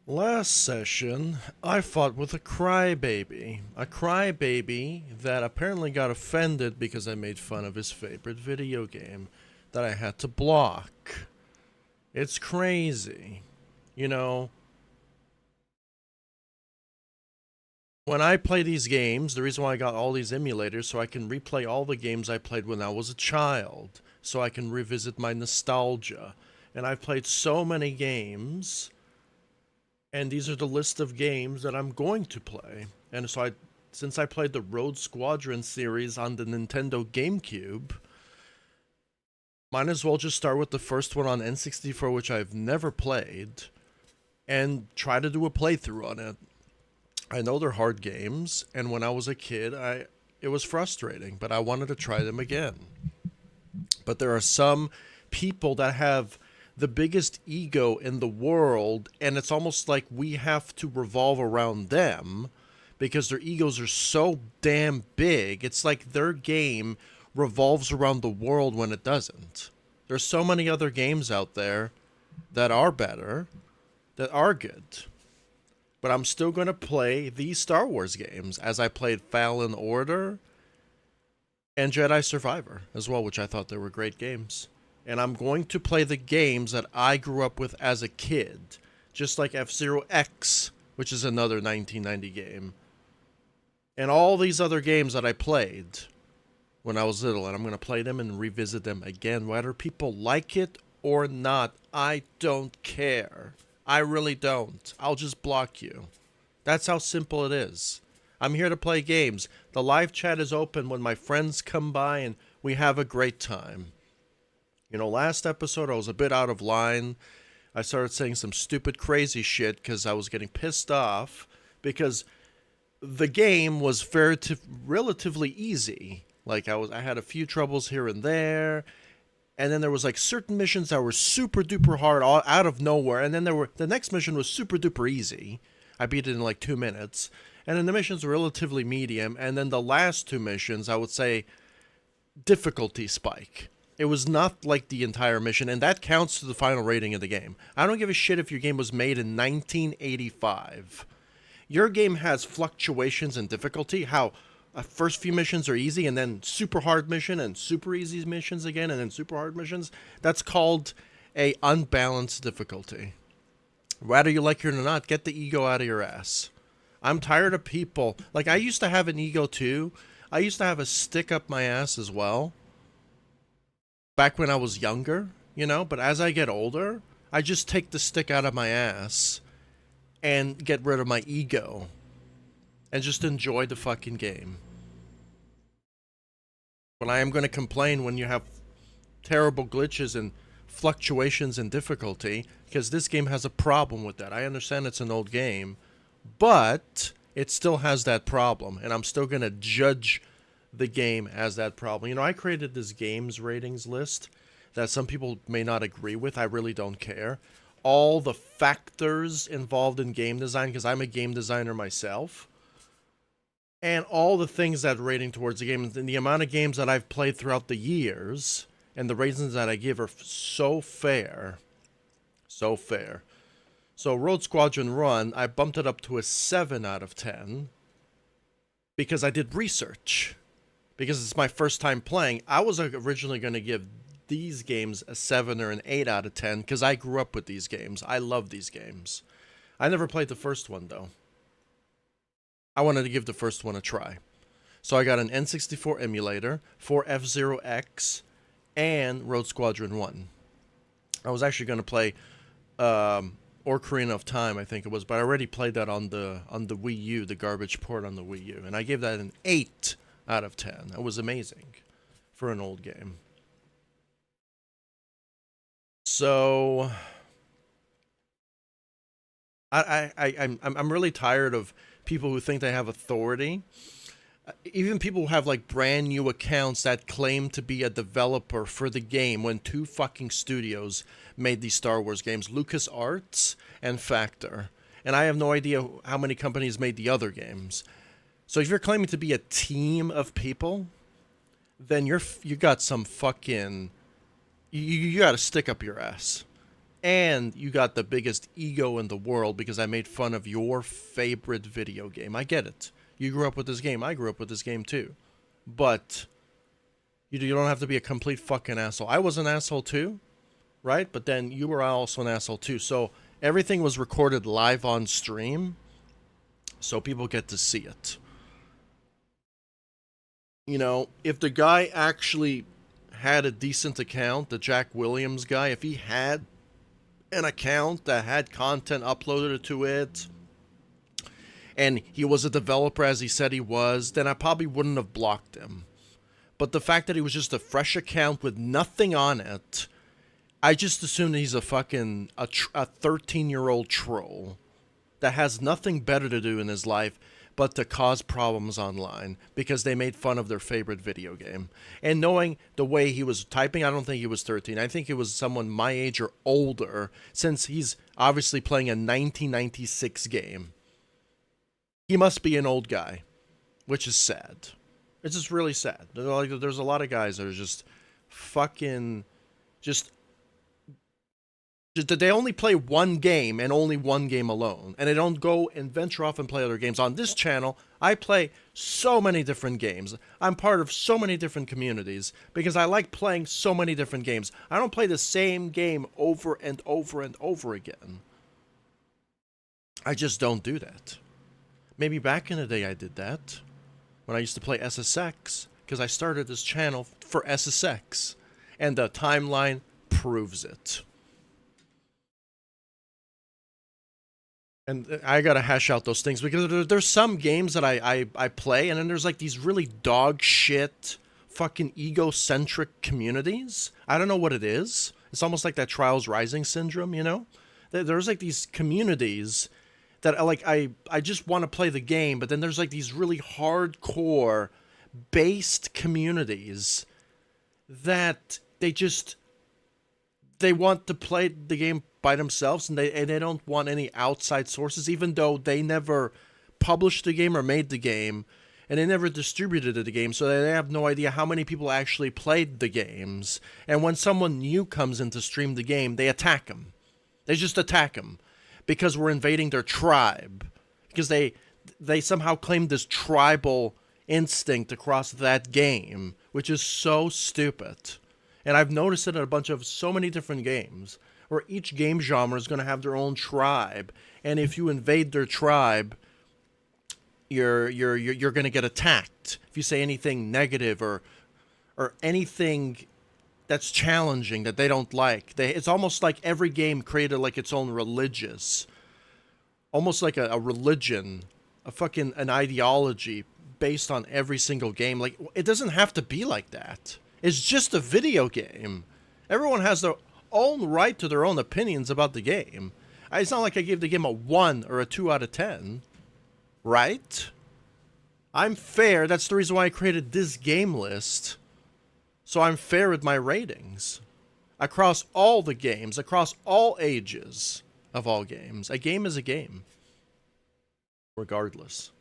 Last session, I fought with a crybaby. A crybaby that apparently got offended because I made fun of his favorite video game that I had to block. It's crazy. You know, when I play these games, the reason why I got all these emulators so I can replay all the games I played when I was a child, so I can revisit my nostalgia. And I've played so many games, and these are the list of games that I'm going to play. And so since I played the Rouge Squadron series on the Nintendo GameCube, might as well just start with the first one on N64, which I've never played, and try to do a playthrough on it. I know they're hard games, and when I was a kid, it was frustrating, but I wanted to try them again. But there are some people that have the biggest ego in the world, and it's almost like we have to revolve around them because their egos are so damn big. It's like their game revolves around the world when it doesn't. There's so many other games out there that are better, that are good. But I'm still going to play these Star Wars games, as I played Fallen Order and Jedi Survivor as well, which I thought they were great games. And I'm going to play the games that I grew up with as a kid, just like F-Zero X, which is another 1990 game, and all these other games that I played when I was little, and I'm going to play them and revisit them again, whether people like it or not. I don't care. I really don't. I'll just block you. That's how simple it is. I'm here to play games. The live chat is open when my friends come by and we have a great time. You know, last episode I was a bit out of line. I started saying some stupid crazy shit because I was getting pissed off because the game was relatively easy. Like I had a few troubles here and there, and then there was like certain missions that were super duper hard out of nowhere, and then the next mission was super duper easy. I beat it in like 2 minutes, and then the missions were relatively medium, and then the last two missions I would say difficulty spike. It was not like the entire mission, and that counts to the final rating of the game. I don't give a shit if your game was made in 1985. Your game has fluctuations in difficulty, how first few missions are easy, and then super hard mission, and super easy missions again, and then super hard missions. That's called a unbalanced difficulty. Whether you like it or not, get the ego out of your ass. I'm tired of people. Like, I used to have an ego too. I used to have a stick up my ass as well. Back when I was younger, you know, but as I get older, I just take the stick out of my ass and get rid of my ego and just enjoy the fucking game. But I am going to complain when you have terrible glitches and fluctuations in difficulty, because this game has a problem with that. I understand it's an old game, but it still has that problem, and I'm still going to judge the game as that problem. You know, I created this games ratings list that some people may not agree with. I really don't care. All the factors involved in game design, because I'm a game designer myself, and all the things that rating towards the game, and the amount of games that I've played throughout the years, and the reasons that I give are so fair. So fair. So Rouge Squadron Run, I bumped it up to a 7 out of 10 because I did research. Because it's my first time playing. I was originally going to give these games a 7 or an 8 out of 10 because I grew up with these games. I love these games. I never played the first one, though. I wanted to give the first one a try. So I got an N64 emulator for F-Zero X and Rouge Squadron 1. I was actually going to play Ocarina of Time, I think it was, but I already played that on the Wii U, the garbage port on the Wii U, and I gave that an 8 out of 10. That was amazing for an old game. So I'm really tired of people who think they have authority. Even people who have like brand new accounts that claim to be a developer for the game when two fucking studios made these Star Wars games, LucasArts and Factor. And I have no idea how many companies made the other games. So if you're claiming to be a team of people, then you got some fucking you got to stick up your ass. And you got the biggest ego in the world because I made fun of your favorite video game. I get it. You grew up with this game. I grew up with this game too. But you don't have to be a complete fucking asshole. I was an asshole too, right? But then you were also an asshole too. So everything was recorded live on stream, so people get to see it. You know, if the guy actually had a decent account, the Jack Williams guy, if he had an account that had content uploaded to it, and he was a developer as he said he was, then I probably wouldn't have blocked him. But the fact that he was just a fresh account with nothing on it, I just assumed he's a fucking a 13-year-old troll that has nothing better to do in his life but to cause problems online because they made fun of their favorite video game. And knowing the way he was typing, I don't think he was 13. I think it was someone my age or older, since he's obviously playing a 1996 game. He must be an old guy, which is sad. It's just really sad. There's a lot of guys that are just fucking just they only play one game and only one game alone, and they don't go and venture off and play other games. On this channel, I play so many different games. I'm part of so many different communities because I like playing so many different games. I don't play the same game over and over and over again. I just don't do that. Maybe back in the day I did that when I used to play SSX, because I started this channel for SSX, and the timeline proves it. And I gotta hash out those things because there's some games that I play, and then there's like these really dog shit, fucking egocentric communities. I don't know what it is. It's almost like that Trials Rising syndrome, you know? There's like these communities that are like, I just want to play the game, but then there's like these really hardcore based communities that they want to play the game by themselves, and they don't want any outside sources, even though they never published the game or made the game, and they never distributed the game, so they have no idea how many people actually played the games. And when someone new comes in to stream the game, they attack them. They just attack them because we're invading their tribe, because they somehow claim this tribal instinct across that game, which is so stupid. And I've noticed it in a bunch of so many different games, where each game genre is going to have their own tribe, and if you invade their tribe, you're going to get attacked if you say anything negative or anything that's challenging that they don't like. It's almost like every game created like its own religious, almost like a religion, an ideology based on every single game. Like, it doesn't have to be like that. It's just a video game. Everyone has their own right to their own opinions about the game. It's not like I gave the game a 1 or a 2 out of 10. Right? I'm fair. That's the reason why I created this game list. So I'm fair with my ratings. Across all the games, across all ages of all games. A game is a game. Regardless.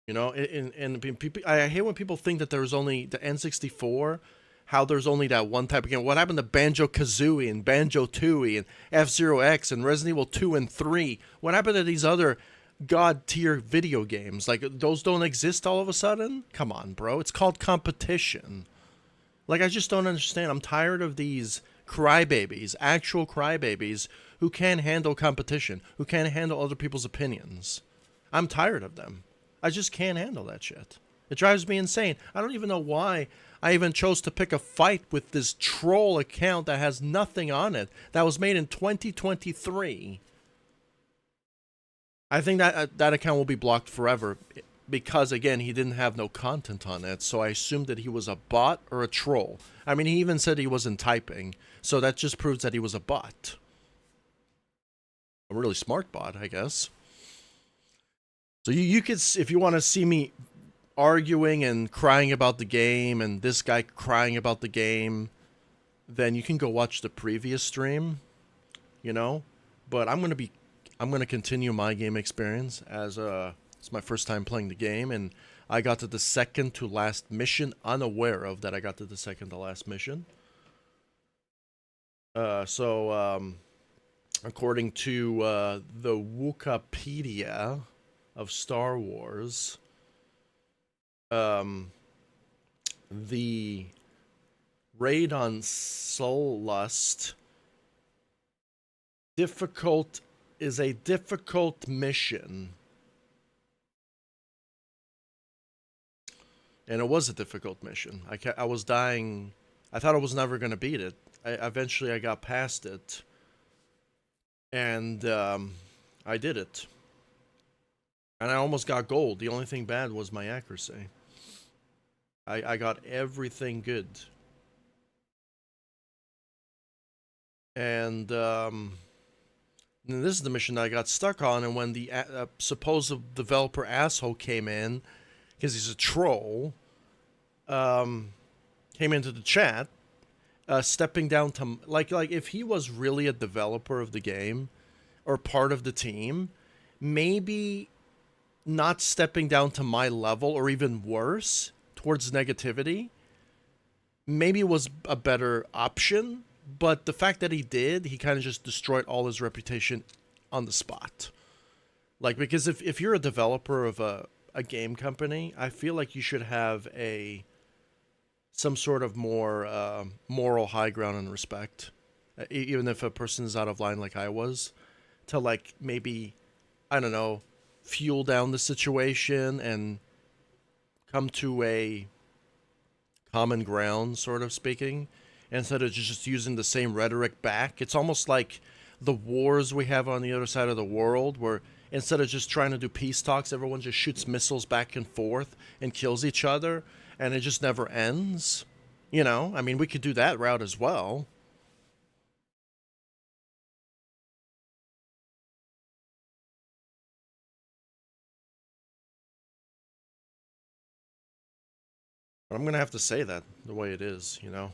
You know, and people, I hate when people think that there's only the N64, how there's only that one type of game. What happened to Banjo-Kazooie and Banjo-Tooie and F-Zero X and Resident Evil 2 and 3? What happened to these other god-tier video games? Like, those don't exist all of a sudden? Come on, bro. It's called competition. Like, I just don't understand. I'm tired of these crybabies, actual crybabies, who can't handle competition, who can't handle other people's opinions. I'm tired of them. I just can't handle that shit. It drives me insane. I don't even know why I even chose to pick a fight with this troll account that has nothing on it, that was made in 2023. I think that account will be blocked forever because, again, he didn't have no content on it, so I assumed that he was a bot or a troll. I mean, he even said he wasn't typing, so that just proves that he was a bot. A really smart bot, I guess. So you could, if you want to see me arguing and crying about the game and this guy crying about the game, then you can go watch the previous stream, you know? But I'm going to continue my game experience as it's my first time playing the game, and I got to the second to last mission, unaware of that I got to the second to last mission. According to the Wikipedia of Star Wars, the raid on Soul Lust is a difficult mission. And it was a difficult mission. I was dying. I thought I was never going to beat it. Eventually I got past it. And I did it. And I almost got gold. The only thing bad was my accuracy. I got everything good. And this is the mission that I got stuck on. And when the supposed developer asshole came in, because he's a troll, came into the chat, stepping down to like if he was really a developer of the game or part of the team, maybe not stepping down to my level or even worse towards negativity, maybe was a better option. But the fact that he did, he kind of just destroyed all his reputation on the spot. Like, because if you're a developer of a game company, I feel like you should have some sort of more moral high ground and respect, even if a person is out of line like I was, to like maybe, I don't know, fuel down the situation and come to a common ground, sort of speaking, instead of just using the same rhetoric back. It's almost like the wars we have on the other side of the world, where instead of just trying to do peace talks, everyone just shoots missiles back and forth and kills each other, and it just never ends. You know, I mean, we could do that route as well. But I'm going to have to say that the way it is, you know.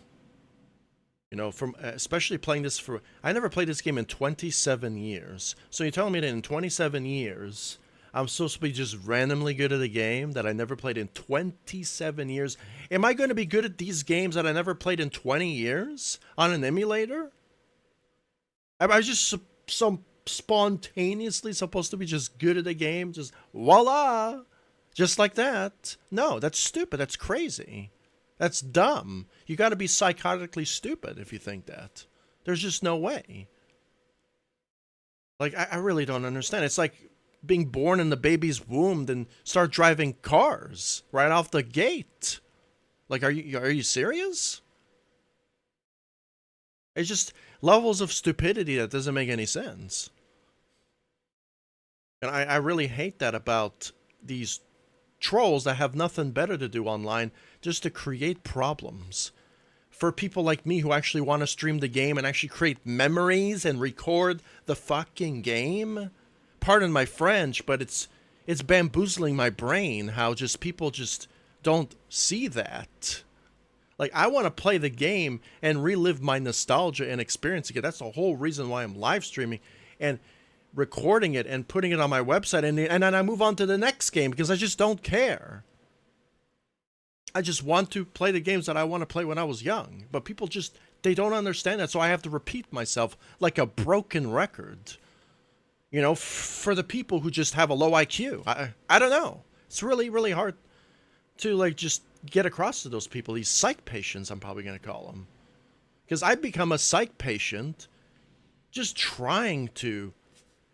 You know, from especially playing this for... I never played this game in 27 years. So you're telling me that in 27 years, I'm supposed to be just randomly good at a game that I never played in 27 years? Am I going to be good at these games that I never played in 20 years on an emulator? Am I just some spontaneously supposed to be just good at a game? Just voila! Just like that? No, that's stupid. That's crazy. That's dumb. You got to be psychotically stupid if you think that. There's just no way. Like, I really don't understand. It's like being born in the baby's womb and start driving cars right off the gate. Like, are you serious? It's just levels of stupidity that doesn't make any sense. And I really hate that about these trolls that have nothing better to do online just to create problems for people like me who actually want to stream the game and actually create memories and record the fucking game. Pardon my French, but it's bamboozling my brain how just people just don't see that. Like, I want to play the game and relive my nostalgia and experience again. That's the whole reason why I'm live streaming and recording it and putting it on my website, and then I move on to the next game because I just don't care. I just want to play the games that I want to play when I was young. But people just, they don't understand that, so I have to repeat myself like a broken record. You know, for the people who just have a low IQ. I don't know. It's really, really hard to, like, just get across to those people. These psych patients, I'm probably going to call them. Because I've become a psych patient just trying to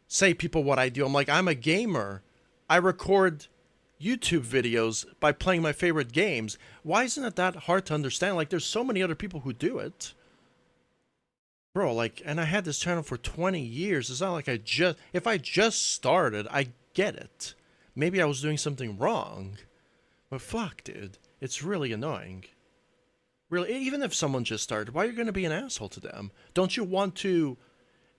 say people what I do. I'm like, I'm a gamer. I record YouTube videos by playing my favorite games. Why isn't it that hard to understand? Like, there's so many other people who do it. Bro, like, and I had this channel for 20 years. It's not like if I just started, I get it. Maybe I was doing something wrong. But fuck, dude. It's really annoying. Really, even if someone just started, why are you going to be an asshole to them? Don't you want to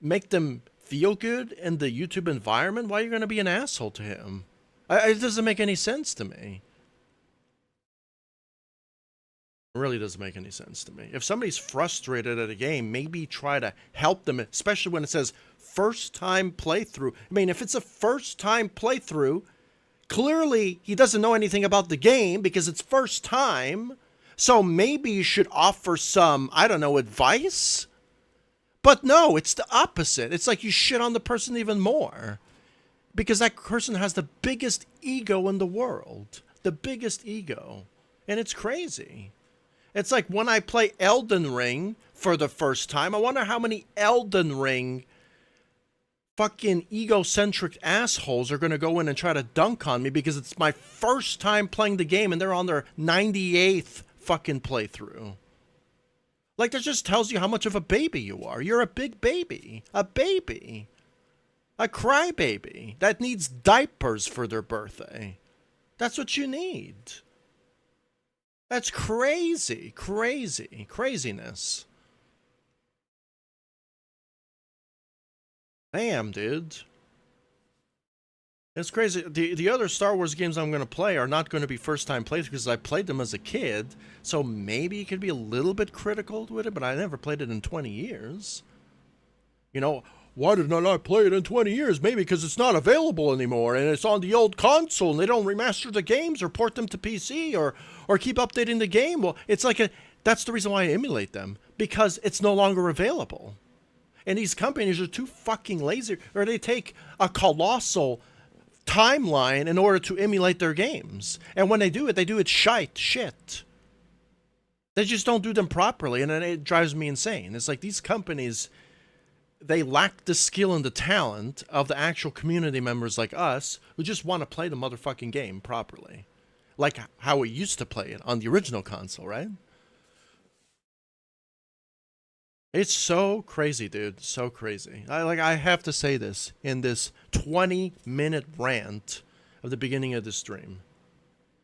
make them feel good in the YouTube environment? Why are you going to be an asshole to him? It doesn't make any sense to me. It really doesn't make any sense to me. If somebody's frustrated at a game, maybe try to help them, especially when it says first time playthrough. I mean, if it's a first time playthrough, clearly he doesn't know anything about the game because it's first time. So maybe you should offer some, I don't know, advice? But no, it's the opposite. It's like you shit on the person even more. Because that person has the biggest ego in the world. The biggest ego. And it's crazy. It's like when I play Elden Ring for the first time, I wonder how many Elden Ring fucking egocentric assholes are going to go in and try to dunk on me because it's my first time playing the game and they're on their 98th fucking playthrough. Like, that just tells you how much of a baby you are. You're a big baby. A baby. A crybaby that needs diapers for their birthday. That's what you need. That's crazy. Crazy. Craziness. Damn, dude. It's crazy. The other Star Wars games I'm going to play are not going to be first-time playthroughs because I played them as a kid. So maybe you could be a little bit critical with it, but I never played it in 20 years. You know, why did I not play it in 20 years? Maybe because it's not available anymore and it's on the old console and they don't remaster the games or port them to PC or keep updating the game. Well, it's like that's the reason why I emulate them, because it's no longer available. And these companies are too fucking lazy, or they take a colossal timeline in order to emulate their games. And when they do it shit. They just don't do them properly, and it drives me insane. It's like these companies, they lack the skill and the talent of the actual community members like us who just want to play the motherfucking game properly. Like how we used to play it on the original console, right? It's so crazy, dude. So crazy. I have to say this in this 20-minute rant of the beginning of the stream.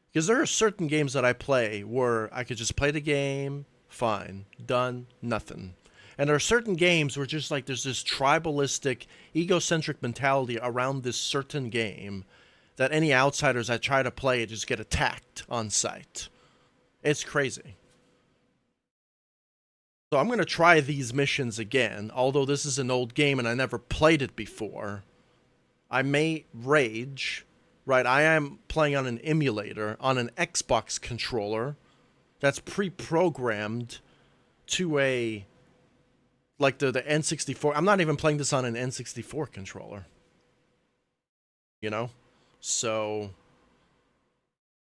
Because there are certain games that I play where I could just play the game, fine, done, nothing. And there are certain games where just like there's this tribalistic, egocentric mentality around this certain game that any outsiders that try to play it just get attacked on sight. It's crazy. So I'm going to try these missions again, although this is an old game and I never played it before. I may rage, right? I am playing on an emulator, on an Xbox controller that's pre-programmed to a, like the N64. I'm not even playing this on an N64 controller. You know? So,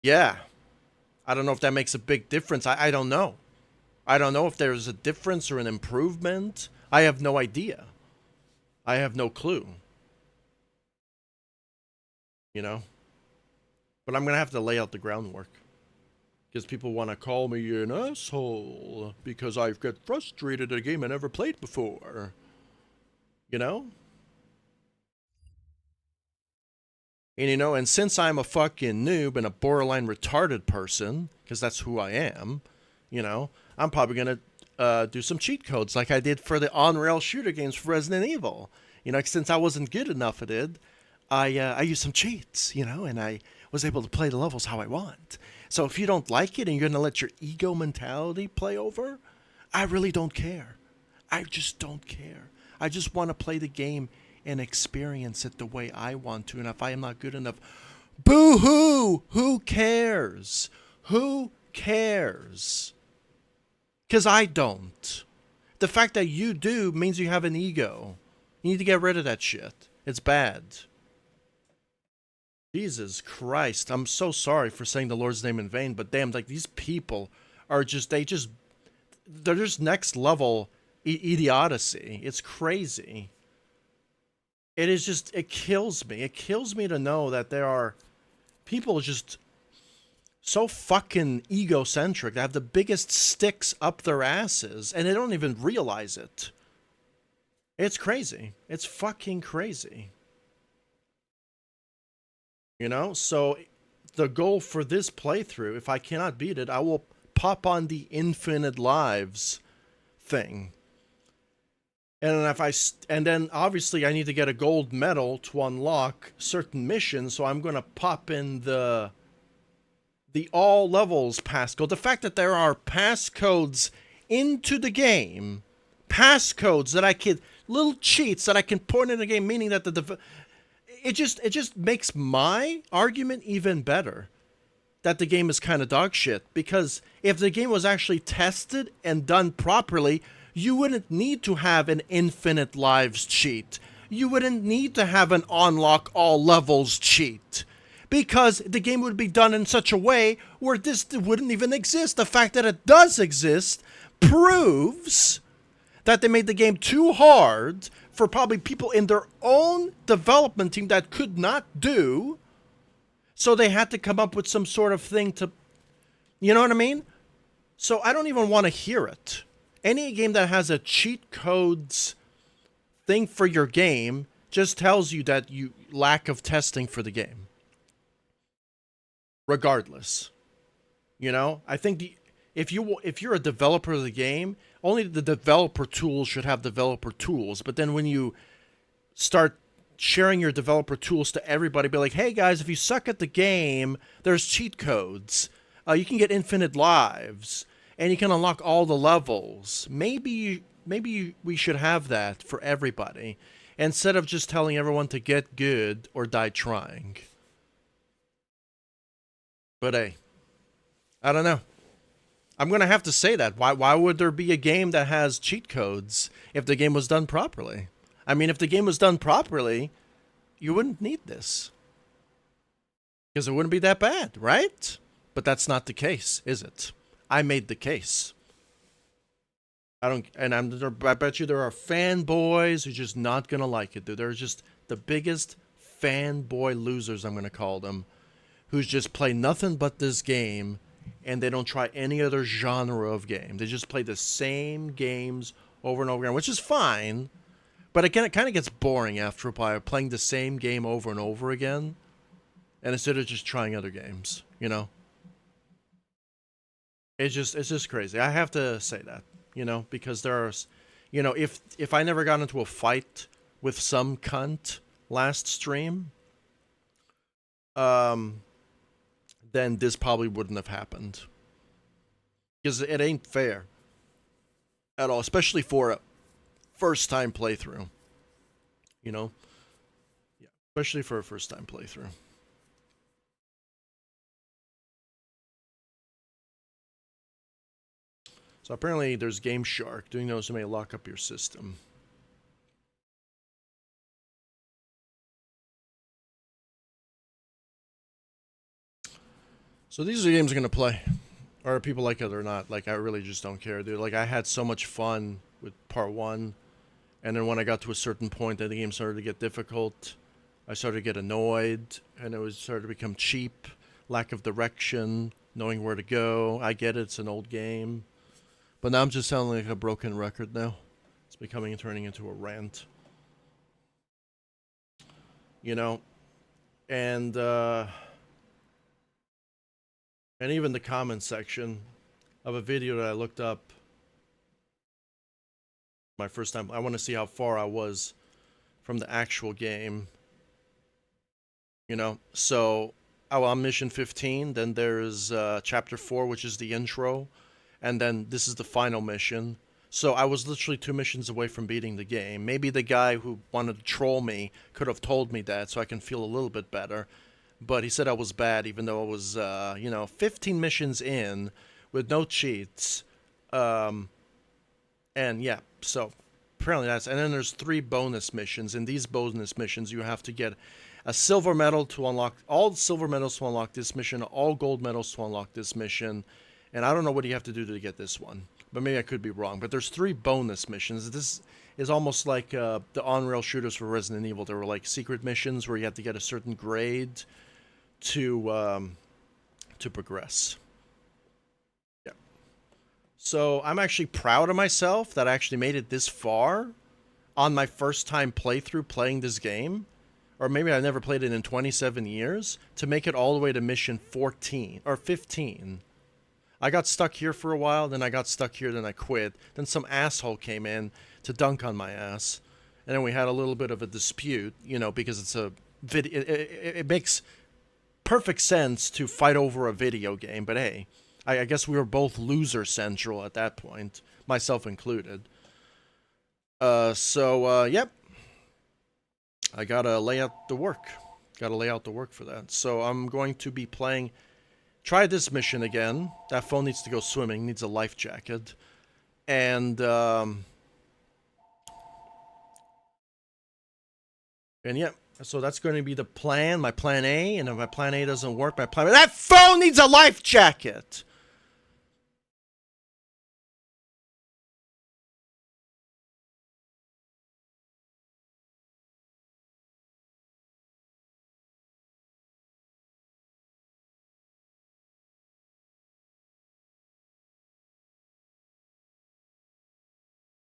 yeah. I don't know if that makes a big difference. I don't know. I don't know if there's a difference or an improvement. I have no idea. I have no clue. You know? But I'm going to have to lay out the groundwork. Because people want to call me an asshole because I've got frustrated at a game I never played before. You know? And you know, and since I'm a fucking noob and a borderline retarded person, because that's who I am, you know, I'm probably going to do some cheat codes like I did for the on-rail shooter games for Resident Evil. You know, since I wasn't good enough at it, I used some cheats, you know, and I was able to play the levels how I want. So if you don't like it and you're going to let your ego mentality play over, I really don't care. I just don't care. I just want to play the game and experience it the way I want to. And if I am not good enough, boo-hoo! Who cares? Who cares? Because I don't. The fact that you do means you have an ego. You need to get rid of that shit. It's bad. Jesus Christ. I'm so sorry for saying the Lord's name in vain, but damn, like these people are just, they're just next level idiocy. It's crazy. It is just, it kills me. It kills me to know that there are people just so fucking egocentric. They have the biggest sticks up their asses and they don't even realize it. It's crazy. It's fucking crazy. You know, so the goal for this playthrough, if I cannot beat it, I will pop on the infinite lives thing. And then obviously I need to get a gold medal to unlock certain missions, so I'm going to pop in the all levels passcode. The fact that there are passcodes into the game, passcodes that I could, little cheats that I can put in the game, meaning that it just makes my argument even better that the game is kind of dog shit. Because if the game was actually tested and done properly, You wouldn't need to have an infinite lives cheat. You wouldn't need to have an unlock all levels cheat. Because the game would be done in such a way where this wouldn't even exist. The fact that it does exist proves that they made the game too hard for probably people in their own development team that could not do. So they had to come up with some sort of thing to, you know what I mean? So I don't even want to hear it. Any game that has a cheat codes thing for your game just tells you that you lack of testing for the game. Regardless. You know, I think if you're a developer of the game, only the developer tools should have developer tools. But then when you start sharing your developer tools to everybody, be like, hey guys, if you suck at the game, there's cheat codes. You can get infinite lives, and you can unlock all the levels. Maybe we should have that for everybody, instead of just telling everyone to get good or die trying. But hey, I don't know. I'm going to have to say that. Why would there be a game that has cheat codes if the game was done properly? I mean, if the game was done properly, you wouldn't need this. Because it wouldn't be that bad, right? But that's not the case, is it? I made the case. I bet you there are fanboys who're just not going to like it, dude. They're just the biggest fanboy losers, I'm going to call them, who's just play nothing but this game, and they don't try any other genre of game. They just play the same games over and over again, which is fine. But again, it kind of gets boring after a while, playing the same game over and over again, and instead of just trying other games, you know? It's just crazy. I have to say that, you know, because there's, you know, if I never got into a fight with some cunt last stream, then this probably wouldn't have happened. Because it ain't fair at all, especially for a first-time playthrough. You know? Yeah, especially for a first-time playthrough. So apparently there's Game Shark. Doing those may lock up your system. So these are the games I'm going to play. Or people like it or not. Like, I really just don't care, dude. Like, I had so much fun with part 1. And then when I got to a certain point, then the game started to get difficult. I started to get annoyed. And it started to become cheap. Lack of direction. Knowing where to go. I get it. It's an old game. But now I'm just sounding like a broken record now. It's turning into a rant. You know? And even the comment section of a video that I looked up my first time. I want to see how far I was from the actual game. You know? So, I'm mission 15. Then there's chapter 4, which is the intro. And then this is the final mission. So I was literally 2 missions away from beating the game. Maybe the guy who wanted to troll me could have told me that so I can feel a little bit better. But he said I was bad, even though I was, 15 missions in with no cheats. And yeah, so apparently that's... And then there's 3 bonus missions. In these bonus missions, you have to get a silver medal to unlock... All silver medals to unlock this mission, all gold medals to unlock this mission. And I don't know what you have to do to get this one. But maybe I could be wrong. But there's 3 bonus missions. This is almost like the on-rail shooters for Resident Evil. There were like secret missions where you had to get a certain grade to progress. Yeah. So I'm actually proud of myself that I actually made it this far on my first time playthrough playing this game. Or maybe I never played it in 27 years. To make it all the way to mission 14 or 15. I got stuck here for a while, then I got stuck here, then I quit. Then some asshole came in to dunk on my ass. And then we had a little bit of a dispute, you know, because it's a video. It makes perfect sense to fight over a video game, but hey, I guess we were both loser central at that point, myself included. Yep. I gotta lay out the work. Gotta lay out the work for that. So I'm going to be try this mission again. That phone needs to go swimming, needs a life jacket. And yeah, so that's going to be the plan, my plan A. And if my plan A doesn't work, my plan B. That phone needs a life jacket.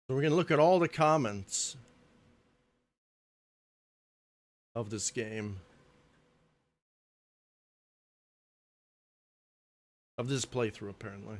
So we're going to look at all the comments of this game. Of this playthrough, apparently.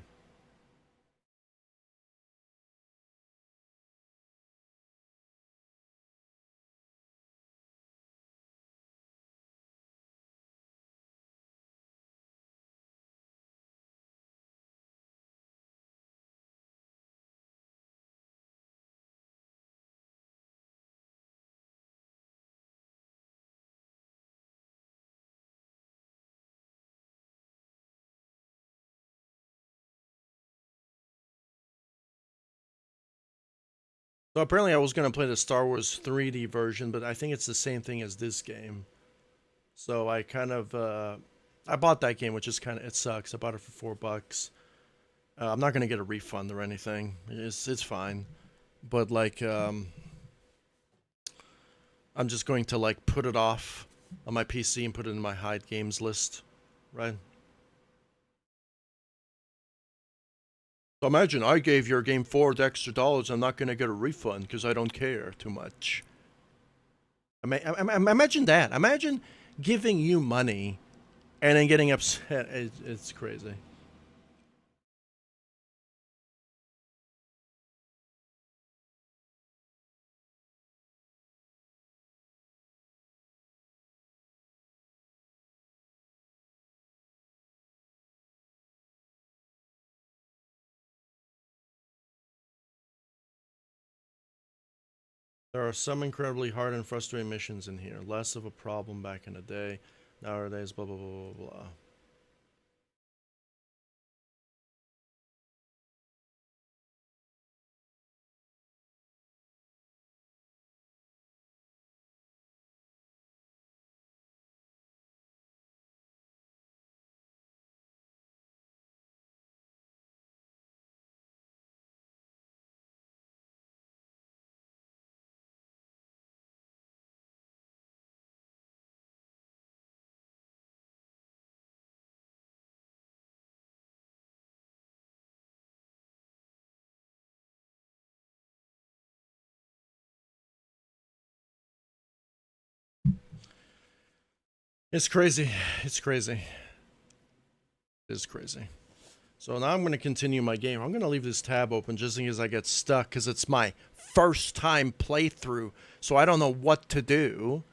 So apparently I was going to play the Star Wars 3D version, but I think it's the same thing as this game. So I kind of, I bought that game, which is kind of, it sucks. I bought it for $4. I'm not going to get a refund or anything. It's fine. But like, I'm just going to like put it off on my PC and put it in my hide games list, right? So imagine I gave your game $4 extra. I'm not going to get a refund because I don't care too much. Imagine that. Imagine giving you money and then getting upset. It's crazy. There are some incredibly hard and frustrating missions in here. Less of a problem back in the day. Nowadays, blah, blah, blah, blah, blah. It's crazy. It's crazy. It's crazy. So now I'm going to continue my game. I'm going to leave this tab open just in case I get stuck because it's my first time playthrough. So I don't know what to do.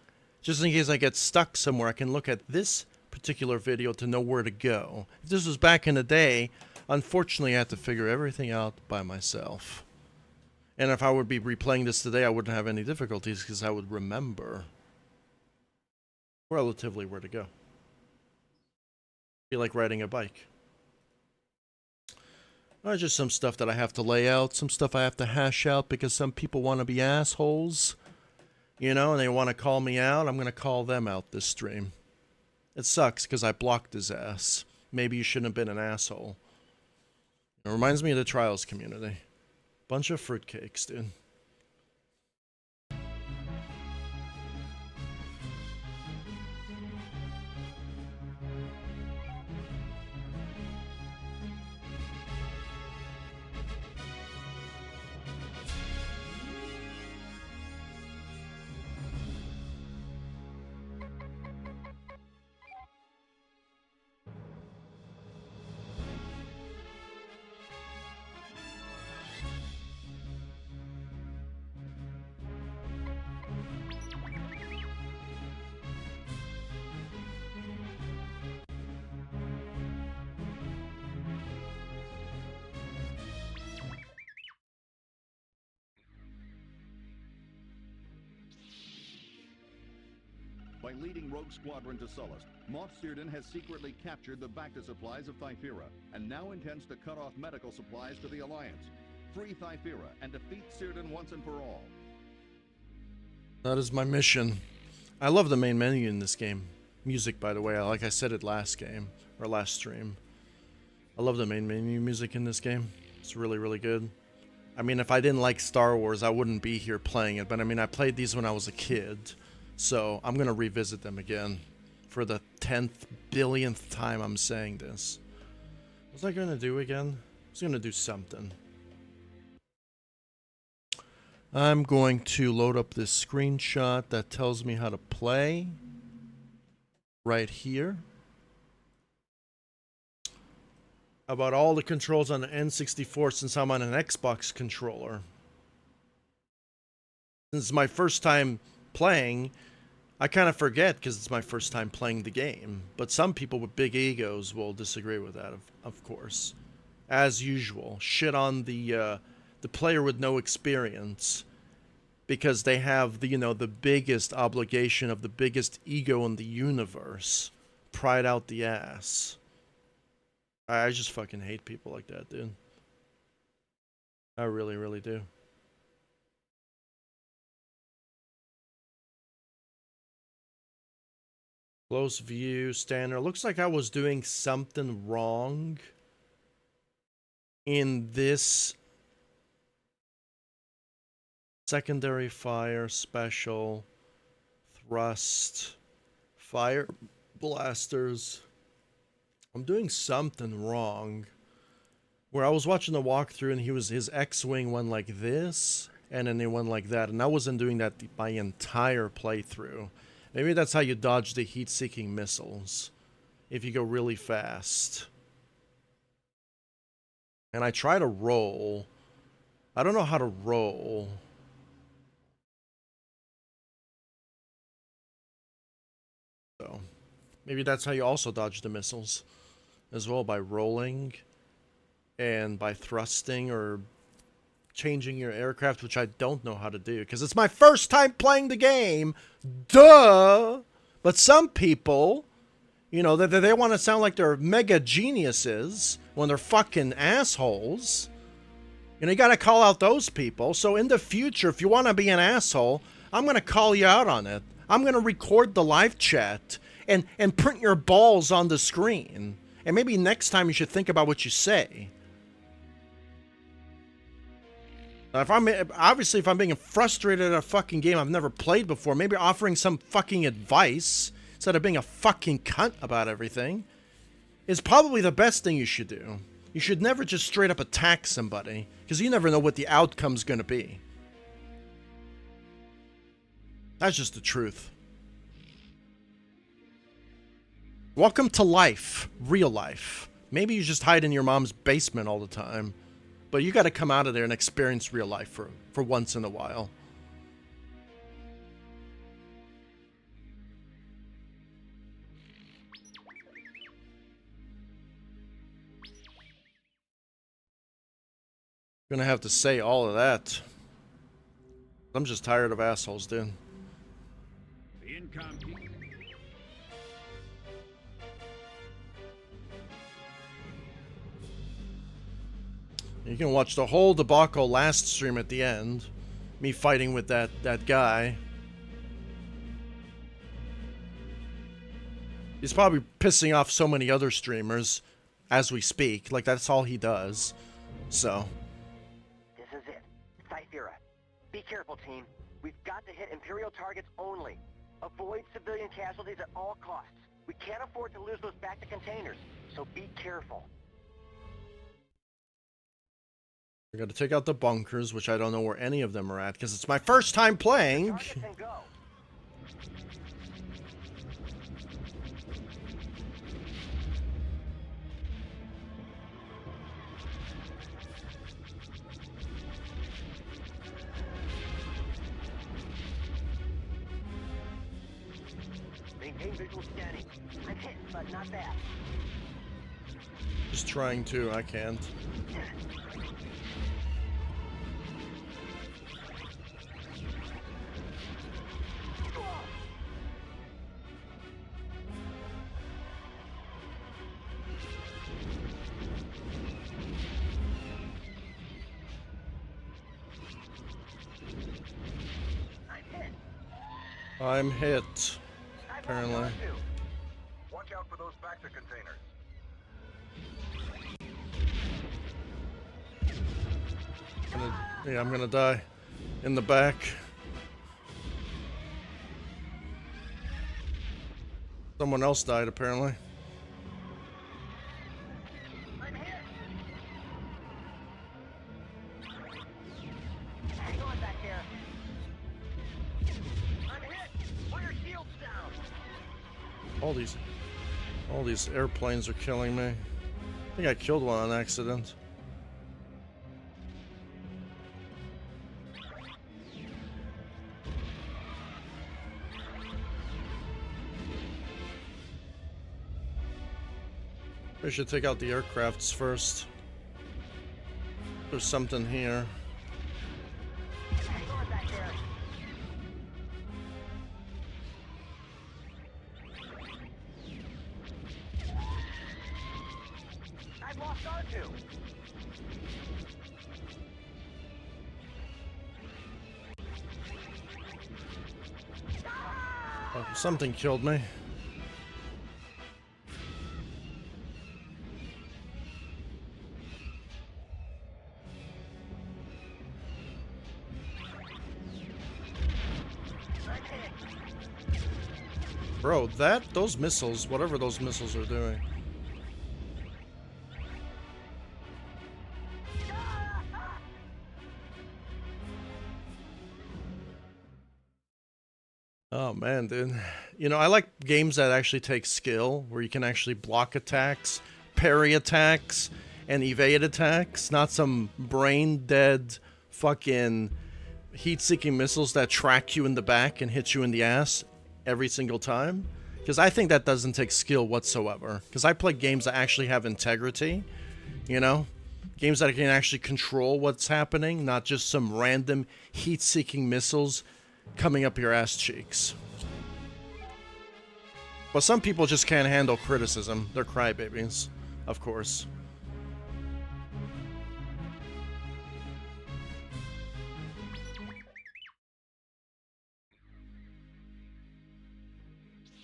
Just in case I get stuck somewhere, I can look at this particular video to know where to go. If this was back in the day, unfortunately I had to figure everything out by myself. And if I would be replaying this today, I wouldn't have any difficulties because I would remember relatively where to go. Be like riding a bike. Just some stuff that I have to lay out, some stuff I have to hash out because some people want to be assholes, you know, and they want to call me out. I'm going to call them out this stream. It sucks because I blocked his ass. Maybe you shouldn't have been an asshole. It reminds me of the Trials community. Bunch of fruitcakes, dude. By leading Rouge Squadron to Sullust, Moff Searden has secretly captured the Bacta supplies of Thyphira and now intends to cut off medical supplies to the Alliance. Free Thyphira and defeat Círdan once and for all. That is my mission. I love the main menu in this game. Music, by the way, like I said it last game, or last stream. I love the main menu music in this game. It's really, really good. I mean, if I didn't like Star Wars, I wouldn't be here playing it. But I mean, I played these when I was a kid. So I'm going to revisit them again. For the 10th billionth time I'm saying this. What was I going to do again? I was going to do something. I'm going to load up this screenshot that tells me how to play. Right here. About all the controls on the N64 since I'm on an Xbox controller. Since it's my first time playing, I kind of forget because it's my first time playing the game. But some people with big egos will disagree with that, of course. As usual, shit on the player with no experience because they have the, you know, the biggest obligation of the biggest ego in the universe. Pride out the ass. I just fucking hate people like that, dude. I really, really do. Close view, standard. Looks like I was doing something wrong in this secondary fire, special, thrust, fire blasters. I'm doing something wrong. Where I was watching the walkthrough and his X-Wing went like this, and then it went like that. And I wasn't doing that my entire playthrough. Maybe that's how you dodge the heat-seeking missiles. If you go really fast. And I try to roll. I don't know how to roll. So, maybe that's how you also dodge the missiles. As well, by rolling. And by thrusting or changing your aircraft, which I don't know how to do. Because it's my first time playing the game. Duh! But some people, you know, they want to sound like they're mega geniuses when they're fucking assholes. You know, you got to call out those people. So in the future, if you want to be an asshole, I'm going to call you out on it. I'm going to record the live chat and print your balls on the screen. And maybe next time you should think about what you say. Now, if I'm being frustrated at a fucking game I've never played before, maybe offering some fucking advice instead of being a fucking cunt about everything is probably the best thing you should do. You should never just straight up attack somebody because you never know what the outcome's going to be. That's just the truth. Welcome to life. Real life. Maybe you just hide in your mom's basement all the time. But you got to come out of there and experience real life for once in a while. Gonna have to say all of that. I'm just tired of assholes, dude. You can watch the whole debacle last stream at the end. Me fighting with that guy. He's probably pissing off so many other streamers as we speak. Like, that's all he does. So. This is it. Thyphira. Be careful, team. We've got to hit Imperial targets only. Avoid civilian casualties at all costs. We can't afford to lose those back to containers, so be careful. I gotta take out the bunkers, which I don't know where any of them are at, because it's my first time playing. Targets and go. Maintain visual scanning. I'm hit, but not bad. Just trying to, I can't. I'm hit, I've apparently. lost R2. Watch out for those Bacta containers. Yeah, I'm gonna die. In the back. Someone else died, apparently. I'm hit. Hang on back there. I'm hit. Fire shields down. All these airplanes are killing me. I think I killed one on accident. We should take out the aircrafts first. There's something here. Hang on back there. I've lost R2. Oh, something killed me. Bro, those missiles, whatever those missiles are doing. Oh man, dude. You know, I like games that actually take skill, where you can actually block attacks, parry attacks, and evade attacks, not some brain-dead fucking heat-seeking missiles that track you in the back and hit you in the ass every single time. Because I think that doesn't take skill whatsoever. Because I play games that actually have integrity, you know? Games that can actually control what's happening, not just some random heat-seeking missiles coming up your ass cheeks. But some people just can't handle criticism. They're crybabies, of course.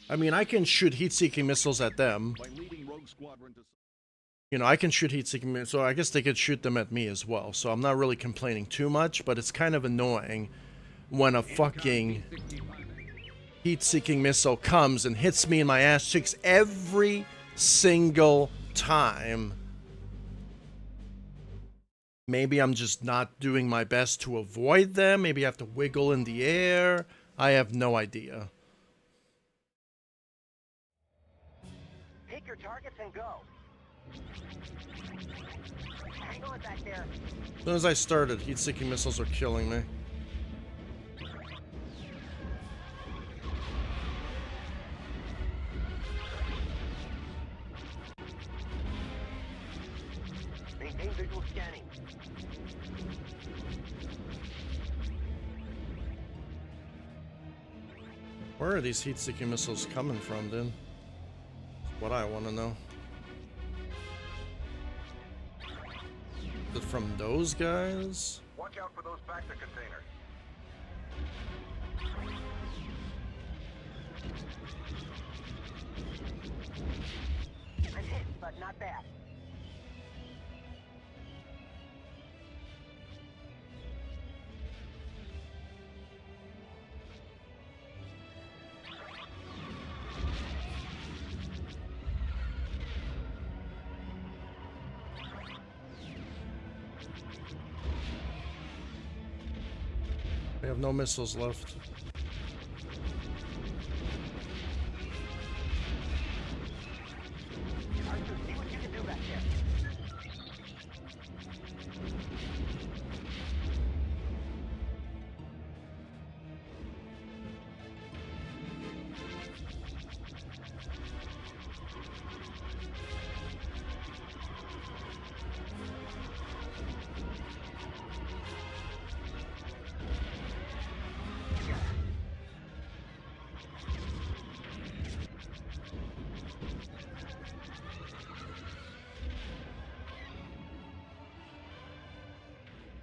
I mean, I can shoot heat-seeking missiles at them. By leading Rogue Squadron to... You know, I can shoot heat-seeking missiles, so I guess they could shoot them at me as well. So I'm not really complaining too much, but it's kind of annoying when a fucking heat-seeking missile comes and hits me in my ass cheeks every single time. Maybe I'm just not doing my best to avoid them. Maybe I have to wiggle in the air. I have no idea. Pick your targets and go. Hang on back there. As soon as I started, heat-seeking missiles are killing me. Maintain visual scanning. Where are these heat-seeking missiles coming from, dude? That's what I want to know. Is it from those guys? Watch out for those Bacta containers. I'm hit, but not bad. We have no missiles left. Arthur, see what you can do back there.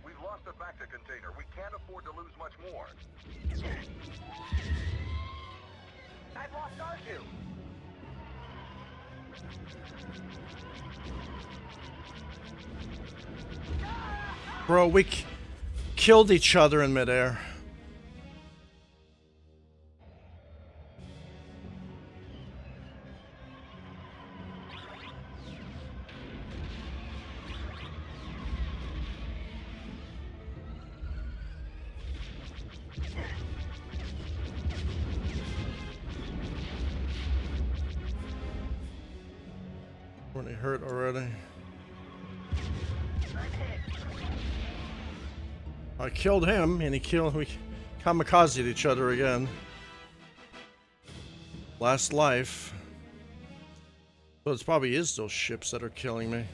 We've lost the Bacta container. We can't afford to lose much more. I've lost R2. Bro, we killed each other in midair. Really hurt already. I killed him, and we kamikazed each other again. Last life. So it probably is those ships that are killing me.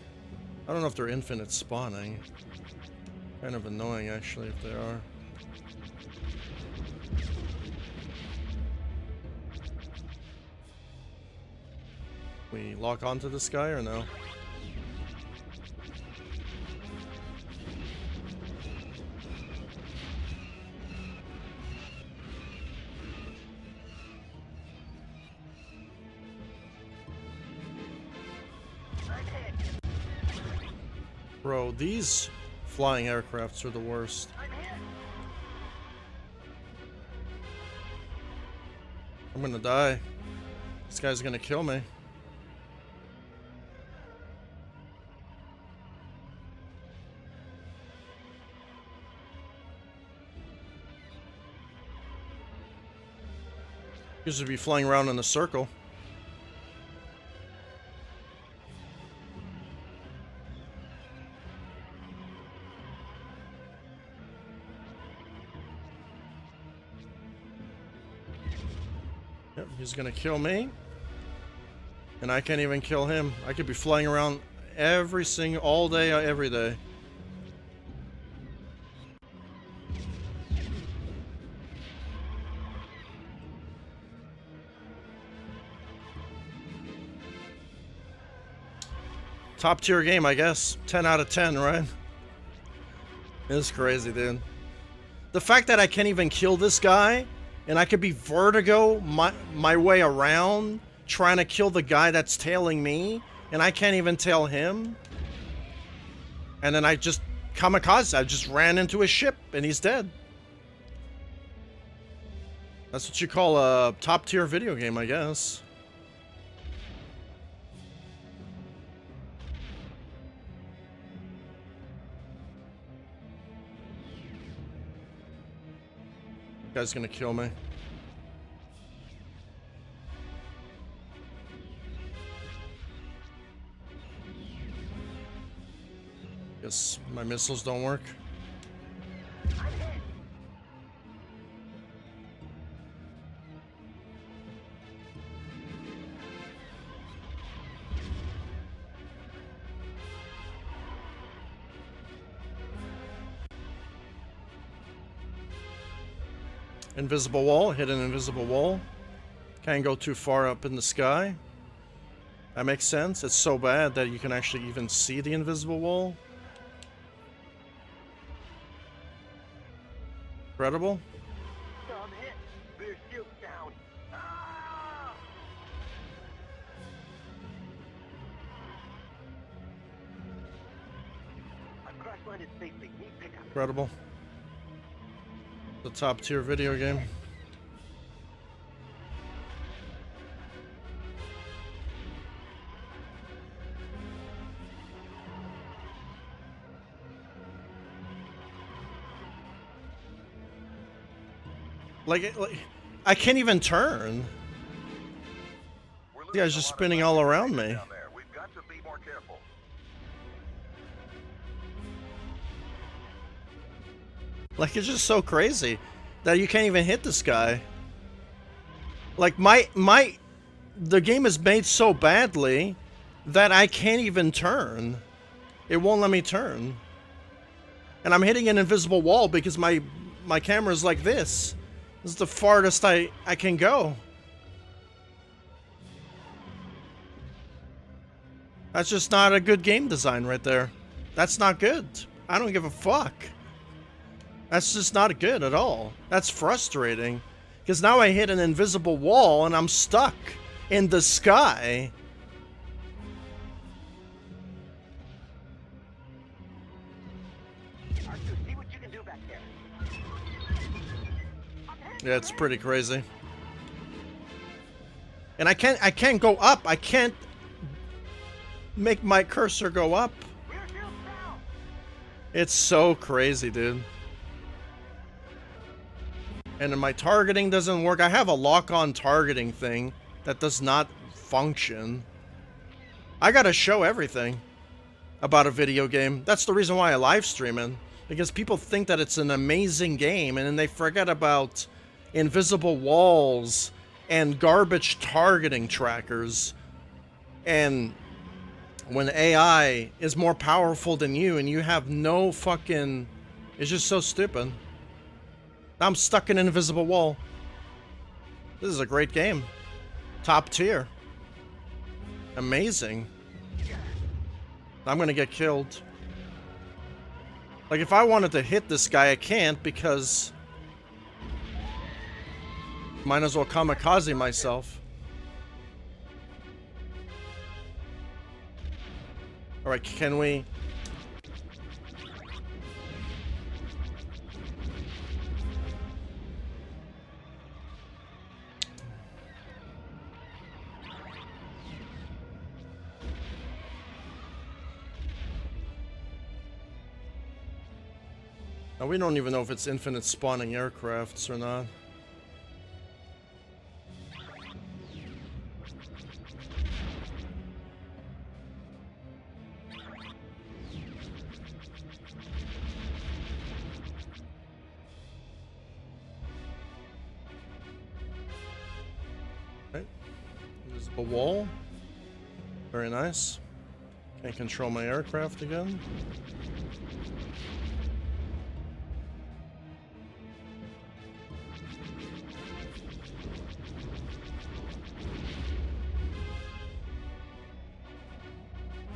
I don't know if they're infinite spawning. Kind of annoying, actually, if they are. We lock onto this guy or no? Bro, these flying aircrafts are the worst. I'm gonna die. This guy's gonna kill me. He used to be flying around in a circle. Yep, he's gonna kill me. And I can't even kill him. I could be flying around all day, every day. Top tier game, I guess. 10 out of 10, right? It's crazy, dude. The fact that I can't even kill this guy, and I could be vertigo my way around, trying to kill the guy that's tailing me, and I can't even tail him. And then I just kamikaze. I just ran into his ship, and he's dead. That's what you call a top tier video game, I guess. Guy's gonna kill me. Guess my missiles don't work. Invisible wall, hit an invisible wall. Can't go too far up in the sky. That makes sense. It's so bad that you can actually even see the invisible wall. Incredible. Some hit. Their shield down. Ah! I've crash landed safely. Need pickup. Incredible. The top tier video game. Like, I can't even turn. The guy's just spinning all around me. We've got to be more careful. Like, it's just so crazy that you can't even hit this guy. Like, the game is made so badly that I can't even turn. It won't let me turn. And I'm hitting an invisible wall because my camera's like this. This is the farthest I can go. That's just not a good game design right there. That's not good. I don't give a fuck. That's just not good at all. That's frustrating. Because now I hit an invisible wall and I'm stuck in the sky. R2, see what you can do back there. Yeah, it's pretty crazy. And I can't go up. I can't make my cursor go up. Rear shield down. It's so crazy, dude. And then my targeting doesn't work. I have a lock-on targeting thing that does not function. I gotta show everything about a video game. That's the reason why I live stream it. Because people think that it's an amazing game, and then they forget about invisible walls and garbage targeting trackers. And when AI is more powerful than you and you have no fucking... It's just so stupid. I'm stuck in an invisible wall. This is a great game. Top tier. Amazing. I'm gonna get killed. Like, if I wanted to hit this guy, I can't because... Might as well kamikaze myself. Alright, can we... Now, we don't even know if it's infinite spawning aircrafts or not. Okay. There's a wall. Very nice. Can't control my aircraft again.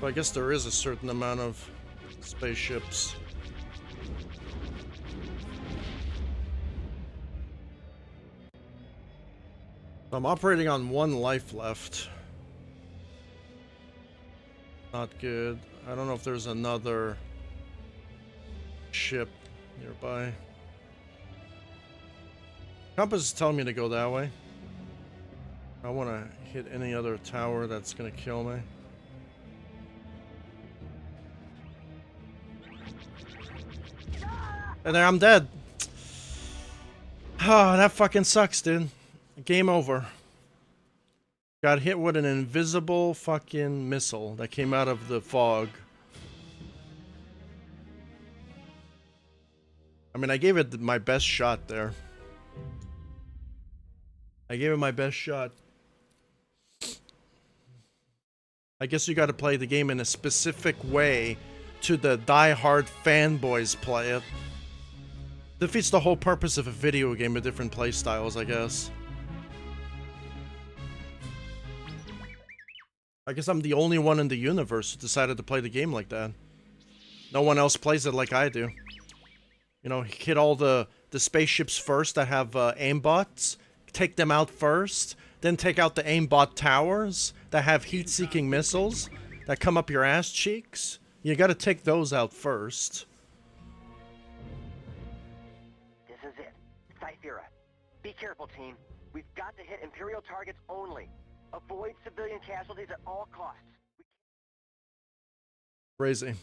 Well, I guess there is a certain amount of spaceships. I'm operating on 1 life left. Not good. I don't know if there's another ship nearby. Compass is telling me to go that way. I want to hit any other tower that's going to kill me. And there, I'm dead. Oh, that fucking sucks, dude. Game over. Got hit with an invisible fucking missile that came out of the fog. I mean, I gave it my best shot there. I gave it my best shot. I guess you gotta play the game in a specific way to the die-hard fanboys play it. Defeats the whole purpose of a video game with different play styles, I guess. I guess I'm the only one in the universe who decided to play the game like that. No one else plays it like I do. You know, hit all the spaceships first that have aimbots, take them out first, then take out the aimbot towers that have heat-seeking missiles that come up your ass cheeks. You gotta take those out first. This is it. Cythera. Be careful, team. We've got to hit Imperial targets only. Avoid civilian casualties at all costs. Crazy.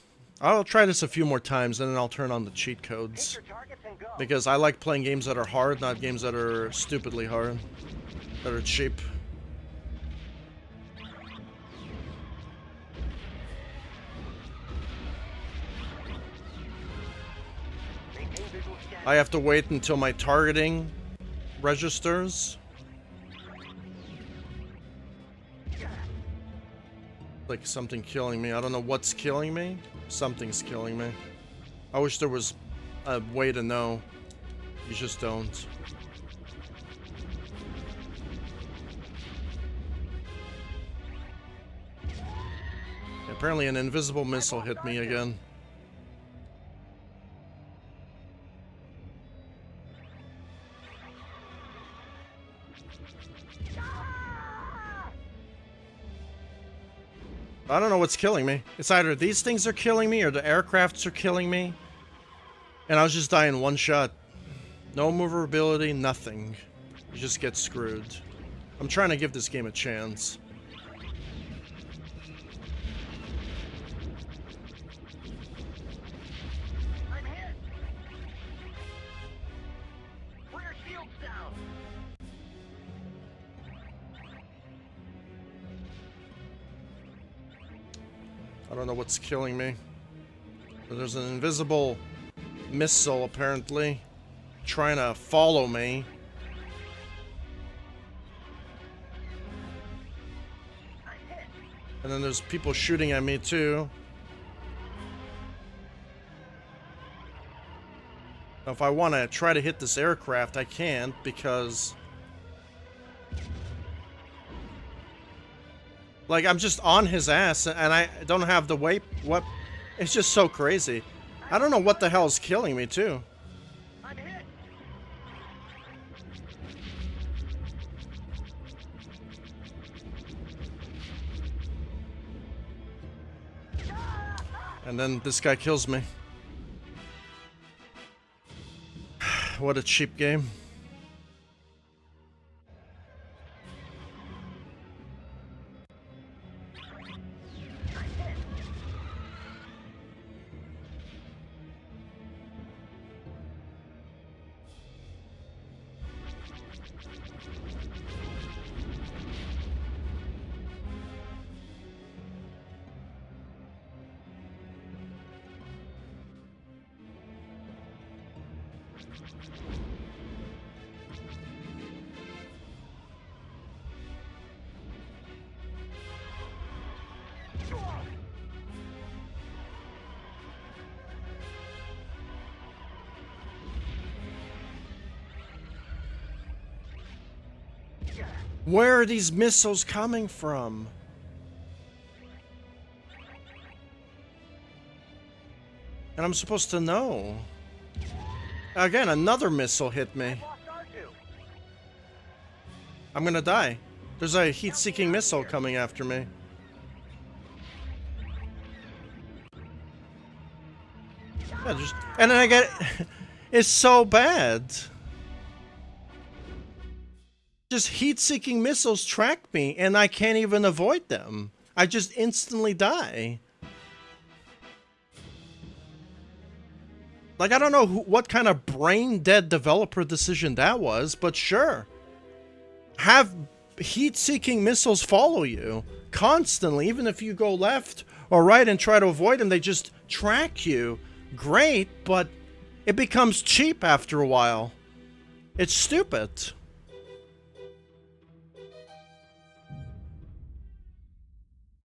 I'll try this a few more times and then I'll turn on the cheat codes. Hit your targets and go. Because I like playing games that are hard, not games that are stupidly hard. That are cheap. Maintain visual status. I have to wait until my targeting registers. Like something killing me. I don't know what's killing me. Something's killing me. I wish there was a way to know. You just don't. Apparently an invisible missile hit me again. I don't know what's killing me. It's either these things are killing me or the aircrafts are killing me. And I was just dying one shot. No maneuverability, nothing. You just get screwed. I'm trying to give this game a chance. I'm hit. Rear shield's down. I don't know what's killing me. But there's an invisible missile, apparently, trying to follow me. I'm hit. And then there's people shooting at me, too. Now, if I want to try to hit this aircraft, I can't because... like, I'm just on his ass, and I don't have the weight. What? It's just so crazy. I don't know what the hell is killing me, too. I'm hit. And then this guy kills me. What a cheap game. Where are these missiles coming from? And I'm supposed to know. Again, another missile hit me. I'm gonna die. There's a heat-seeking missile coming after me. Yeah, and then I get... it's so bad. Just heat-seeking missiles track me, and I can't even avoid them. I just instantly die. Like, I don't know what kind of brain-dead developer decision that was, but sure. Have heat-seeking missiles follow you constantly, even if you go left or right and try to avoid them, they just track you. Great, but it becomes cheap after a while. It's stupid.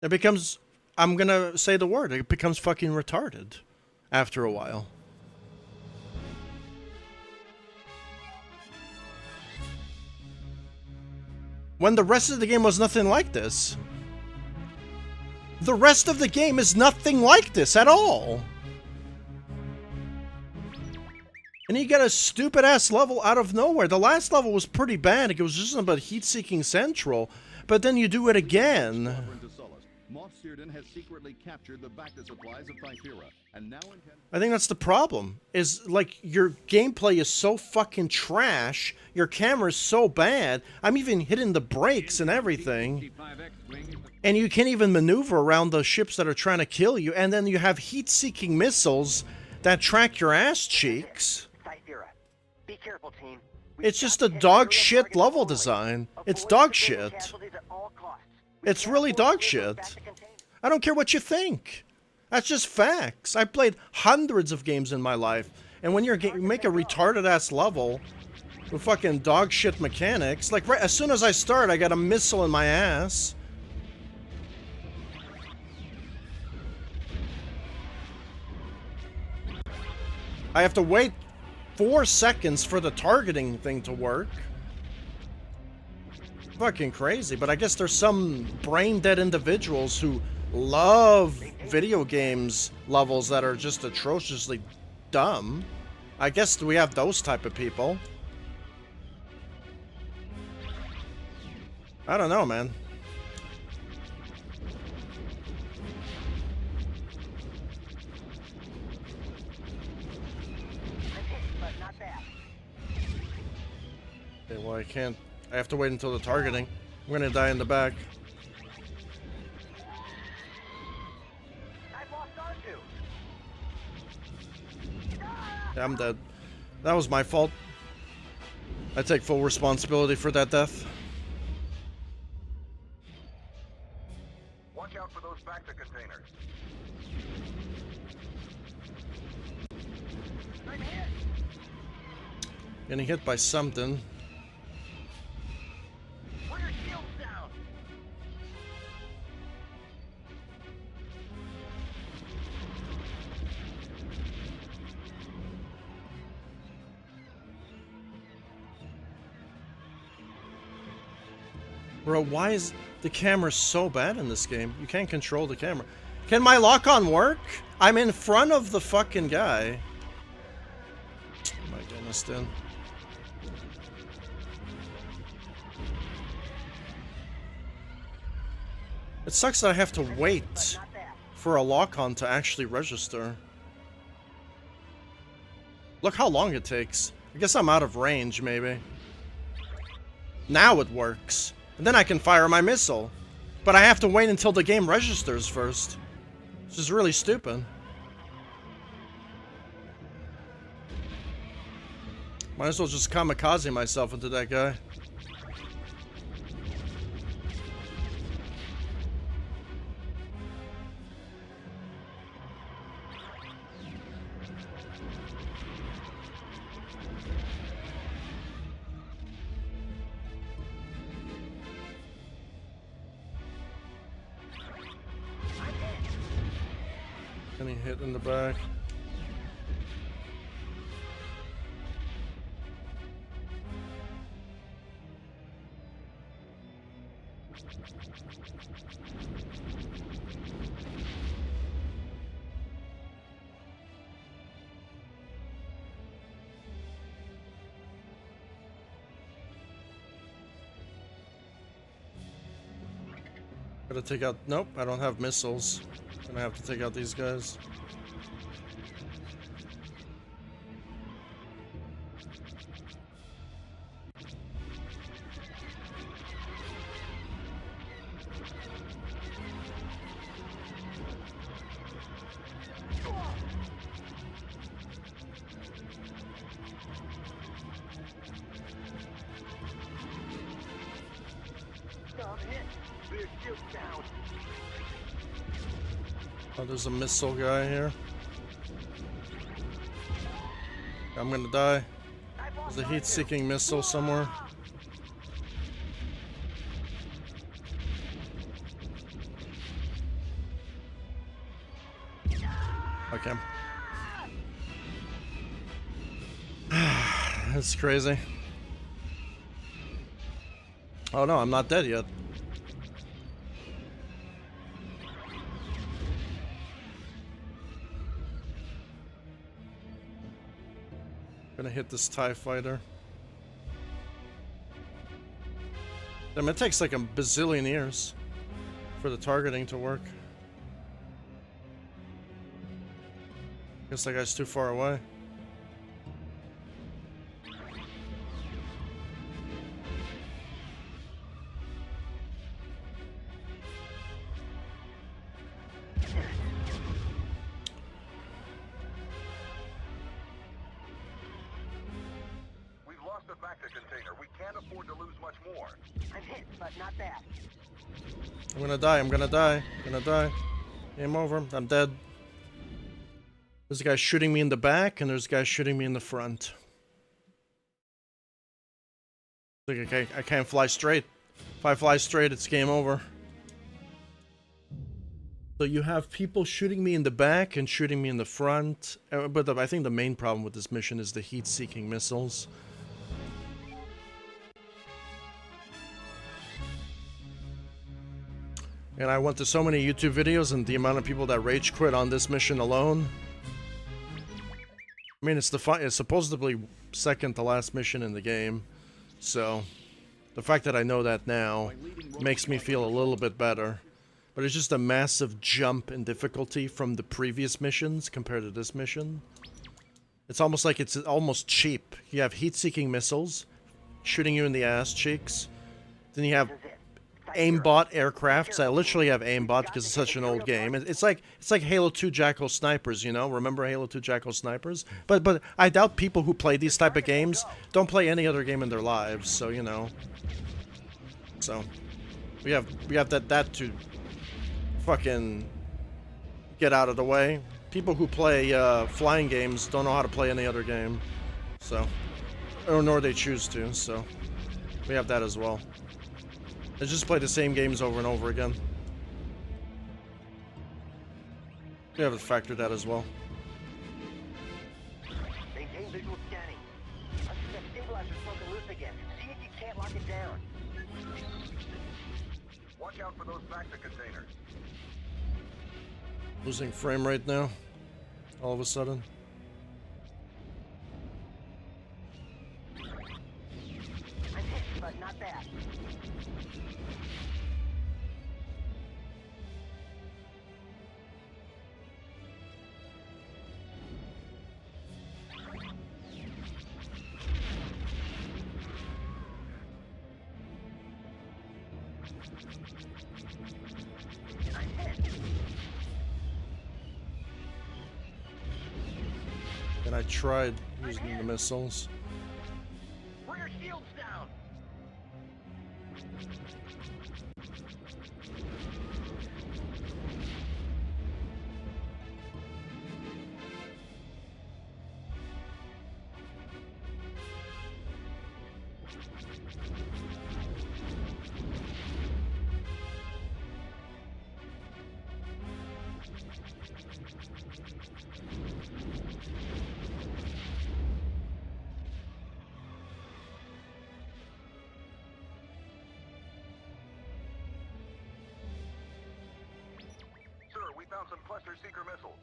It becomes, I'm gonna say the word, it becomes fucking retarded after a while. When the rest of the game was nothing like this. The rest of the game is nothing like this at all. And you get a stupid ass level out of nowhere. The last level was pretty bad. It was just about heat-seeking central. But then you do it again. Has secretly captured the Bacta supplies of Thypera, and now I think that's the problem. Is like your gameplay is so fucking trash. Your camera's so bad. I'm even hitting the brakes and everything. And you can't even maneuver around the ships that are trying to kill you. And then you have heat-seeking missiles that track your ass cheeks. Thypera. Be careful, team. It's just a dog shit level design. It's dog shit. It's really dog shit. I don't care what you think. That's just facts. I played hundreds of games in my life. And when you make a retarded-ass level with fucking dog shit mechanics, like right as soon as I start, I got a missile in my ass. I have to wait 4 seconds for the targeting thing to work. Fucking crazy, but I guess there's some brain-dead individuals who love video games levels that are just atrociously dumb. I guess we have those type of people. I don't know, man. I'm hit, but not bad. Okay, well, I can't. I have to wait until the targeting. I'm gonna die in the back. I've lost R2. Yeah, I'm dead. That was my fault. I take full responsibility for that death. Watch out for those Bacta containers. I'm hit. Getting hit by something. Put your shields down. Bro, why is the camera so bad in this game? You can't control the camera. Can my lock-on work? I'm in front of the fucking guy. Oh my goodness, dude. It sucks that I have to wait But not bad. for a lock-on to actually register. Look how long it takes. I guess I'm out of range, maybe. Now it works. And then I can fire my missile. But I have to wait until the game registers first. This is really stupid. Might as well just kamikaze myself into that guy. Getting hit in the back. Gotta take out. Nope, I don't have missiles. Gonna have to take out these guys. I'm hit. Put your shields down. Oh, there's a missile guy here. I'm gonna die. I've lost There's a R2. heat-seeking missile somewhere. Okay. That's crazy. Oh no, I'm not dead yet. Gonna hit this TIE fighter. Damn, it takes like a bazillion years for the targeting to work. Guess that guy's too far away. We've lost the Bacta container. We can't afford to lose much more. I'm hit, but not bad. I'm gonna die, I'm gonna die, I'm gonna die. Game over, I'm dead. There's a guy shooting me in the back, and there's a guy shooting me in the front. Like I can't fly straight. If I fly straight, it's game over. So you have people shooting me in the back and shooting me in the front. But I think the main problem with this mission is the heat-seeking missiles. And I went to so many YouTube videos, and the amount of people that rage quit on this mission alone. I mean, it's supposedly second to last mission in the game, so The fact that I know that now makes me feel a little bit better. But it's just a massive jump in difficulty from the previous missions compared to this mission. It's almost like it's almost cheap. You have heat-seeking missiles shooting you in the ass cheeks. Then you have aimbot aircrafts. I literally have aimbot because it's such an old game. It's like Halo 2 Jackal snipers, you know? Remember Halo 2 Jackal snipers? But I doubt people who play these type of games don't play any other game in their lives. So you know. So we have that to fucking get out of the way. People who play flying games don't know how to play any other game. So, or nor they choose to. So we have that as well. They just play the same games over and over again. We have to factor that as well. Maintain visual scanning. That stabilizer's broken loose again. See if you can't lock it down. Watch out for those Vector containers. Losing frame rate now. All of a sudden. I'm hit, but not bad. And I tried using the missiles. Rear shield's down. Sir, we found some cluster seeker missiles.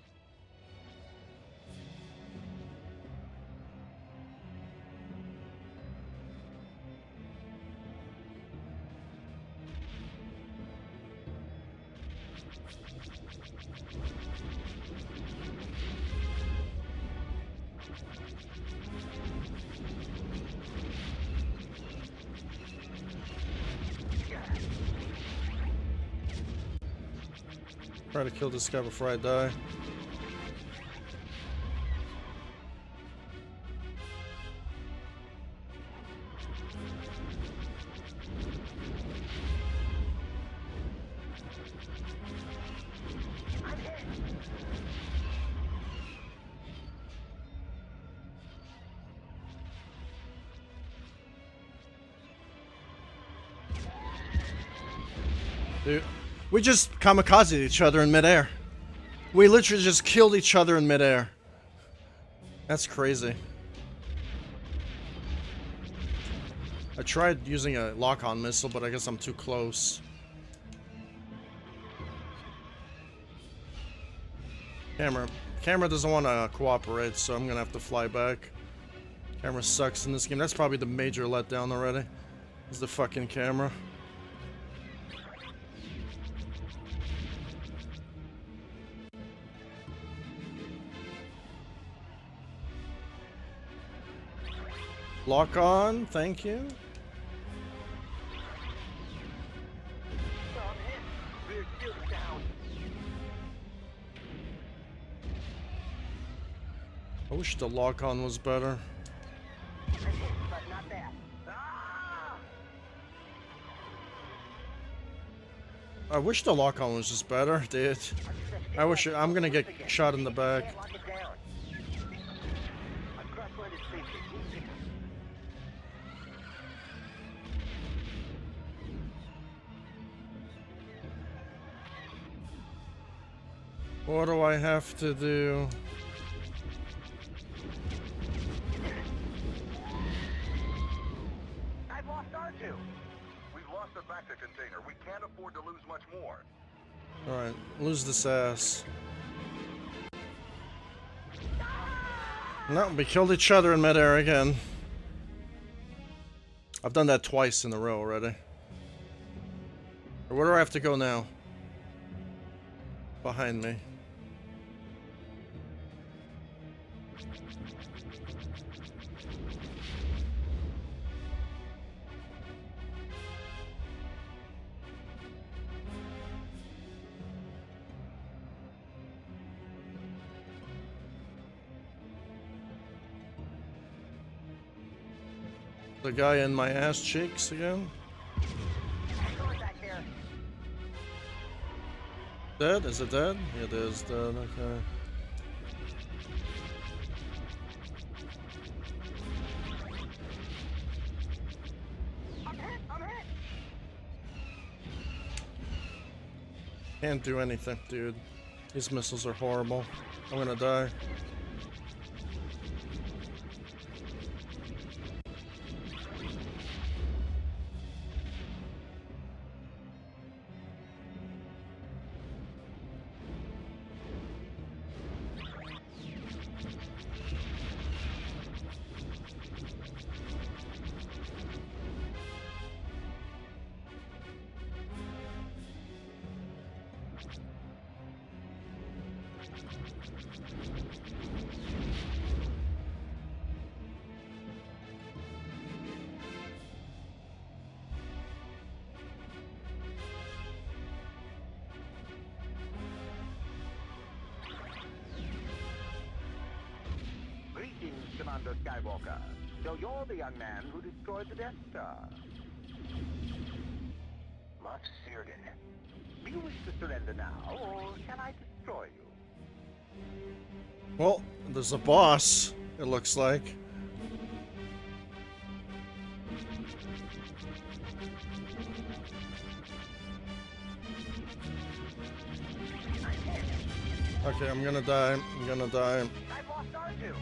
Try to kill this guy before I die. Dude, we just kamikazed each other in midair. We literally just killed each other in midair. That's crazy. I tried using a lock-on missile, but I guess I'm too close. Camera doesn't want to cooperate, so I'm gonna have to fly back. Camera sucks in this game. That's probably the major letdown already. Is the fucking camera. Lock on, thank you. Rear shield's down. I wish the lock on was better. I'm hit, but not bad. Ah! I wish the lock on was just better, dude. I wish I'm gonna get shot in the back. Can't lock it down. I've cross-landed safely. What do I have to do? I've lost R2. We've lost the Vector container. We can't afford to lose much more. Alright, lose this ass. No, we killed each other in midair again. I've done that twice in a row already. Where do I have to go now? Behind me. The guy in my ass cheeks again? Back there. Dead? Is it dead? It is dead, okay. I'm hit! I'm hit! Can't do anything, dude. These missiles are horrible. I'm gonna die. Greetings, Commander Skywalker. So you're the young man who destroyed the Death Star. Moff Searden. Do you wish to surrender now, or shall I destroy you? Well, there's a boss, it looks like. Okay, I'm gonna die. I'm gonna die. I've lost R2!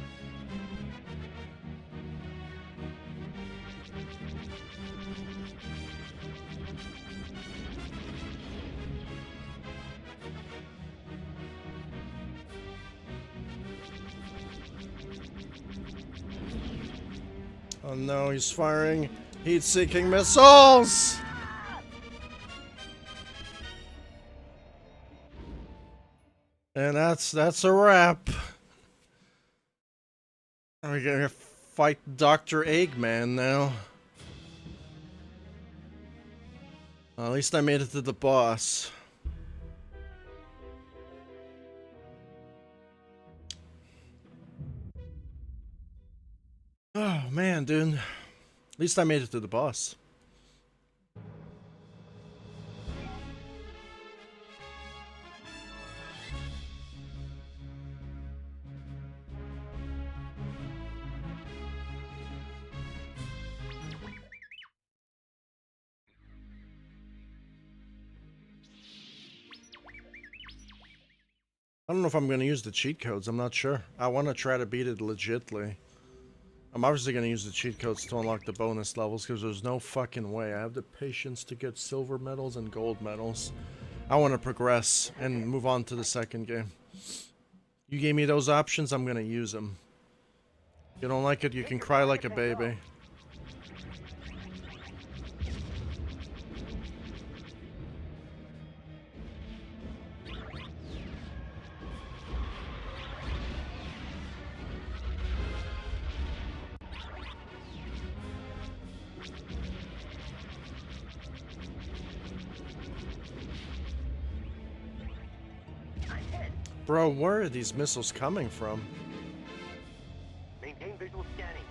Oh no, he's firing heat-seeking missiles! And that's a wrap. We're gonna fight Dr. Eggman now. Well, at least I made it to the boss. Oh man, dude. At least I made it to the boss. I don't know if I'm going to use the cheat codes. I'm not sure. I want to try to beat it legitly. I'm obviously going to use the cheat codes to unlock the bonus levels because there's no fucking way. I have the patience to get silver medals and gold medals. I want to progress and move on to the second game. You gave me those options, I'm going to use them. If you don't like it, you can cry like a baby. Bro, where are these missiles coming from? Maintain visual scanning.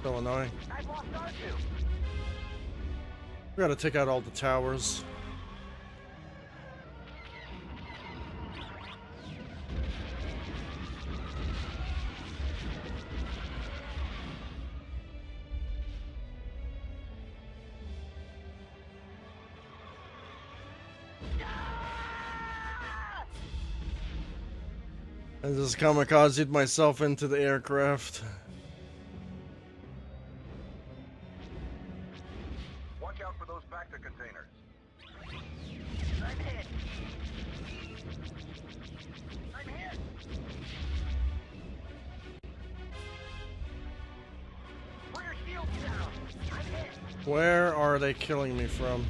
So annoying. I've lost R2! We gotta take out all the towers. I just kamikazed myself into the aircraft. Watch out for those Bacta containers. I'm hit! I'm hit! Where are they killing me from?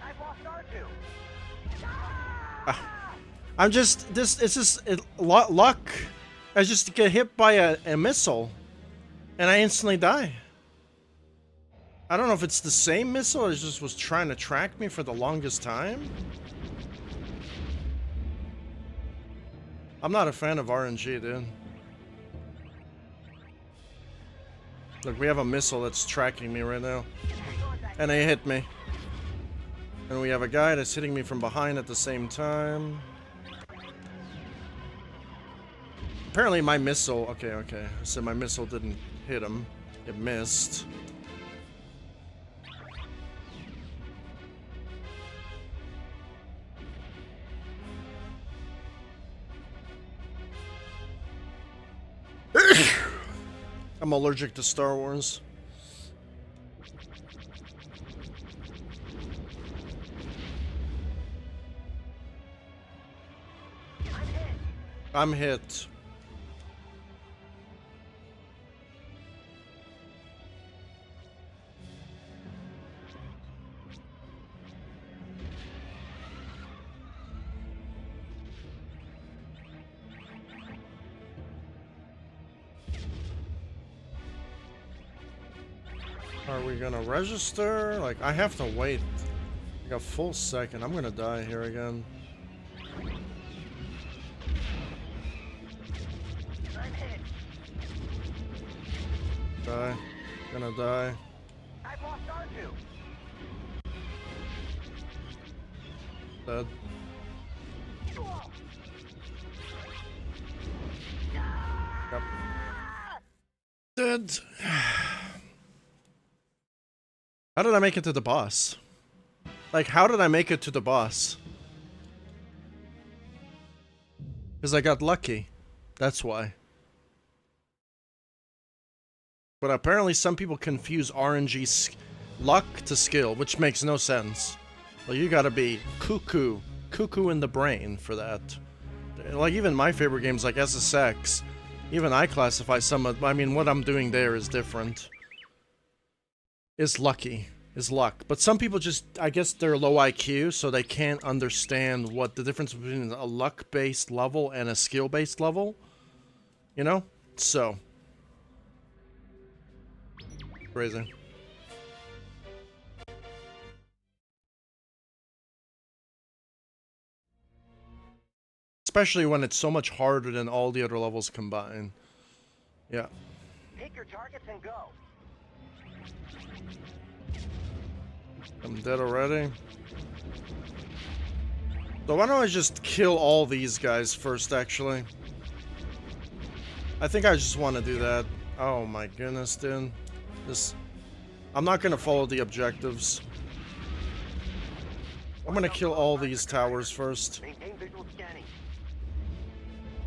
I've lost R2. I'm just it's just luck. I just get hit by a missile, and I instantly die. I don't know if it's the same missile or it just was trying to track me for the longest time. I'm not a fan of RNG, dude. Look, we have a missile that's tracking me right now, and they hit me. And we have a guy that's hitting me from behind at the same time. Apparently my missile... Okay. So my missile didn't hit him. It missed. I'm allergic to Star Wars. I'm hit. Are we gonna register? Like, I have to wait like a full second. I'm gonna die here again. Die. Gonna die. I've lost R2. Dead. Yep. Dead. How did I make it to the boss? Like, how did I make it to the boss? Because I got lucky. That's why. But apparently some people confuse RNG luck to skill, which makes no sense. Well, you gotta be cuckoo in the brain for that. Like, even my favorite games like SSX, even I classify some of... I mean, what I'm doing there is different. Is lucky. Is luck. But some people just... I guess they're low IQ, so they can't understand what the difference between a luck-based level and a skill-based level. You know? So... Crazy. Especially when it's so much harder than all the other levels combined. Yeah. Pick your targets and go. I'm dead already. So why don't I just kill all these guys first, actually? I think I just want to do that. Oh my goodness, dude. I'm not gonna follow the objectives. I'm gonna kill all these towers first. Maintain visual scanning.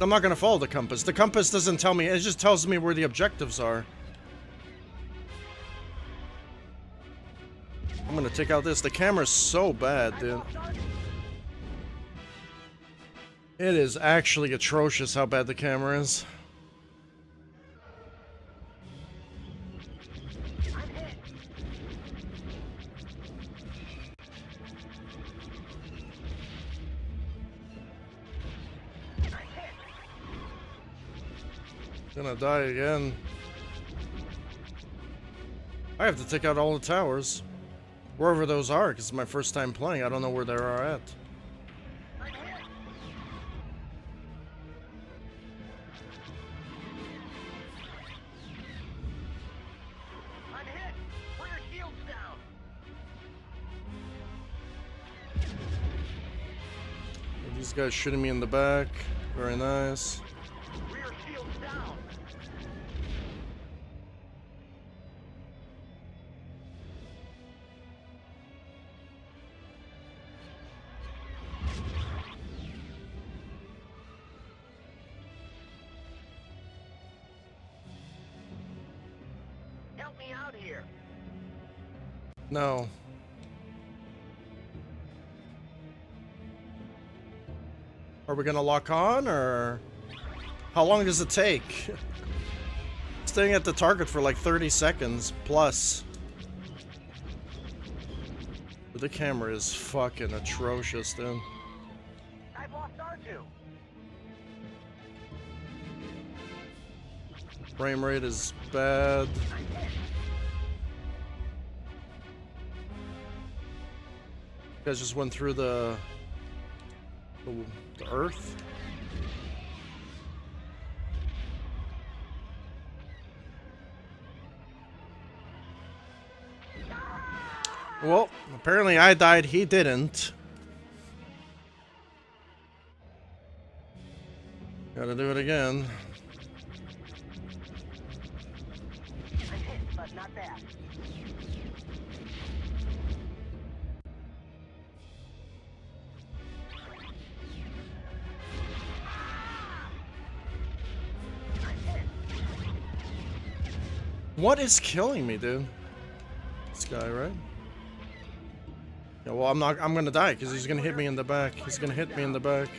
I'm not gonna follow the compass. The compass doesn't tell me, it just tells me where the objectives are. I'm gonna take out this. The camera's so bad, dude. It is actually atrocious how bad the camera is. Gonna die again. I have to take out all the towers. Wherever those are, because it's my first time playing. I don't know where they are at. I'm hit. Bring your shields down. These guys shooting me in the back. Very nice. Rear shields down. Help me out here. No. Are we gonna lock on, or how long does it take? Staying at the target for like 30 seconds plus. But the camera is fucking atrocious, dude. I've lost R2. Frame rate is bad. You guys just went through the earth. Well, apparently I died, he didn't. Gotta do it again. I'm hit, but not bad. What is killing me, dude? This guy, right? Yeah, well, I'm gonna die because he's gonna hit me in the back. He's gonna hit me in the back.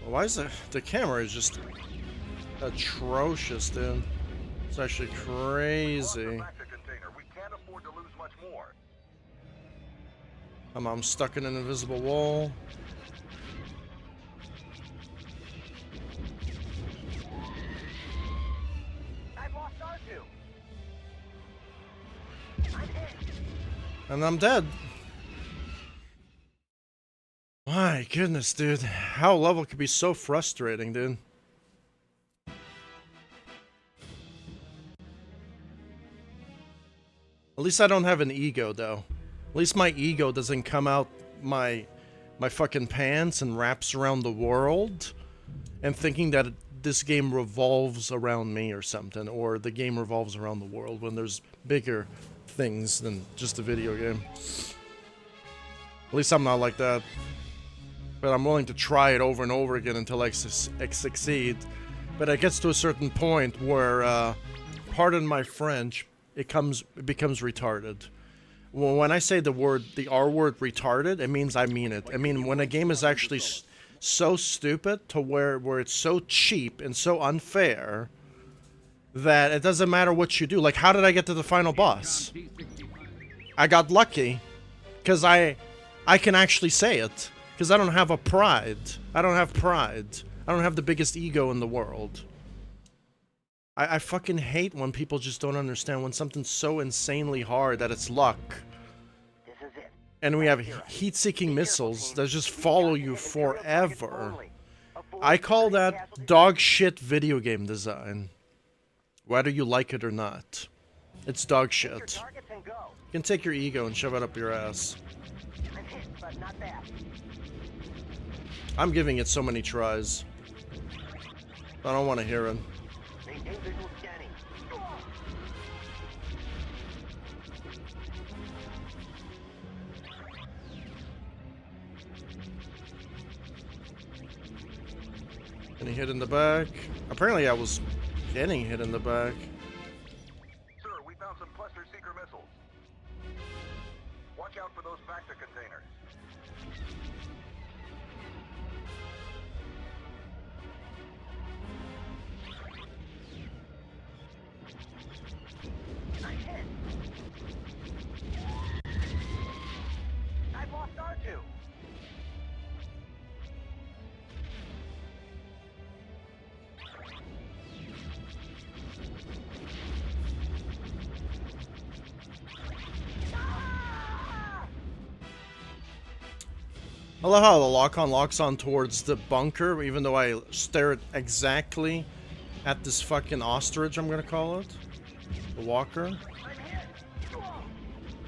Well, why is the camera is just atrocious, dude? It's actually crazy. I'm stuck in an invisible wall. I've lost R2. And I'm dead. My goodness, dude. How level could be so frustrating, dude. At least I don't have an ego, though. At least my ego doesn't come out my fucking pants and wraps around the world and thinking that this game revolves around me or something, or the game revolves around the world when there's bigger things than just a video game. At least I'm not like that. But I'm willing to try it over and over again until I succeed. But it gets to a certain point where, pardon my French, it becomes retarded. Well, when I say the R word retarded, it means I mean it. I mean, when a game is actually so stupid to where it's so cheap and so unfair that it doesn't matter what you do. Like, how did I get to the final boss? I got lucky because I can actually say it. Because I don't have a pride. I don't have pride. I don't have the biggest ego in the world. I fucking hate when people just don't understand when something's so insanely hard that it's luck. This is it. And we have heat-seeking missiles that just follow you forever. I call that dog shit video game design. Whether you like it or not. It's dog shit. You can take your ego and shove it up your ass. I'm hit, but not bad. I'm giving it so many tries. I don't want to hear it. Maintain visual scanning. Getting hit in the back. Apparently I was getting hit in the back. Sir, we found some cluster seeker missiles. Watch out for those Vector containers. I'm hit. I've lost R2. I love how the lock-on locks on towards the bunker, even though I stare exactly at this fucking ostrich, I'm gonna call it. The walker.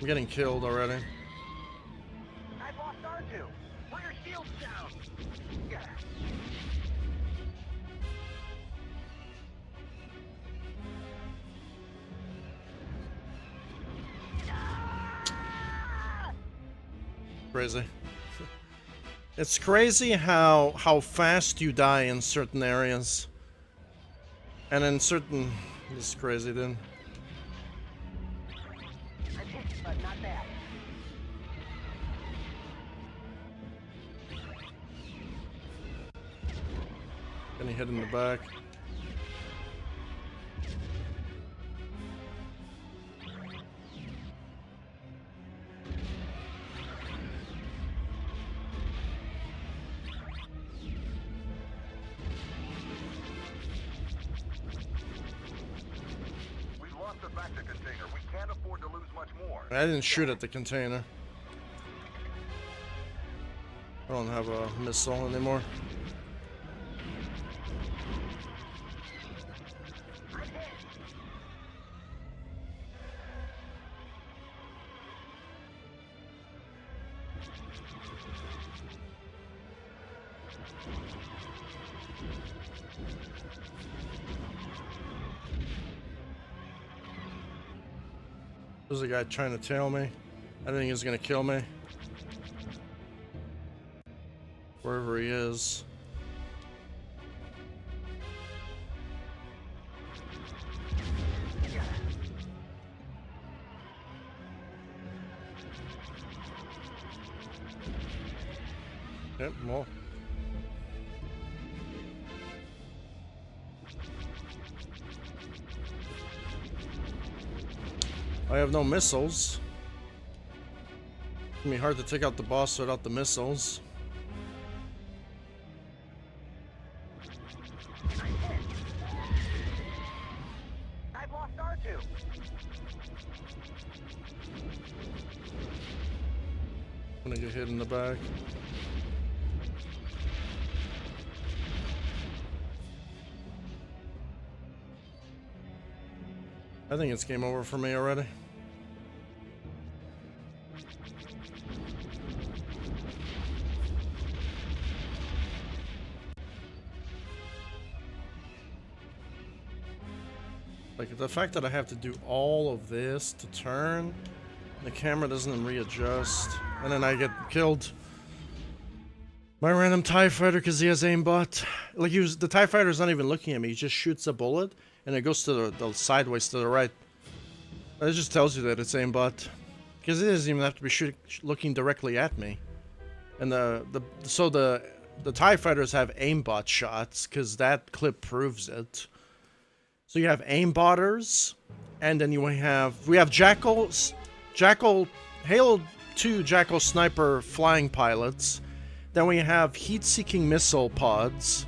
I'm getting killed already. I've lost R2. Bring your shields down. Crazy. It's crazy how fast you die in certain areas. And in certain... This is crazy, dude. Getting hit in the back. We've lost the Vector container. We can't afford to lose much more. I didn't shoot at the container. I don't have a missile anymore. There's a guy trying to tail me. I think he's gonna kill me. Wherever he is. Yep, well. I have no missiles. It's gonna be hard to take out the boss without the missiles. I've lost R2. I'm gonna get hit in the back. I think it's game over for me already. Like, the fact that I have to do all of this to turn, the camera doesn't readjust, and then I get killed by a random TIE fighter because he has aimbot. Like, the TIE fighter's not even looking at me, he just shoots a bullet, and it goes to the sideways to the right. It just tells you that it's aimbot. Because it doesn't even have to be looking directly at me. And so the TIE fighters have aimbot shots, because that clip proves it. So you have aimbotters, and then we have Jackal, Halo 2 Jackal sniper flying pilots. Then we have heat-seeking missile pods.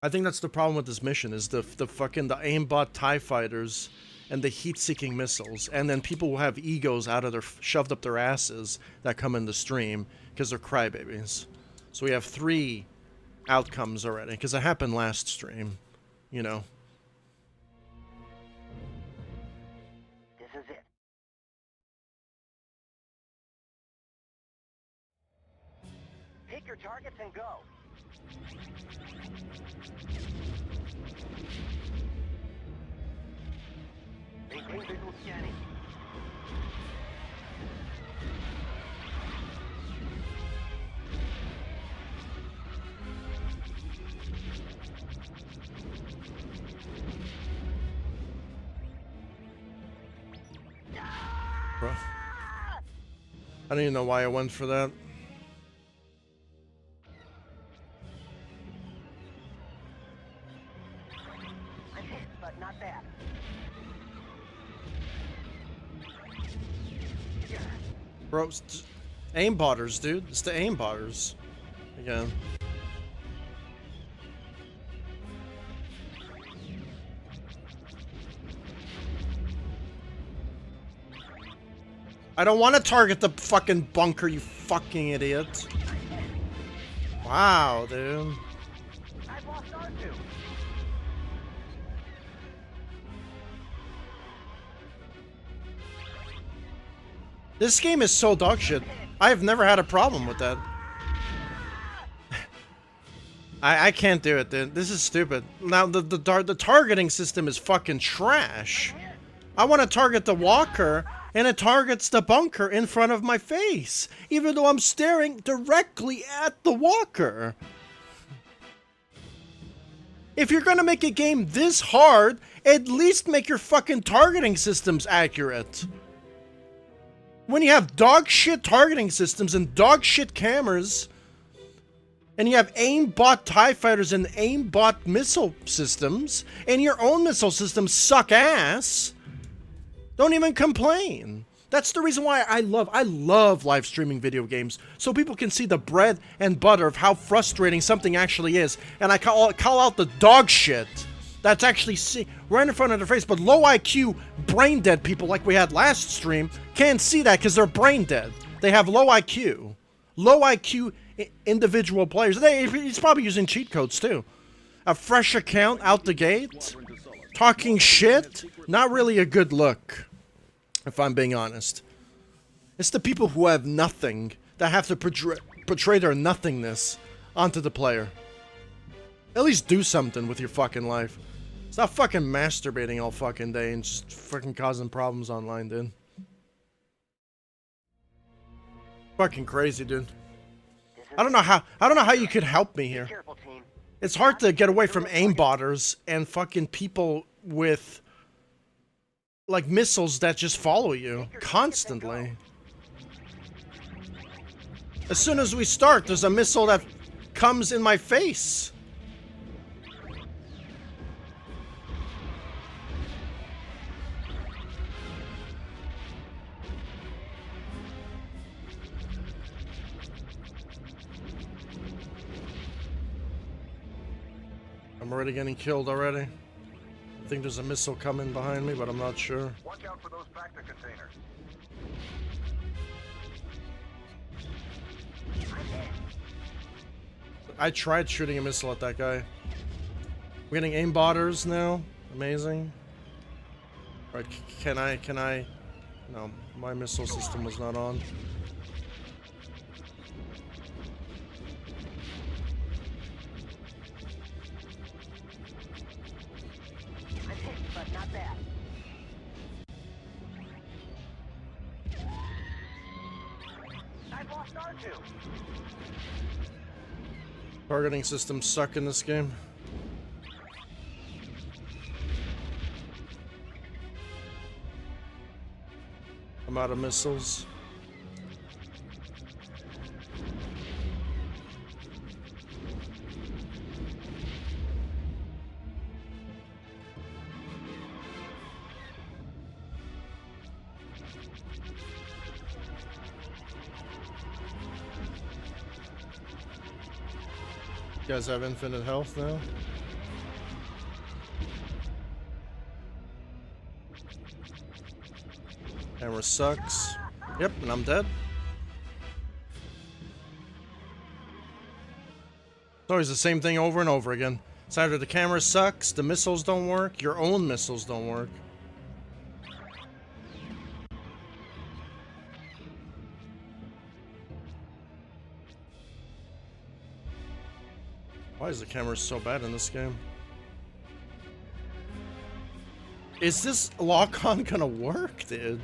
I think that's the problem with this mission, is the aimbot TIE fighters and the heat-seeking missiles, and then people who have egos shoved up their asses that come in the stream because they're crybabies. So we have 3 outcomes already, because it happened last stream, you know. This is it. Pick your targets and go. Maintain visual scanning. Bro. I don't even know why I went for that. I'm hit, but not bad. Bro, aimbotters, dude. It's the aimbotters. Again. I don't want to target the fucking bunker, you fucking idiot. Wow, dude. I've lost R2. This game is so dog shit. I have never had a problem with that. I can't do it, dude. This is stupid. Now, the targeting system is fucking trash. I want to target the walker, and it targets the bunker in front of my face, even though I'm staring directly at the walker. If you're gonna make a game this hard, at least make your fucking targeting systems accurate. When you have dog shit targeting systems and dog shit cameras, And you have aimbot TIE fighters and aimbot missile systems, and your own missile systems suck ass. Don't even complain. That's the reason why I love live streaming video games, so people can see the bread and butter of how frustrating something actually is, and I call out the dog shit that's actually right in front of their face. But low IQ, brain dead people like we had last stream can't see that because they're brain dead. They have low IQ. Low IQ individual players. He's probably using cheat codes too. A fresh account out the gate, talking shit. Not really a good look, if I'm being honest. It's the people who have nothing that have to portray their nothingness onto the player. At least do something with your fucking life. Stop fucking masturbating all fucking day and just fucking causing problems online, dude. Fucking crazy, dude. I don't know how you could help me here. Careful, team. It's hard to get away from aimbotters and fucking people with like missiles that just follow you constantly. As soon as we start, there's a missile that comes in my face. I'm already getting killed already. I think there's a missile coming behind me, but I'm not sure. Watch out for those factor containers. I tried shooting a missile at that guy. We're getting aimbotters now. Amazing. Right, can I? No, my missile system was not on. I'm hit, but not bad. I've lost R2. Targeting systems suck in this game. I'm out of missiles. You guys have infinite health now? Camera sucks. Yep, and I'm dead. It's always the same thing over and over again. It's either the camera sucks, the missiles don't work, your own missiles don't work. Why is the camera so bad in this game? Is this lock-on gonna work, dude?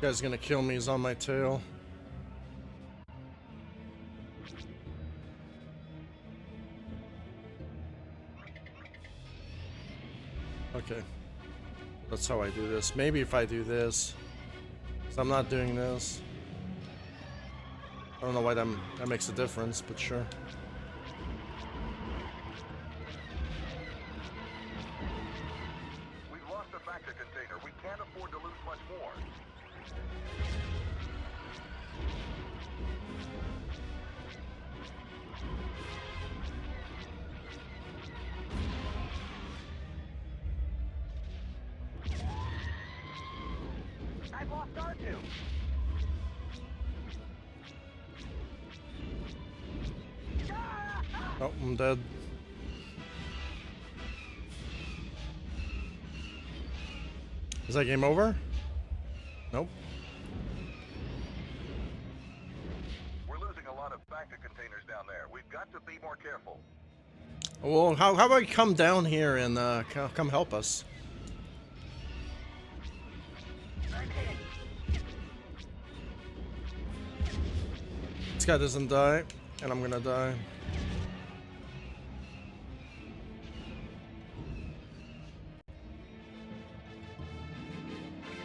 This guy's gonna kill me, he's on my tail. Okay. That's how I do this. Maybe if I do this. 'Cause I'm not doing this. I don't know why that makes a difference, but sure. We've lost the factor container. We can't afford to lose much more. I've lost R2. Oh, I'm dead. Is that game over? Nope. We're losing a lot of factor containers down there. We've got to be more careful. Well, how about you come down here and come help us? This guy doesn't die, and I'm gonna die.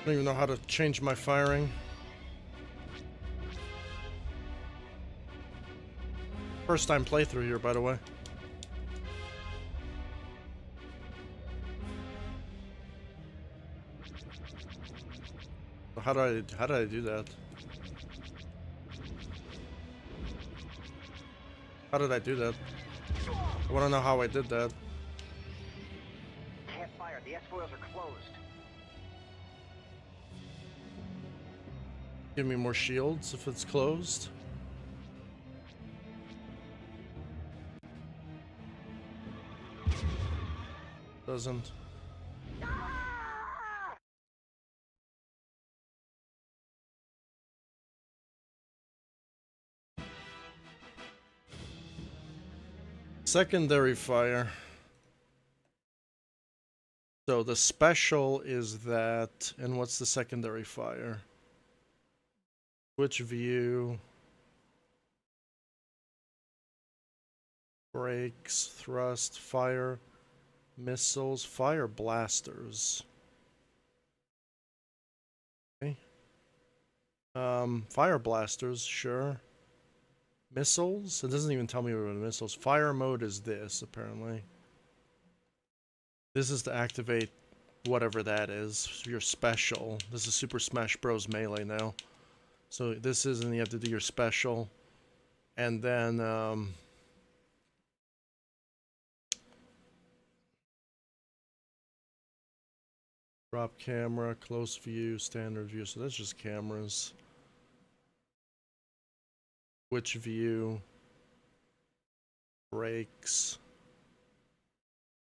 I don't even know how to change my firing. First time playthrough here, by the way. How did I do that? How did I do that? I want to know how I did that. Can't fire. The S-foils are closed. Give me more shields if it's closed. Doesn't. Secondary fire. So the special is that, and what's the secondary fire? Switch view. Brakes, thrust, fire, missiles, fire blasters. Okay. Fire blasters, sure. Missiles? It doesn't even tell me what missiles. Fire mode is this, apparently. This is to activate whatever that is. Your special. This is Super Smash Bros. Melee now. So this is, and you have to do your special. And then, drop camera, close view, standard view. So that's just cameras. Switch view, brakes.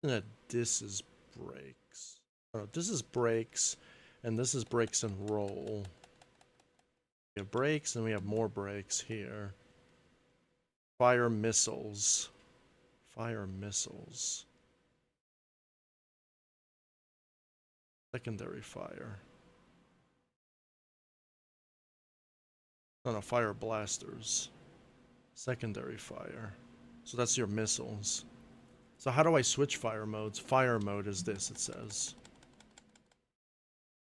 And this is brakes. Oh, this is brakes, and this is brakes and roll. We have brakes, and we have more brakes here. Fire missiles. Fire missiles. Secondary fire. No, fire blasters. Secondary fire. So that's your missiles. So how do I switch fire modes? Fire mode is this, it says.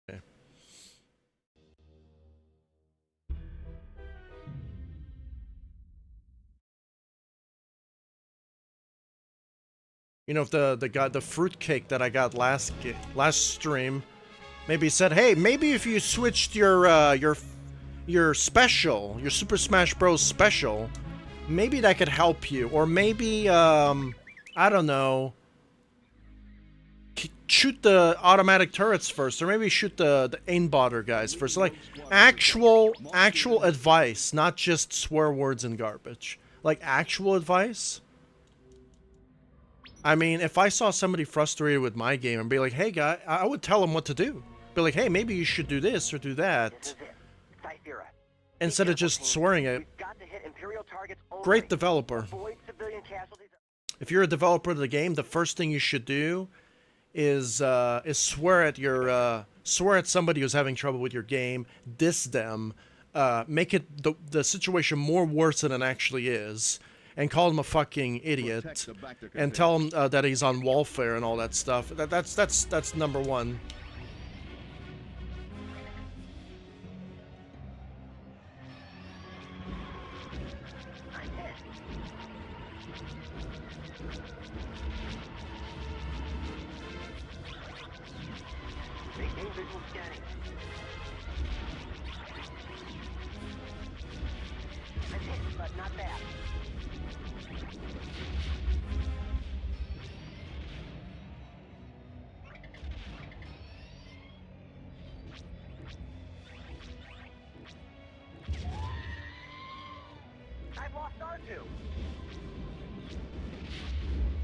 Okay. You know, if the fruitcake that I got last stream maybe said, hey, maybe if you switched your special, your Super Smash Bros. Special, maybe that could help you. Or maybe, I don't know, shoot the automatic turrets first, or maybe shoot the aimbotter guys first. So like, actual advice, not just swear words and garbage. Like, actual advice. I mean, if I saw somebody frustrated with my game and be like, hey, guy, I would tell them what to do. Be like, hey, maybe you should do this or do that. Instead of just swearing it. Great developer. If you're a developer of the game, the first thing you should do is swear at somebody who's having trouble with your game, diss them, make it the situation more worse than it actually is, and call him a fucking idiot, and tell him that he's on welfare and all that stuff. That's number one.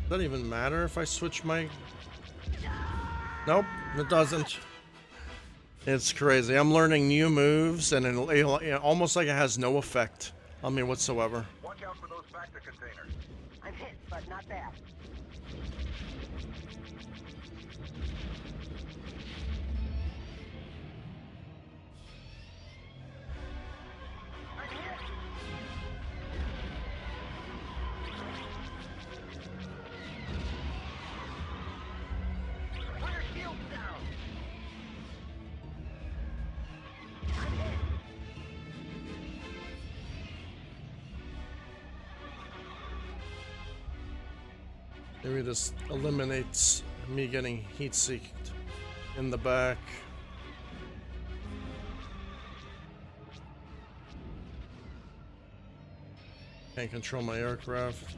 Doesn't even matter if I switch my... Nope, it doesn't. It's crazy. I'm learning new moves, and almost like it has no effect on me whatsoever. Watch out for those factor containers. I'm hit, but not bad. I'm hit. Fire shield down. I'm hit. Maybe this eliminates me getting heat-seeked in the back. Can't control my aircraft.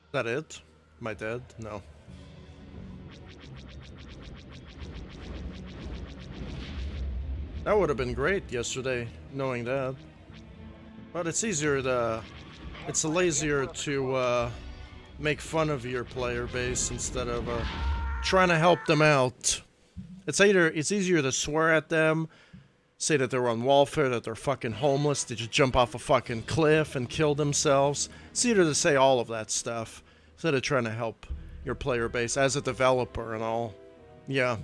Is that it? Am I dead? No. That would have been great yesterday, knowing that. But it's easier to... It's lazier to make fun of your player base instead of trying to help them out. It's easier to swear at them, say that they're on welfare, that they're fucking homeless, they just jump off a fucking cliff and kill themselves. It's easier to say all of that stuff instead of trying to help your player base as a developer and all. Yeah.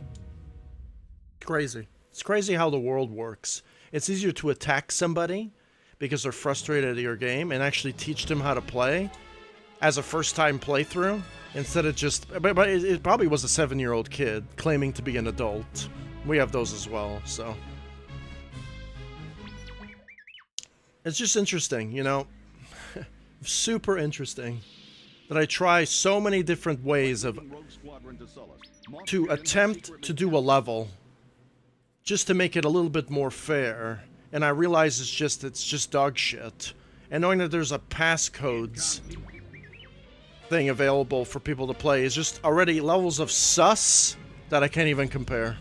Crazy. It's crazy how the world works. It's easier to attack somebody because they're frustrated at your game and actually teach them how to play as a first-time playthrough instead of just... But it probably was a 7-year-old kid claiming to be an adult. We have those as well, so... It's just interesting, you know? Super interesting. That I try so many different ways of... to attempt to do a level just to make it a little bit more fair, and I realize it's just dog shit. And knowing that there's a passcodes thing available for people to play is just already levels of sus that I can't even compare.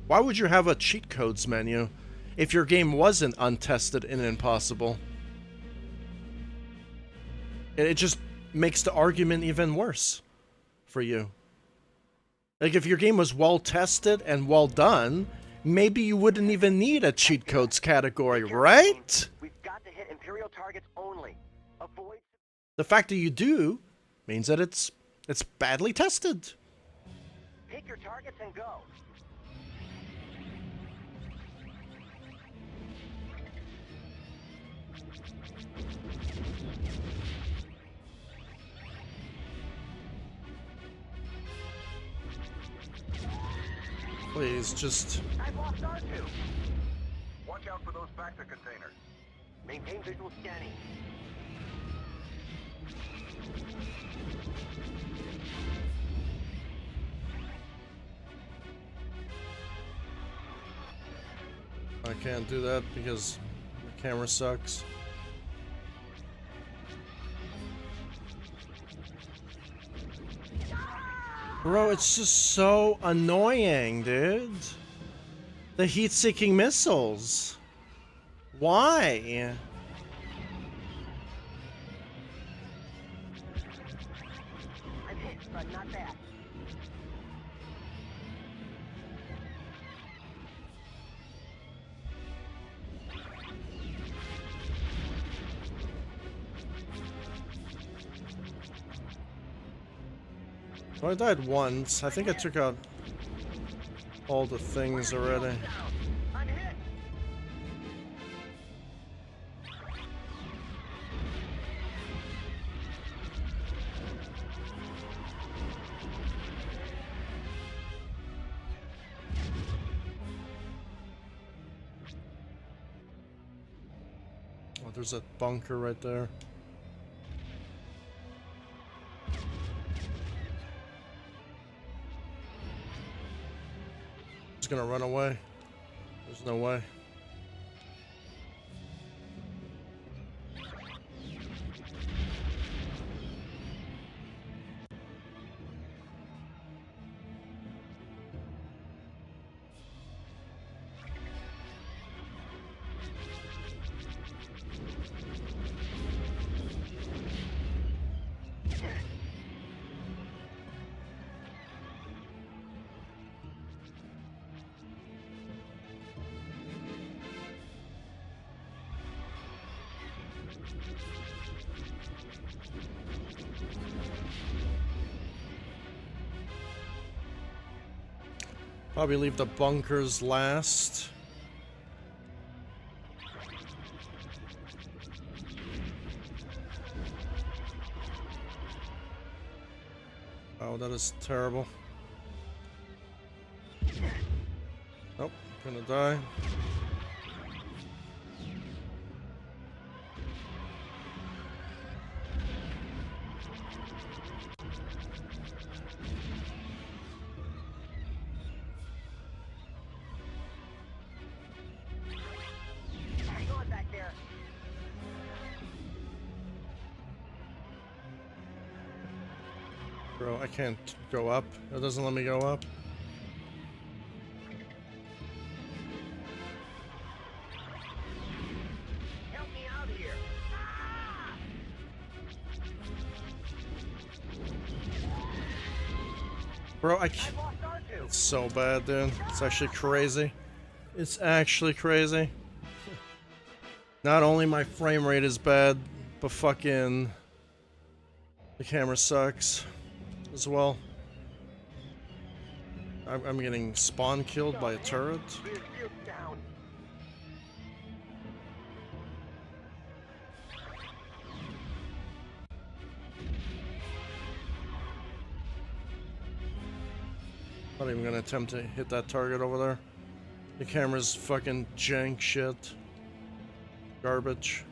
Why would you have a cheat codes menu if your game wasn't untested and impossible? It just makes the argument even worse for you. Like, if your game was well tested and well done, maybe you wouldn't even need a cheat codes category, right? We've got to hit Imperial targets only. Avoid... The fact that you do means that it's badly tested. Pick your targets and go. Please, just... I've lost R2. Watch out for those factor containers. Maintain visual scanning. I can't do that because the camera sucks. Bro, it's just so annoying, dude. The heat-seeking missiles. Why? I'm hit, but not bad. Well, I died once. I think I took out all the things already. I'm hit. Oh, there's that bunker right there. Gonna run away. There's no way. Probably leave the bunkers last. Oh, that is terrible. Nope, gonna die. Hang on back there. Bro, I can't go up. It doesn't let me go up. Help me out here. Bro, I I've can't. lost R2. It's so bad, dude. It's actually crazy. It's actually crazy. Not only my frame rate is bad, but fucking the camera sucks as well. I'm getting spawn killed by a turret. Rear shield down. Not even gonna attempt to hit that target over there. The camera's fucking jank shit. Garbage.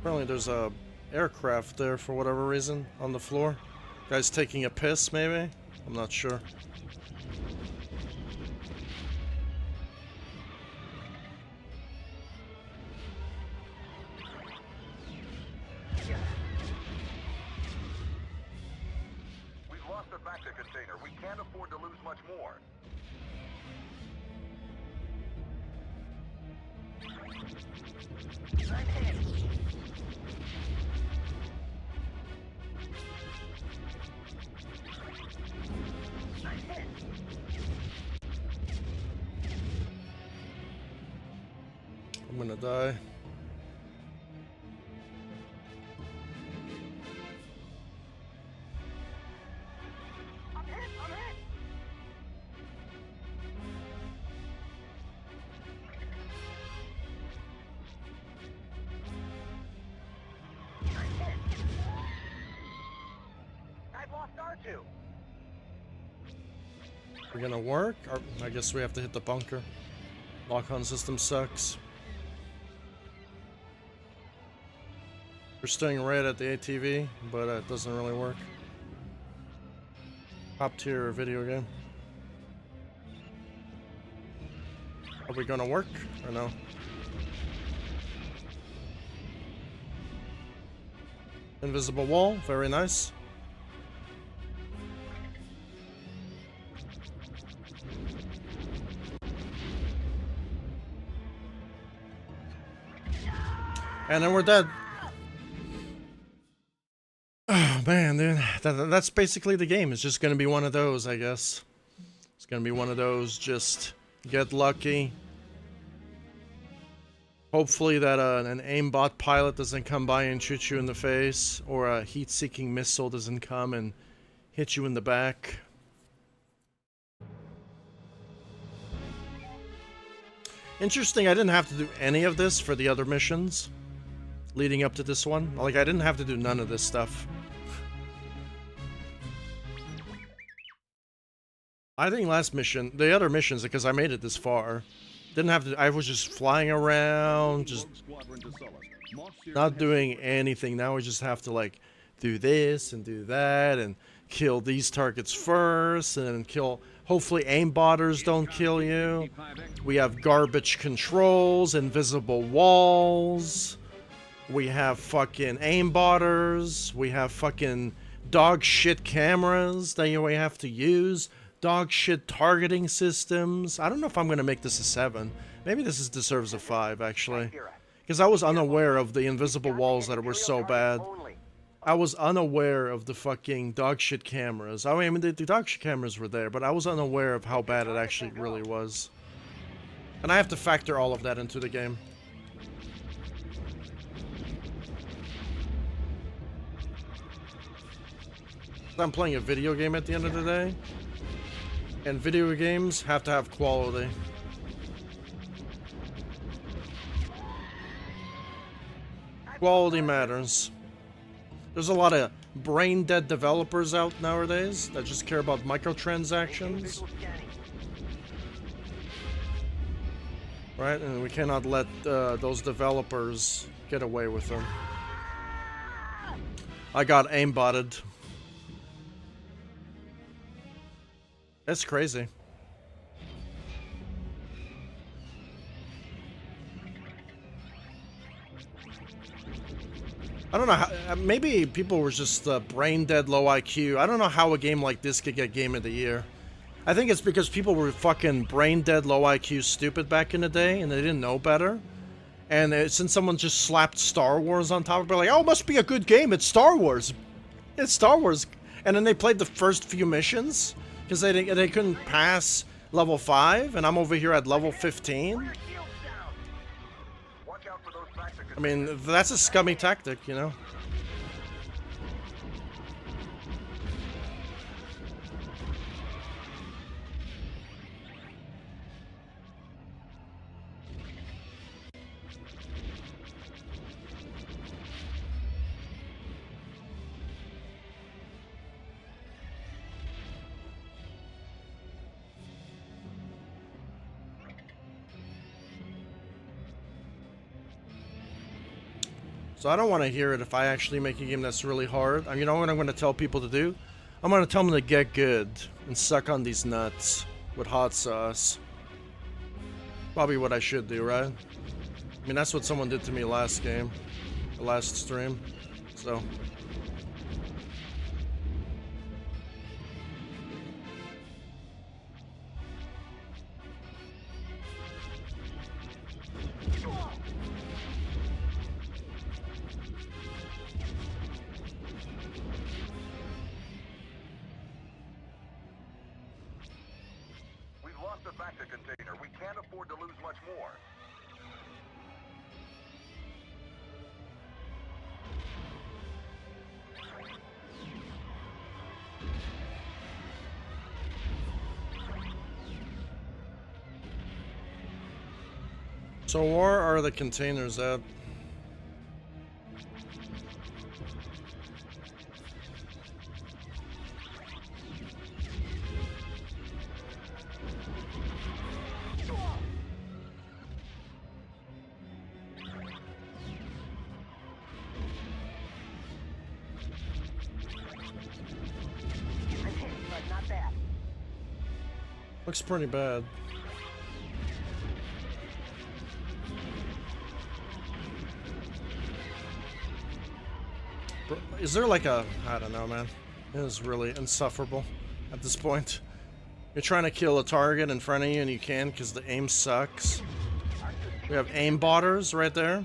Apparently there's a aircraft there for whatever reason on the floor. Guy's taking a piss, maybe? I'm not sure. We've lost the Vector container. We can't afford to lose much more. I'm hit. I'm hit. I'm gonna die. I'm hit. I'm hit. I'm hit. I've lost R2. We're gonna work? Or I guess we have to hit the bunker. Lock-on system sucks. We're staying right at the ATV, but it doesn't really work. Top tier video game. Are we gonna work or no? Invisible wall, very nice. And then we're dead. Oh man, dude, that's basically the game. It's just gonna be one of those, I guess. It's gonna be one of those. Just get lucky. Hopefully that an aimbot pilot doesn't come by and shoot you in the face, or a heat-seeking missile doesn't come and hit you in the back. Interesting, I didn't have to do any of this for the other missions leading up to this one. Like, I didn't have to do none of this stuff. I think last mission, the other missions, because I made it this far, didn't have to, I was just flying around, just not doing anything. Now we just have to, like, do this and do that and kill these targets first and then kill, hopefully aimbotters don't kill you. We have garbage controls, invisible walls. We have fucking aimbotters. We have fucking dog shit cameras that we have to use. Dog shit targeting systems. I don't know if I'm gonna make this a 7. Maybe this deserves a 5 actually, because I was unaware of the invisible walls that were so bad. I was unaware of the fucking dogshit cameras. I mean, the dogshit cameras were there, but I was unaware of how bad it actually really was. And I have to factor all of that into the game. I'm playing a video game at the end of the day, and video games have to have quality. Quality matters. There's a lot of brain-dead developers out nowadays that just care about microtransactions. Right? And we cannot let those developers get away with them. I got aimbotted. That's crazy. I don't know how, maybe people were just brain dead, low IQ. I don't know how a game like this could get Game of the Year. I think it's because people were fucking brain dead, low IQ, stupid back in the day, and they didn't know better. And since someone just slapped Star Wars on top of it, like, oh, it must be a good game. It's Star Wars. It's Star Wars. And then they played the first few missions because they couldn't pass level 5, and I'm over here at level 15. I mean, that's a scummy tactic, you know? So I don't want to hear it if I actually make a game that's really hard. You know what I'm going to tell people to do? I'm going to tell them to get good and suck on these nuts with hot sauce. Probably what I should do, right? I mean, that's what someone did to me last game, the last stream. So. Container. We can't afford to lose much more. So where are the containers at? Looks pretty bad. Is there like a... I don't know, man. It is really insufferable at this point. You're trying to kill a target in front of you and you can because the aim sucks. We have aim botters right there.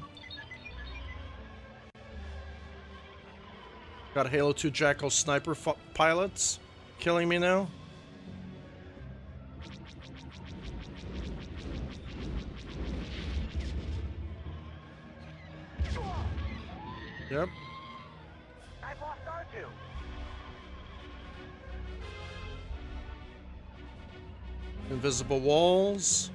Got Halo 2 Jackal sniper pilots killing me now. Yep. I've lost R2. Invisible walls.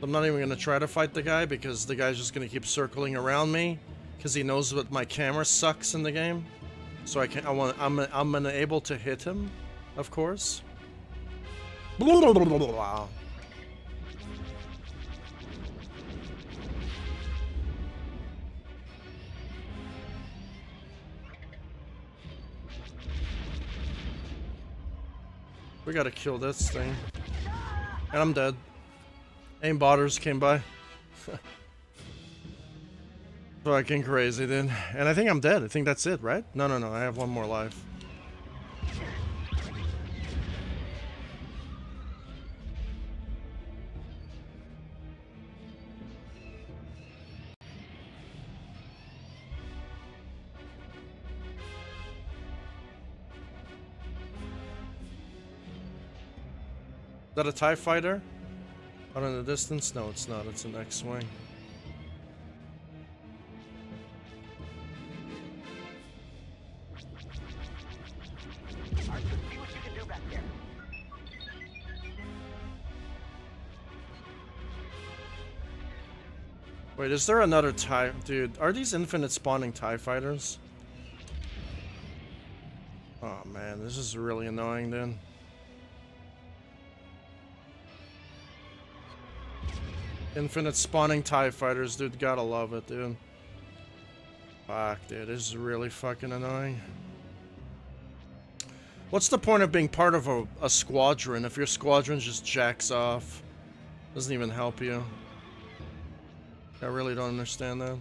I'm not even gonna try to fight the guy because the guy's just gonna keep circling around me because he knows that my camera sucks in the game. So I'm unable to hit him, of course. Wow. We gotta kill this thing. And I'm dead. Aimbotters came by. Fucking crazy, dude. And I think I'm dead. I think that's it, right? No, I have one more life. that a TIE fighter? Out in the distance? No, it's not. It's an X-Wing. Alright, so see what you can do back there. Wait, is there another TIE? Dude, are these infinite spawning TIE fighters? Oh man, this is really annoying then. Infinite spawning TIE fighters, dude. Gotta love it, dude. Fuck, dude. This is really fucking annoying. What's the point of being part of a squadron if your squadron just jacks off? Doesn't even help you. I really don't understand that.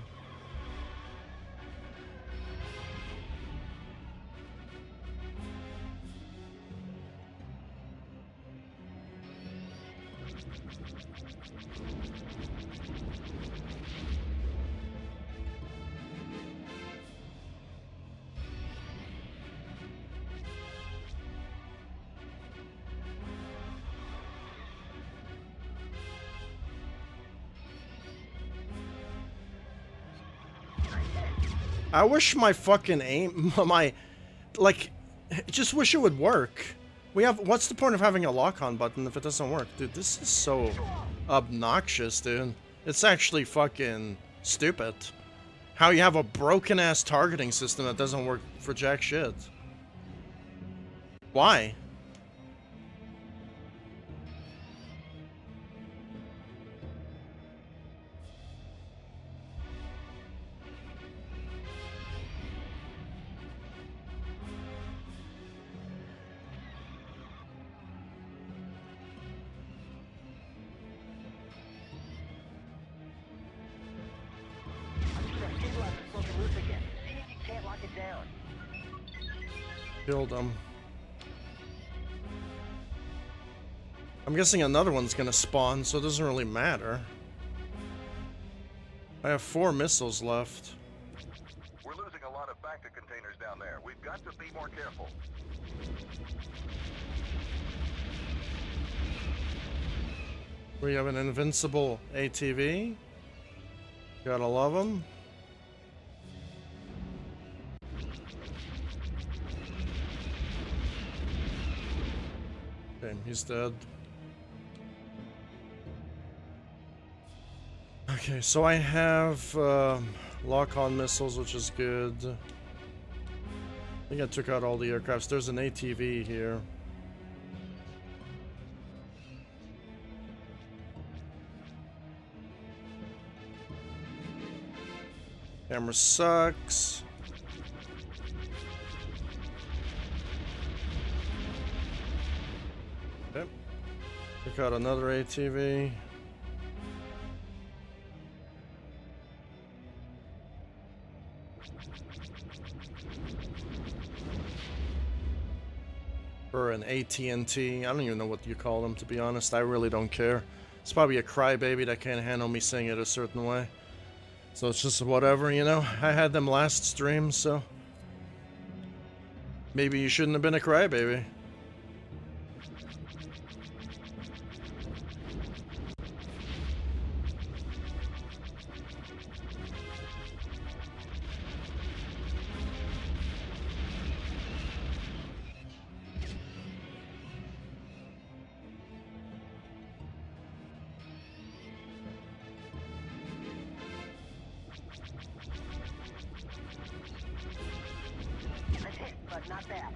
I wish my fucking aim, like, just wish it would work. What's the point of having a lock-on button if it doesn't work? Dude, this is so obnoxious, dude. It's actually fucking stupid. How you have a broken-ass targeting system that doesn't work for jack shit. Why? Killed him. I'm guessing another one's gonna spawn, so it doesn't really matter. I have 4 missiles left. We're losing a lot of factor containers down there. We've got to be more careful. We have an invincible ATV. Gotta love them. Okay, he's dead. Okay, so I have lock-on missiles, which is good. I think I took out all the aircrafts. There's an ATV here. Camera sucks. Yep. Took out another ATV. Or an AT&T. I don't even know what you call them, to be honest. I really don't care. It's probably a crybaby that can't handle me saying it a certain way. So it's just whatever, you know? I had them last stream, so... maybe you shouldn't have been a crybaby. But not bad.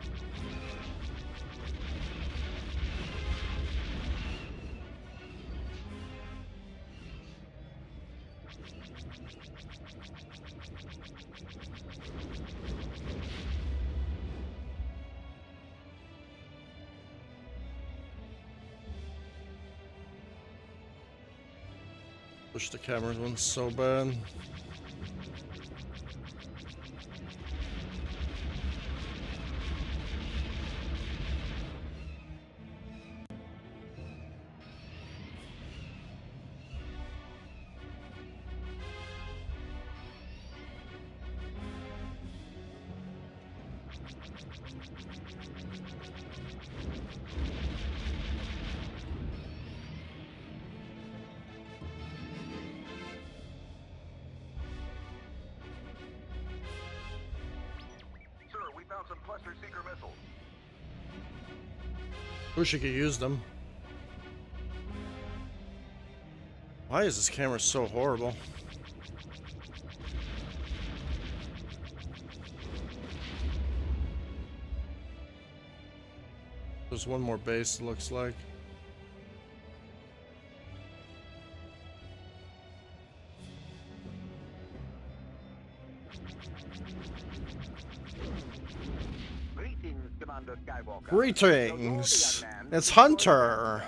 Push the camera one so bad. Wish I could use them. Why is this camera so horrible? There's one more base, it looks like. Greetings, Commander Skywalker. Greetings! It's Hunter!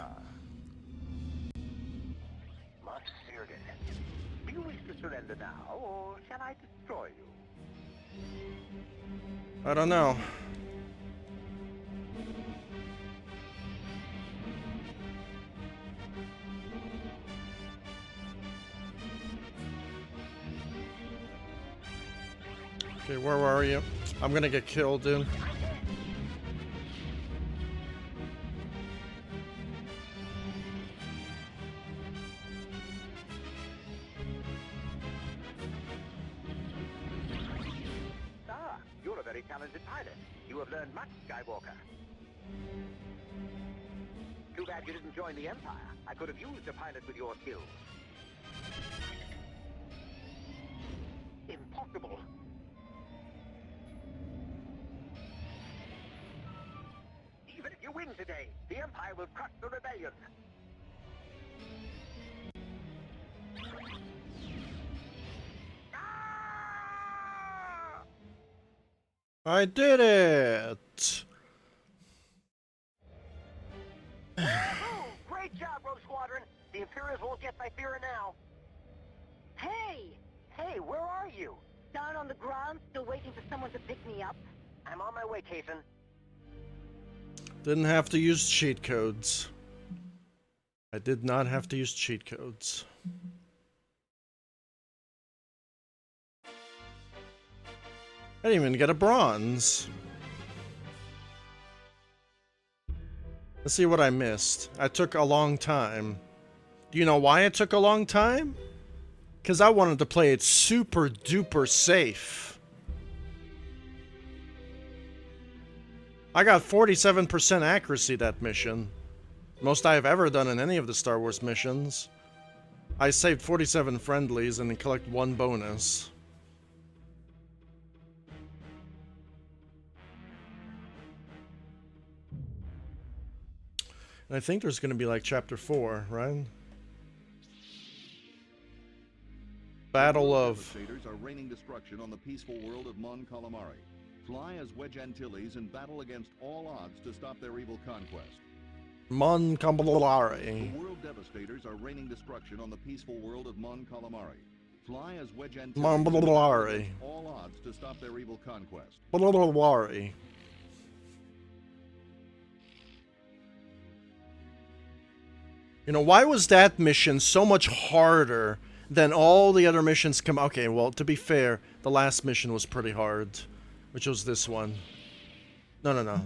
Do you wish to surrender now, or shall I destroy you? I don't know. Okay, where are you? I'm gonna get killed, dude. Ah, you're a very talented pilot. You have learned much, Skywalker. Too bad you didn't join the Empire. I could have used a pilot with your skills. Impossible. Even if you win today, the Empire will crush the rebellion. Ah! I did it! Woohoo! Great job, Rouge Squadron. The Imperials won't get Cythera now. Hey! Hey, where are you? Down on the ground, still waiting for someone to pick me up. I'm on my way, Kaysen. Didn't have to use cheat codes. I did not have to use cheat codes. I didn't even get a bronze. Let's see what I missed. I took a long time. Do you know why it took a long time? Because I wanted to play it super duper safe. I got 47% accuracy that mission. Most I have ever done in any of the Star Wars missions. I saved 47 friendlies and then collect 1 bonus. And I think there's going to be like Chapter 4, right? Battle of... Devastators are raining destruction on the peaceful world of Mon Calamari. Fly as Wedge Antilles and battle against all odds to stop their evil conquest. Mon The Calamari. world devastators are raining destruction on the peaceful world of Mon Calamari. Fly as Wedge Antilles Mon and battle Calamari. against all odds to stop their evil conquest. Calamari. You know, why was that mission so much harder than all the other missions come? Okay, well, to be fair, the last mission was pretty hard, which was this one. No.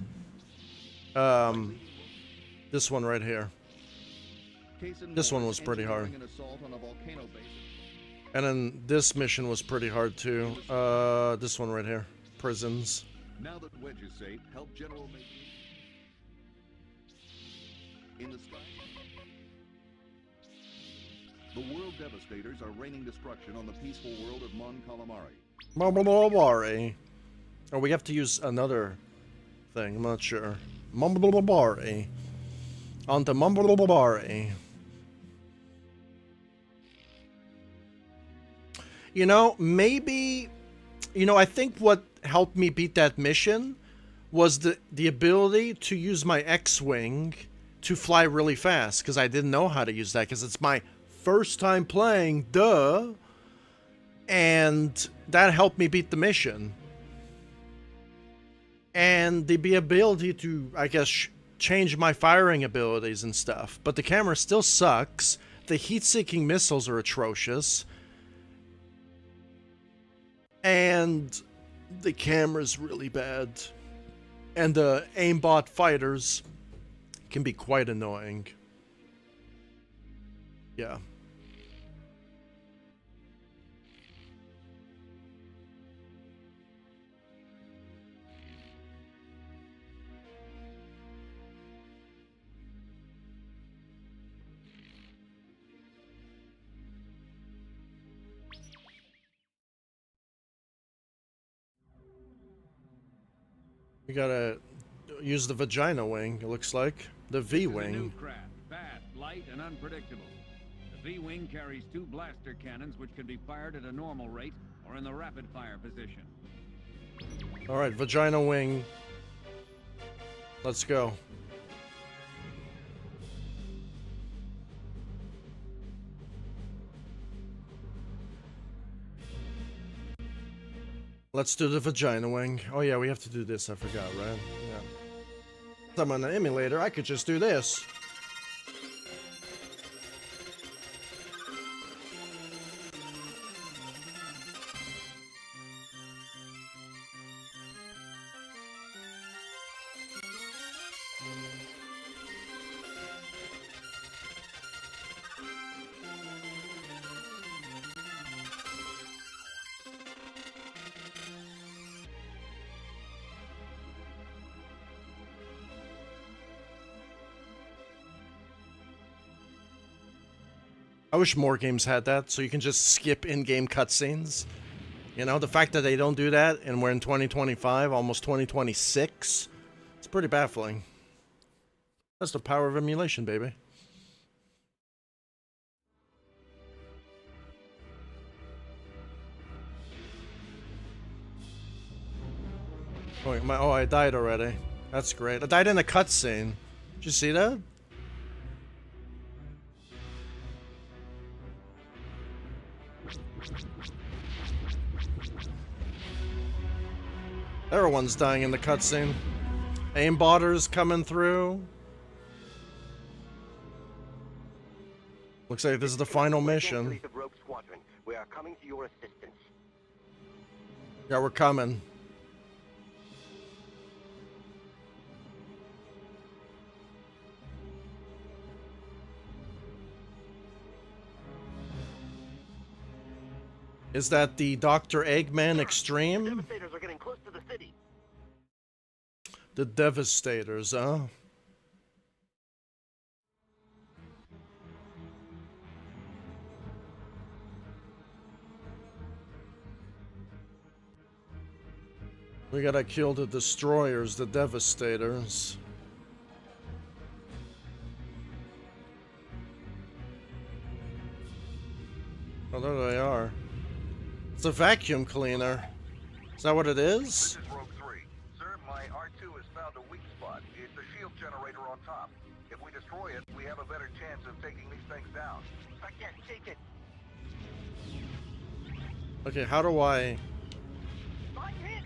This one right here. This one was pretty hard. An assault on a volcano base. And then this mission was pretty hard too. This one right here. Prisons. Now that Wedge is safe, help General in the sky. The world devastators are raining destruction on the peaceful world of Mon Calamari. Calamari. Oh, we have to use another thing. I'm not sure. Calamari. On to Calamari. You know, maybe... You know, I think what helped me beat that mission was the ability to use my X-Wing to fly really fast, because I didn't know how to use that, because it's my first time playing, duh. And that helped me beat the mission. And the ability to, I guess, change my firing abilities and stuff. But the camera still sucks. The heat-seeking missiles are atrocious. And the camera's really bad. And the aimbot fighters can be quite annoying. Yeah. We gotta use the vagina wing, it looks like. The This is a new V-wing. craft, fast, light, and unpredictable. The V-wing carries 2 blaster cannons which can be fired at a normal rate or in the rapid fire position. Alright, vagina wing. Let's go. Let's do the vagina wing. Oh yeah, we have to do this, I forgot, right? Yeah. If I'm on the emulator, I could just do this. I wish more games had that, so you can just skip in-game cutscenes. You know, the fact that they don't do that, and we're in 2025, almost 2026, it's pretty baffling. That's the power of emulation, baby. Oh, I died already. That's great. I died in a cutscene. Did you see that? Everyone's dying in the cutscene. Aimbotters coming through. Looks like this is the final mission. Police of Rouge Squadron, we are coming to your assistance. Yeah, we're coming. Is that the Dr. Eggman Extreme? Devastators are getting close to the city. The Devastators, huh? We gotta kill the Destroyers, the Devastators. Oh, there they are. It's a vacuum cleaner. Is that what it is? This is Rogue 3. Sir, my R2 has found a weak spot. It's the shield generator on top. If we destroy it, we have a better chance of taking these things down. Again, take it. Okay, how do I... I'm hit!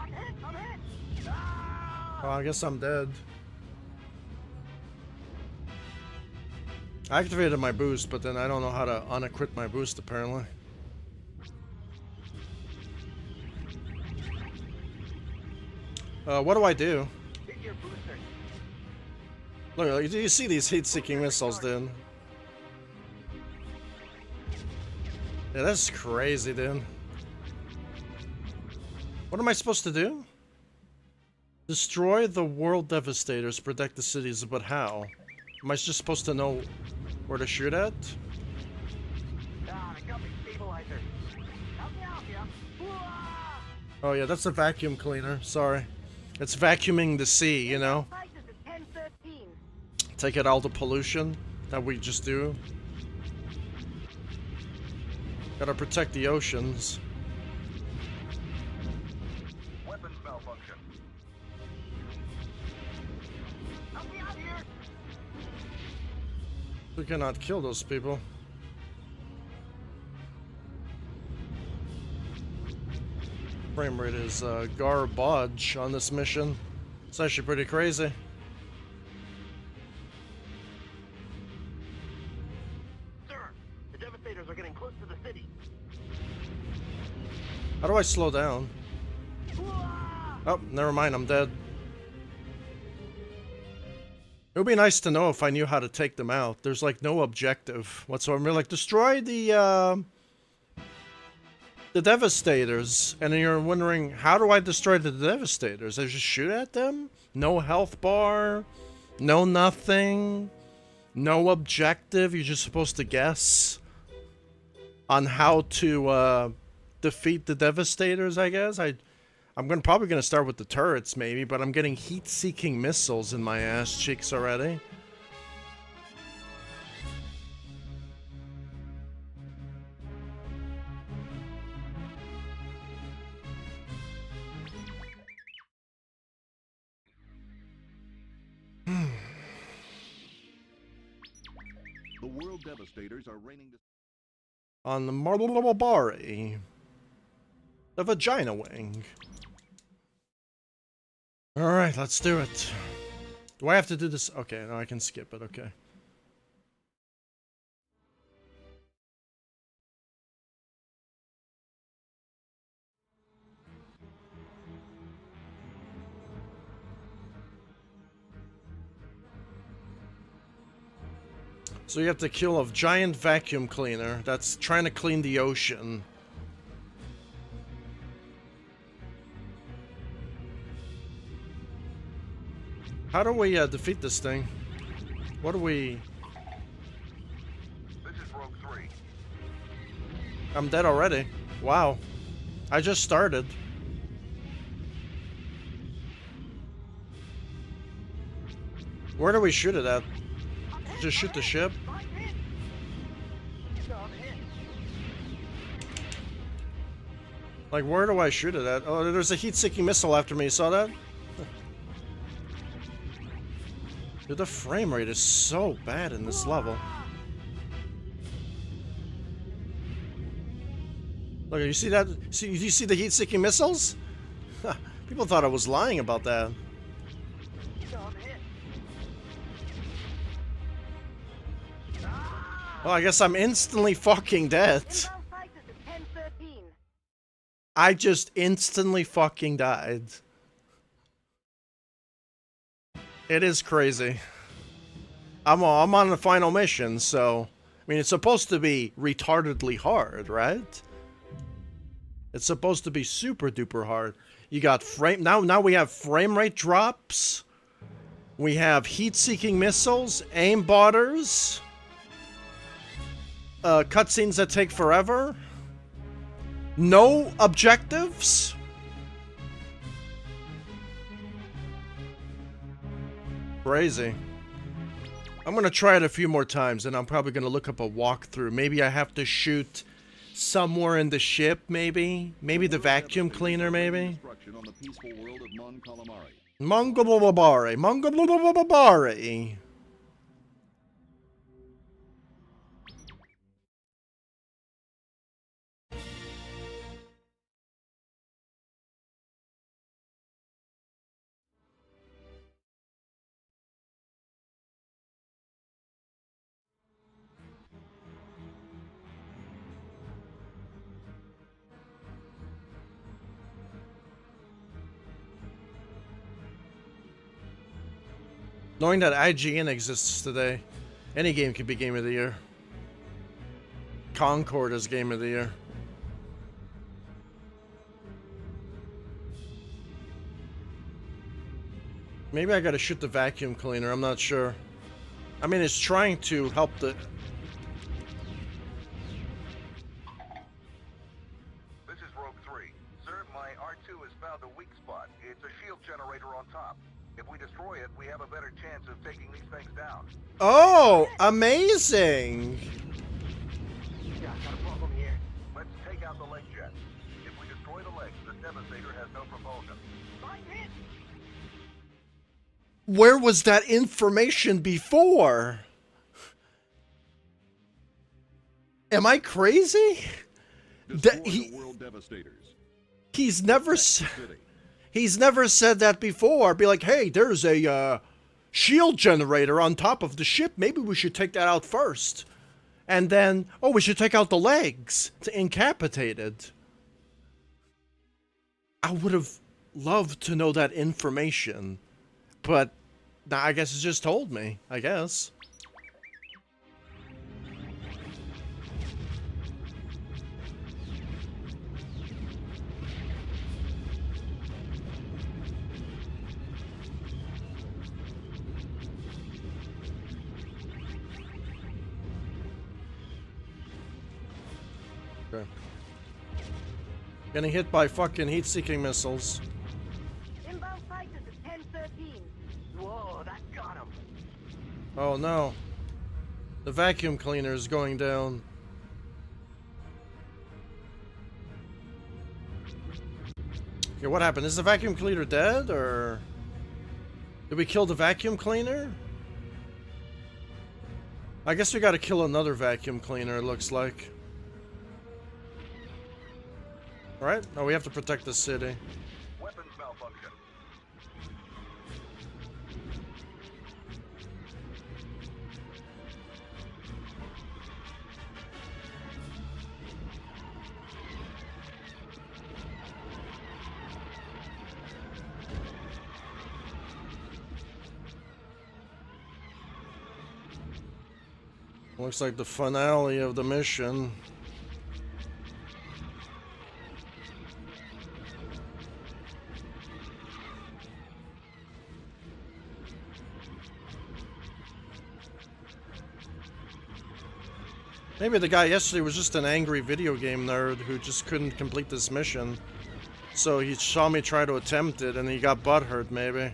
I'm hit! I'm hit! Ah! Oh, I guess I'm dead. I activated my boost, but then I don't know how to unequip my boost, apparently. What do I do? Hit your booster. Look, you see these heat-seeking missiles, dude. Yeah, that's crazy, dude. What am I supposed to do? Destroy the world devastators, protect the cities, but how? Am I just supposed to know where to shoot at? Ah, they got me stabilizer. Help me out, yeah. Whoa! Oh yeah, that's a vacuum cleaner. Sorry. It's vacuuming the sea, you know? Prices is 1013. Take out all the pollution that we just do. Gotta protect the oceans. Weapons malfunction. Help me out here! We cannot kill those people. Frame rate is garbage on this mission. It's actually pretty crazy. Sir, the Devastators are getting close to the city. How do I slow down? Oh, never mind, I'm dead. It would be nice to know if I knew how to take them out. There's like no objective whatsoever. Like, destroy the Devastators. And then you're wondering, how do I destroy the Devastators? I just shoot at them? No health bar? No nothing? No objective? You're just supposed to guess on how to defeat the Devastators, I guess? I probably gonna start with the turrets maybe, but I'm getting heat-seeking missiles in my ass cheeks already. The World Devastators are raining. On the Marbari. The Vagina Wing. Alright, let's do it. Do I have to do this? Okay, no, I can skip it, okay. So you have to kill a giant vacuum cleaner that's trying to clean the ocean. How do we defeat this thing? What do we... This is Rogue 3. I'm dead already. Wow. I just started. Where do we shoot it at? Just shoot the ship? Like, where do I shoot it at? Oh, there's a heat-seeking missile after me. You saw that? Dude, the frame rate is so bad in this level. Look, you see that? You see the heat-seeking missiles? People thought I was lying about that. Well, I guess I'm instantly fucking dead. I just instantly fucking died. It is crazy. I'm on the final mission, so... I mean, it's supposed to be retardedly hard, right? It's supposed to be super duper hard. You got frame... Now we have frame rate drops. We have heat-seeking missiles, aimbotters. Cutscenes that take forever. No objectives. Crazy. I'm gonna try it a few more times, and I'm probably gonna look up a walkthrough. Maybe I have to shoot somewhere in the ship, maybe? Maybe the vacuum cleaner, maybe? On the peaceful world of Mon Calamari. Mongolobari. Mongolobari. Knowing that IGN exists today, any game could be Game of the Year. Concord is Game of the Year. Maybe I gotta shoot the vacuum cleaner, I'm not sure. I mean, it's trying to help the... This is Rogue 3. Sir, my R2 has found a weak spot. It's a shield generator on top. If we destroy it, we have a better chance of taking these things down. Oh, amazing! Yeah, got a problem here. Let's take out the leg jets. If we destroy the legs, the Devastator has no propulsion. Where was that information before? Am I crazy? Destroy the World Devastators. He's never said that before. Be like, hey, there's a shield generator on top of the ship. Maybe we should take that out first. And then, oh, we should take out the legs to incapacitate it. I would have loved to know that information. But nah, I guess it's just told me, I guess. Okay. Getting hit by fucking heat-seeking missiles. Inbound fighters at 1013. Whoa, that got him. Oh no. The vacuum cleaner is going down. Okay, what happened? Is the vacuum cleaner dead, or did we kill the vacuum cleaner? I guess we gotta kill another vacuum cleaner, it looks like. Right? Oh, we have to protect the city. Weapons malfunction. Looks like the finale of the mission. Maybe the guy yesterday was just an angry video game nerd who just couldn't complete this mission. So he saw me try to attempt it and he got butthurt, maybe.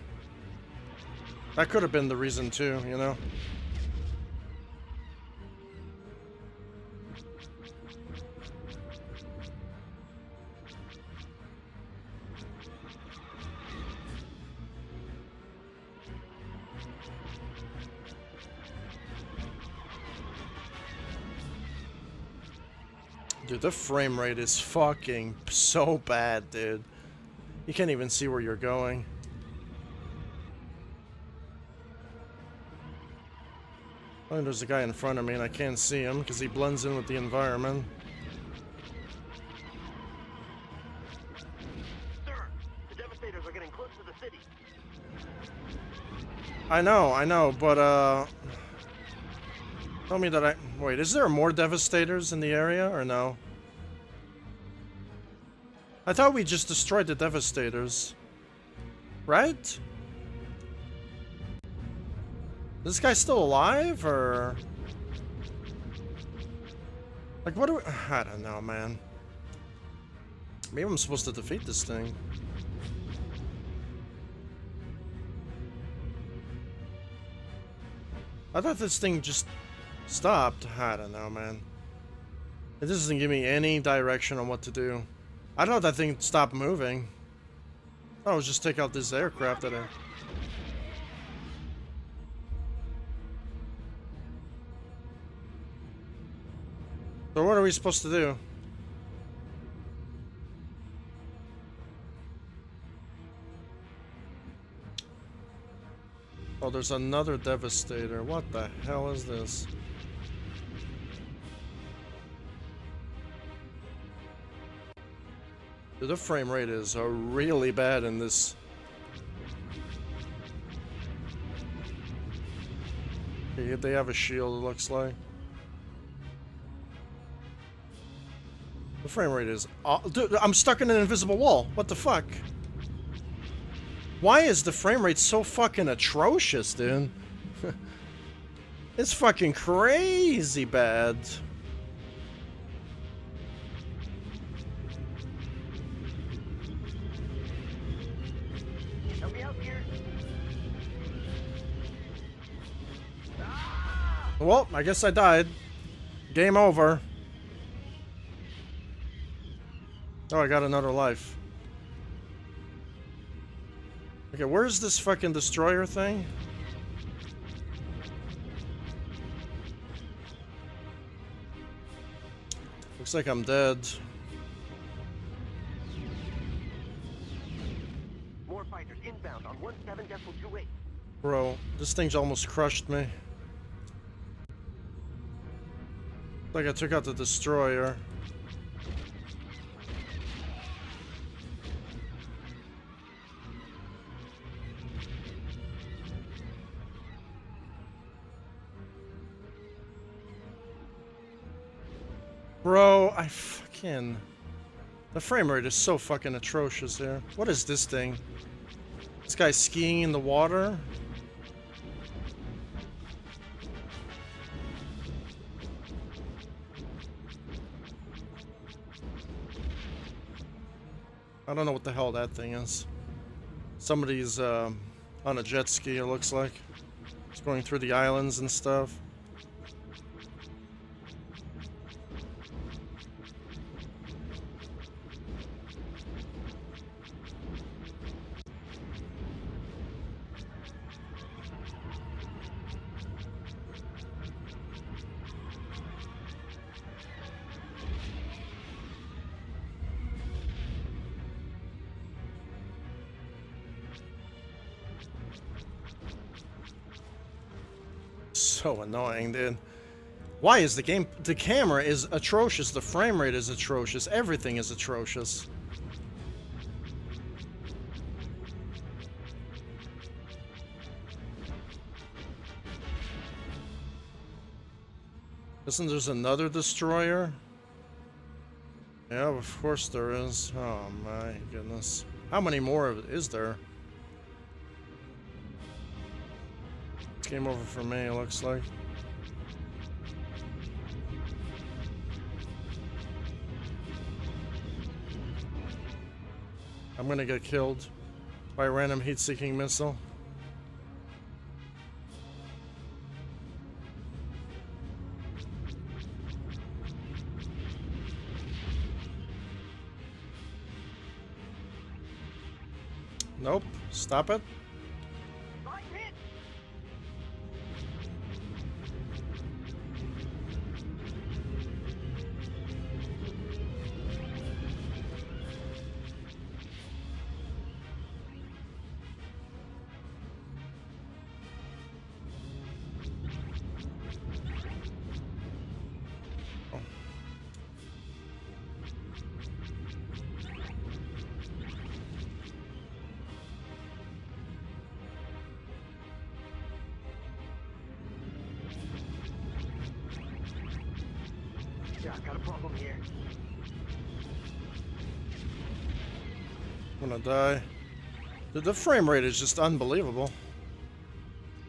That could have been the reason too, you know? Dude, the frame rate is fucking so bad, dude. You can't even see where you're going. Oh, there's a guy in front of me and I can't see him because he blends in with the environment. Sir, the Devastators are getting close to the city. I know, but tell me that I... Wait, is there more Devastators in the area, or no? I thought we just destroyed the Devastators. Right? This guy's still alive, or... Like, what do we... I don't know, man. Maybe I'm supposed to defeat this thing. I thought this thing just... stopped. I don't know, man. It doesn't give me any direction on what to do. I thought that thing stopped moving. I was just take out this aircraft that I... So what are we supposed to do? Oh, there's another Devastator. What the hell is this? Dude, the frame rate is really bad in this. Okay, they have a shield, it looks like. The frame rate is... Dude, I'm stuck in an invisible wall. What the fuck? Why is the frame rate so fucking atrocious, dude? It's fucking crazy bad. Help me out here. Well, I guess I died. Game over. Oh, I got another life. Okay, where's this fucking destroyer thing? Looks like I'm dead. More fighters inbound on 17.28. Bro, this thing's almost crushed me. Like I took out the destroyer. Bro, I fucking... The frame rate is so fucking atrocious here. What is this thing? This guy's skiing in the water? I don't know what the hell that thing is. Somebody's on a jet ski, it looks like. It's going through the islands and stuff. So annoying, dude. Why is the camera is atrocious, the frame rate is atrocious, everything is atrocious. Isn't there's another destroyer? Yeah, of course there is. Oh my goodness. How many more is there? It's game over for me, it looks like. I'm gonna get killed by a random heat-seeking missile. Nope. Stop it. I'm hit! Yeah, I got a problem here. I'm gonna die. The frame rate is just unbelievable.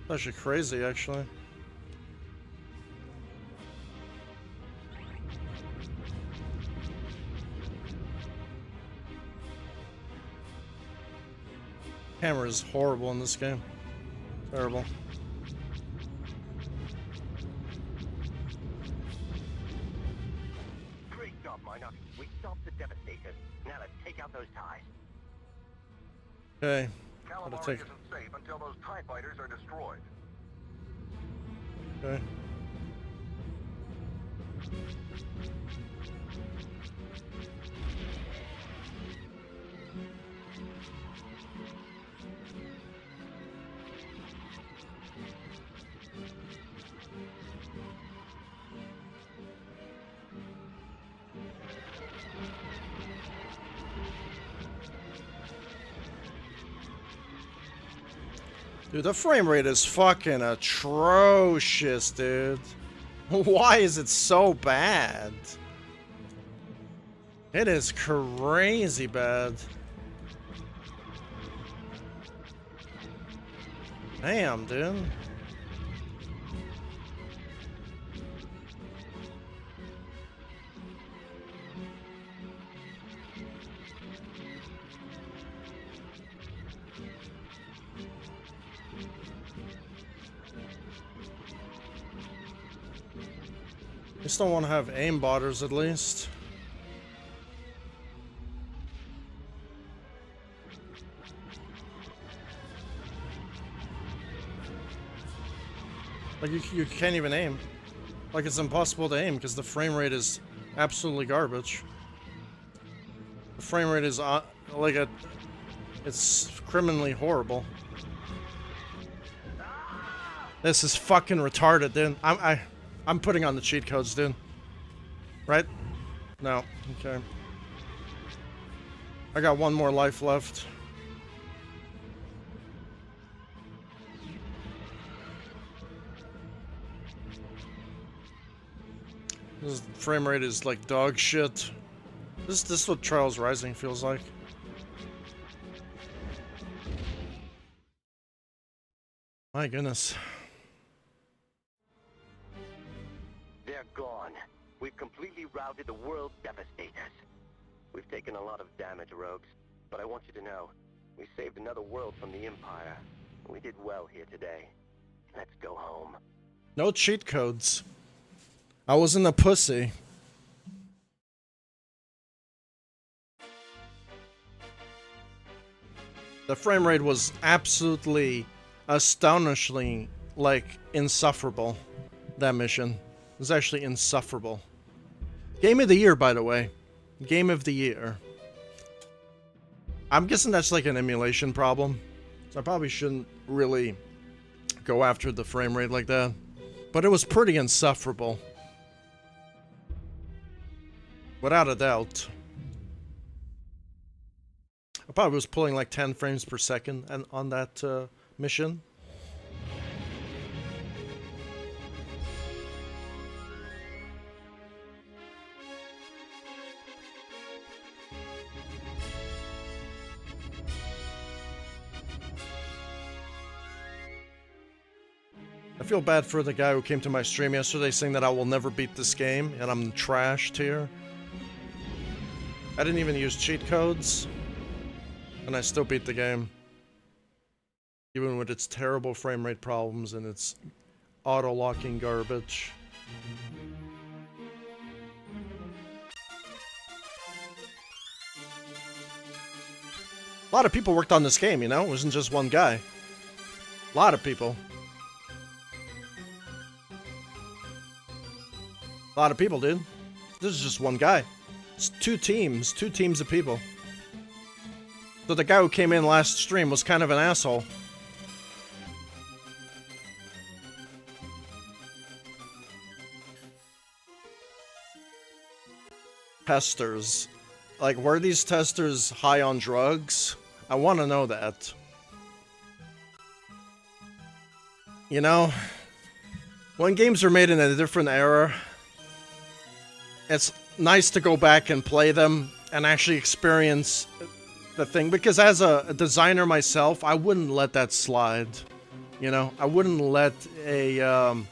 It's actually crazy, actually. Camera is horrible in this game. Terrible. Great job, Miner. We stopped the Devastators. Now let's take out those ties. Okay. Calamari Gotta take. isn't safe until those TIE fighters are destroyed. Okay. Dude, the frame rate is fucking atrocious, dude. Why is it so bad? It is crazy bad. Damn, dude. I just don't want to have aimbotters at least. Like you can't even aim. Like it's impossible to aim because the frame rate is absolutely garbage. The frame rate is it's criminally horrible. This is fucking retarded, dude. I'm putting on the cheat codes, dude. Right? No. Okay. I got one more life left. This frame rate is like dog shit. This is what Trials Rising feels like. My goodness. They're gone. We've completely routed the world's Devastators. We've taken a lot of damage, Rogues. But I want you to know, we saved another world from the Empire. We did well here today. Let's go home. No cheat codes. I wasn't a pussy. The frame rate was absolutely, astonishingly, like, insufferable. That mission. It was actually insufferable. Game of the year, by the way. Game of the year. I'm guessing that's like an emulation problem. So I probably shouldn't really go after the frame rate like that. But it was pretty insufferable. Without a doubt. I probably was pulling like 10 frames per second and on that mission. I feel bad for the guy who came to my stream yesterday saying that I will never beat this game and I'm trashed here. I didn't even use cheat codes. And I still beat the game. Even with its terrible frame rate problems and its auto-locking garbage. A lot of people worked on this game, you know? It wasn't just one guy. A lot of people. A lot of people, dude. This is just one guy. It's two teams of people. So the guy who came in last stream was kind of an asshole. Testers. Like, were these testers high on drugs? I want to know that. You know, when games are made in a different era, it's nice to go back and play them and actually experience the thing, because as a designer myself, I wouldn't let that slide. You know, I wouldn't let the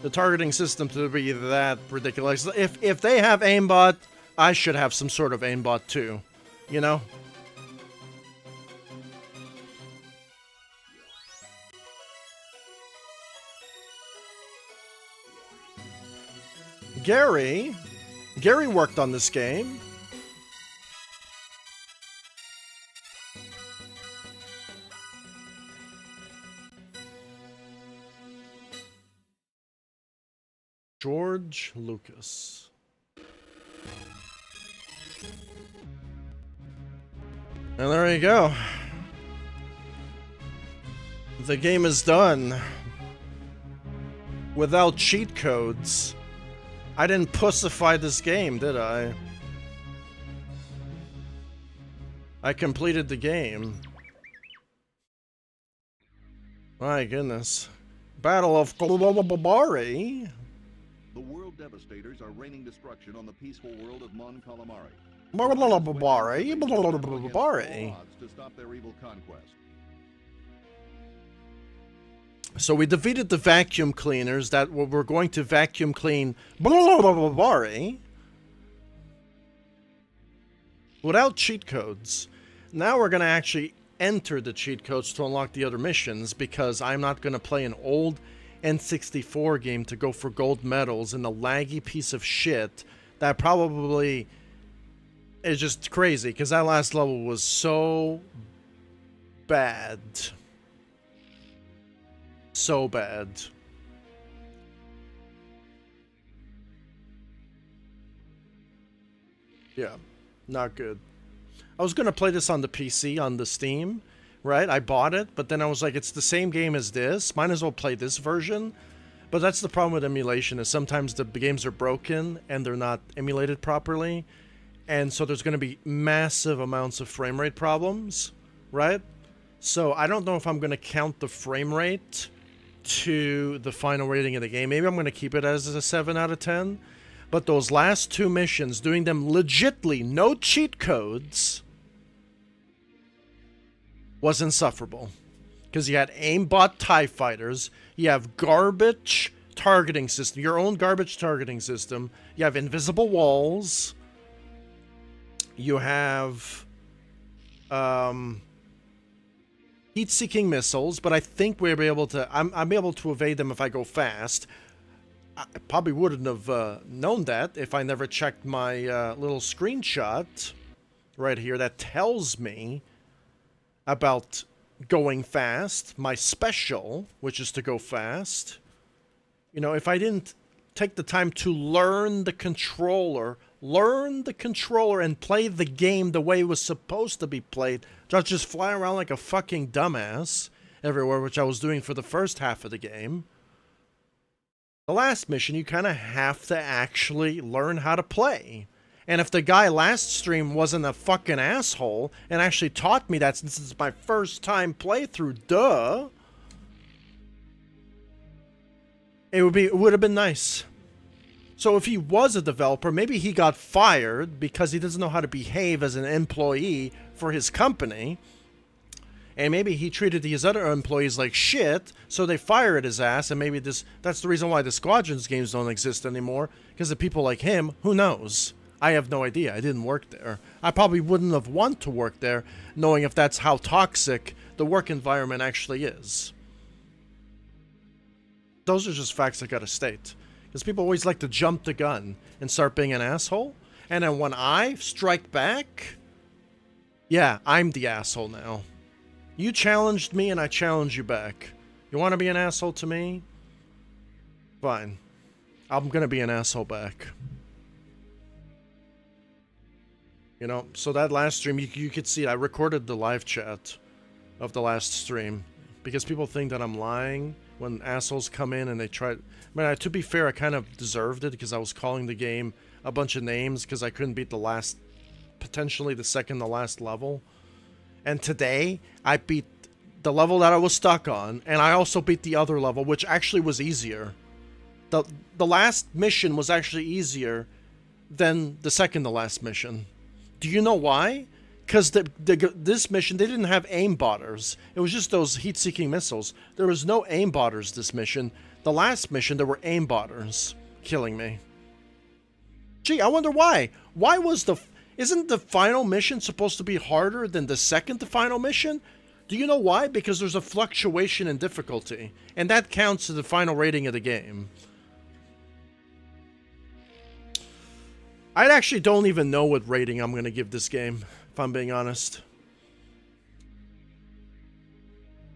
targeting system to be that ridiculous. If they have aimbot, I should have some sort of aimbot too. You know? Gary worked on this game. George Lucas. And there you go. The game is done. Without cheat codes. I didn't pussify this game, did I? I completed the game. My goodness. Battle of Calamari. The world devastators are raining destruction on the peaceful world of Mon Calamari. Calamari. To stop their evil conquest. So we defeated the vacuum cleaners that were going to vacuum clean without cheat codes. Now we're going to actually enter the cheat codes to unlock the other missions, because I'm not going to play an old N64 game to go for gold medals in a laggy piece of shit that probably is just crazy, because that last level was so bad. So bad. Yeah, not good. I was gonna play this on the PC, on the Steam, right? I bought it, but then I was like, it's the same game as this. Might as well play this version. But that's the problem with emulation, is sometimes the games are broken and they're not emulated properly. And so there's gonna be massive amounts of frame rate problems, right? So I don't know if I'm gonna count the frame rate to the final rating of the game. Maybe I'm going to keep it as a 7 out of 10. But those last two missions, doing them legitly, no cheat codes, was insufferable. Because you had aimbot TIE fighters, you have garbage targeting system, your own garbage targeting system, you have invisible walls, you have heat-seeking missiles, but I think we'll be able to... I'm able to evade them if I go fast. I probably wouldn't have known that if I never checked my little screenshot right here that tells me about going fast, my special, which is to go fast. You know, if I didn't take the time to learn the controller and play the game the way it was supposed to be played, just fly around like a fucking dumbass everywhere, which I was doing for the first half of the game. The last mission, you kind of have to actually learn how to play. And if the guy last stream wasn't a fucking asshole and actually taught me that, since it's my first time playthrough, duh, it would have been nice. So if he was a developer, maybe he got fired because he doesn't know how to behave as an employee for his company. And maybe he treated his other employees like shit, so they fired his ass, and maybe that's the reason why the Squadrons games don't exist anymore, because of people like him. Who knows? I have no idea. I didn't work there. I probably wouldn't have wanted to work there, knowing if that's how toxic the work environment actually is. Those are just facts I gotta state. Because people always like to jump the gun and start being an asshole. And then when I strike back, yeah, I'm the asshole now. You challenged me and I challenge you back. You want to be an asshole to me? Fine. I'm gonna be an asshole back. You know, so that last stream, you could see, I recorded the live chat of the last stream. Because people think that I'm lying when assholes come in and they try... I mean, to be fair, I kind of deserved it because I was calling the game a bunch of names because I couldn't beat the last... potentially the second to last level. And today, I beat the level that I was stuck on, and I also beat the other level, which actually was easier. The last mission was actually easier than the second to last mission. Do you know why? Because this mission, they didn't have aimbotters. It was just those heat-seeking missiles. There was no aimbotters this mission. The last mission, there were aimbotters killing me. Gee, I wonder why. Why was the... Isn't the final mission supposed to be harder than the second to final mission? Do you know why? Because there's a fluctuation in difficulty. And that counts to the final rating of the game. I actually don't even know what rating I'm going to give this game, if I'm being honest.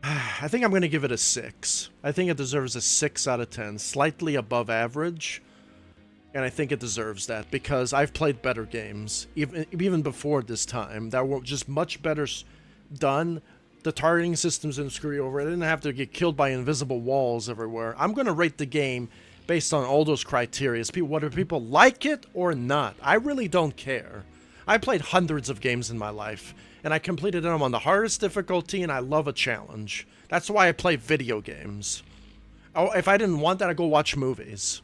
I think I'm going to give it a 6. I think it deserves a 6 out of 10. Slightly above average. And I think it deserves that, because I've played better games, even before this time, that were just much better done. The targeting systems didn't screw you over. I didn't have to get killed by invisible walls everywhere. I'm going to rate the game based on all those criteria. Whether people like it or not, I really don't care. I played hundreds of games in my life, and I completed them on the hardest difficulty, and I love a challenge. That's why I play video games. Oh, if I didn't want that, I'd go watch movies.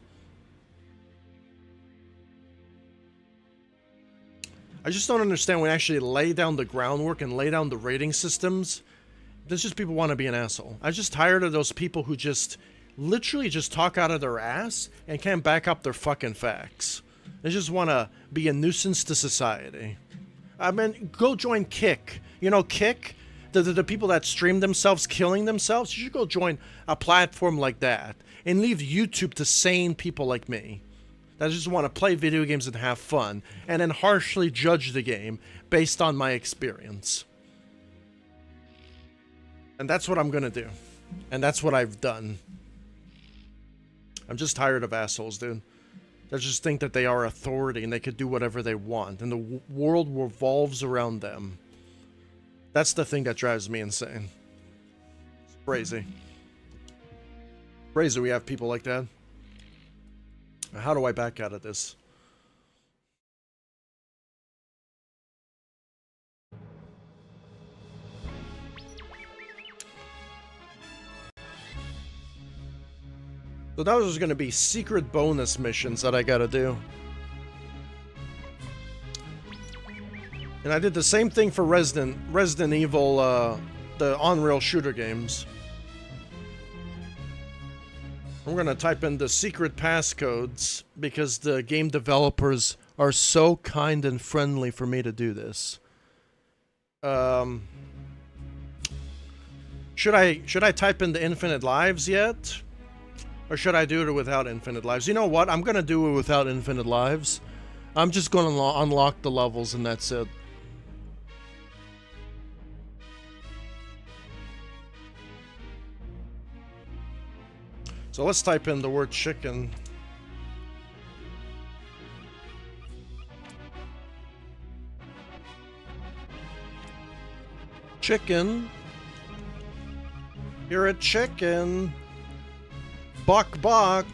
I just don't understand when we actually lay down the groundwork and lay down the rating systems. There's just people want to be an asshole. I'm just tired of those people who just literally just talk out of their ass and can't back up their fucking facts. They just want to be a nuisance to society. I mean, go join Kick. You know, Kick? The people that stream themselves killing themselves? You should go join a platform like that and leave YouTube to sane people like me. I just want to play video games and have fun, and then harshly judge the game based on my experience. And that's what I'm going to do. And that's what I've done. I'm just tired of assholes, dude. They just think that they are authority and they could do whatever they want, and the world revolves around them. That's the thing that drives me insane. It's crazy. Crazy we have people like that. How do I back out of this? So that was going to be secret bonus missions that I gotta do. And I did the same thing for Resident Evil, the on-rail shooter games. I'm gonna type in the secret passcodes because the game developers are so kind and friendly for me to do this. Should I type in the infinite lives yet? Or should I do it without infinite lives? You know what? I'm gonna do it without infinite lives. I'm just gonna unlock the levels and that's it. So let's type in the word chicken. Chicken. You're a chicken. Buck buck.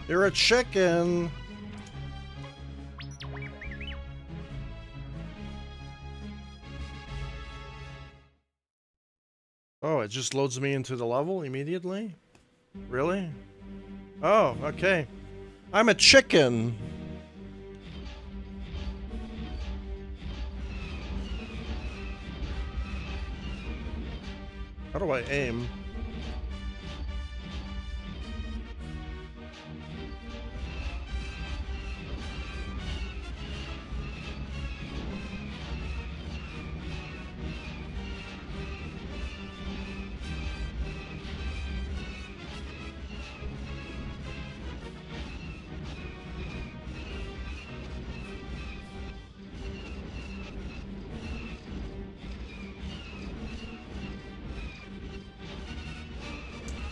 You're a chicken. Oh, it just loads me into the level immediately? Really? Oh, okay. I'm a chicken. How do I aim?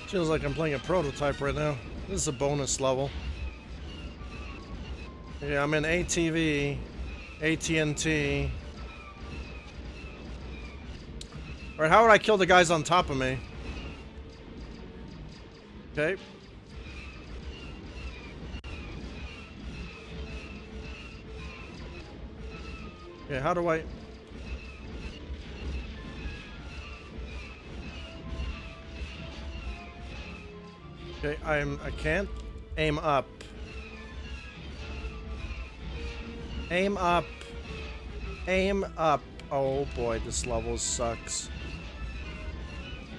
Feels like I'm playing a prototype right now. This is a bonus level. Yeah, I'm in ATV, AT&T. Alright, how would I kill the guys on top of me? Okay. Okay, how do I... Okay, I can't aim up. Aim up. Aim up. Oh boy, this level sucks.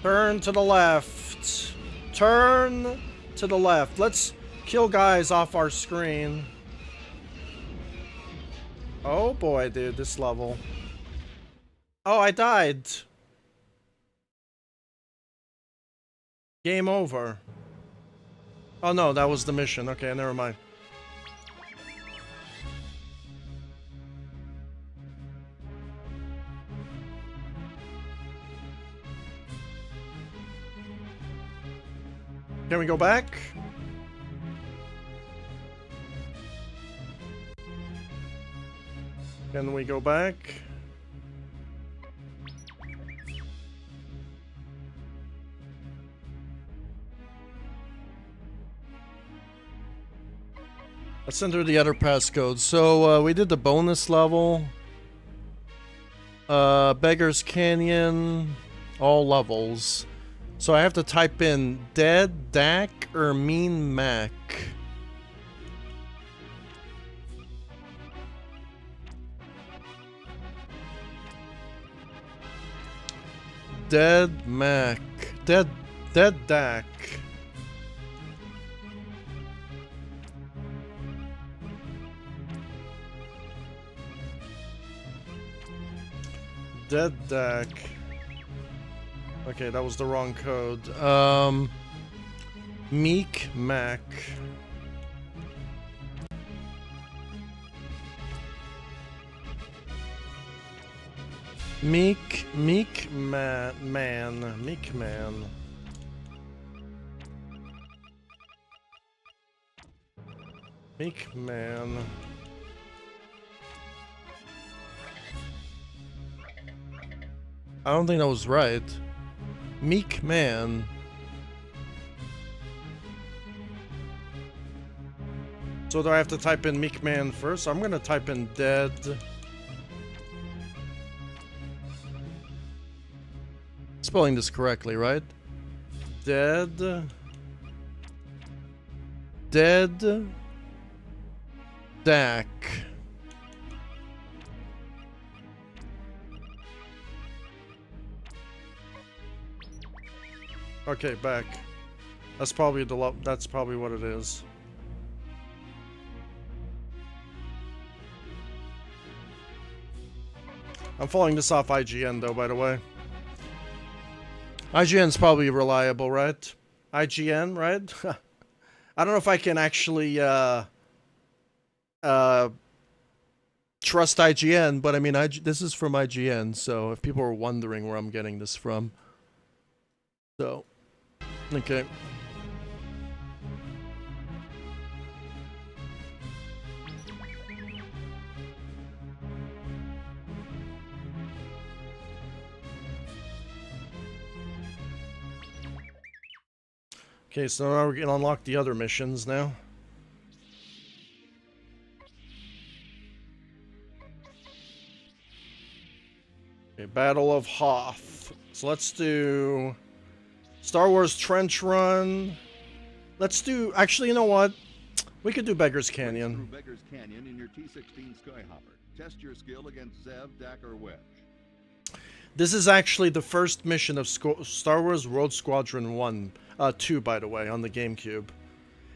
Turn to the left. Turn to the left. Let's kill guys off our screen. Oh boy, dude, this level. Oh, I died. Game over. Oh no, that was the mission. Okay, never mind. Can we go back? Can we go back? Let's enter the other passcode. So we did the bonus level. Beggar's Canyon. All levels. So I have to type in Dead Dak or Mean Mac. Dead Mac. Dead Dak. Dead Dak. Okay, that was the wrong code. Meek Mac. Meek Man. Meek Man. Meek Man. I don't think that was right. Meek Man. So do I have to type in Meek Man first? I'm gonna type in Dead. Spelling this correctly, right? Dead. Dead. Dak. Okay, back. That's probably that's probably what it is. I'm following this off IGN though, by the way. IGN's probably reliable, right? IGN, right? I don't know if I can actually trust IGN, but I mean, this is from IGN, so if people are wondering where I'm getting this from. So, okay. Okay, so now we're gonna unlock the other missions now. Okay, Battle of Hoth. So let's do Star Wars Trench Run. Let's do, actually, you know what? We could do Beggar's Canyon. Through Beggar's Canyon in your T-16 Skyhopper. Test your skill against Zev, Dak, or Wedge. This is actually the first mission of Star Wars Rouge Squadron 2, by the way, on the GameCube.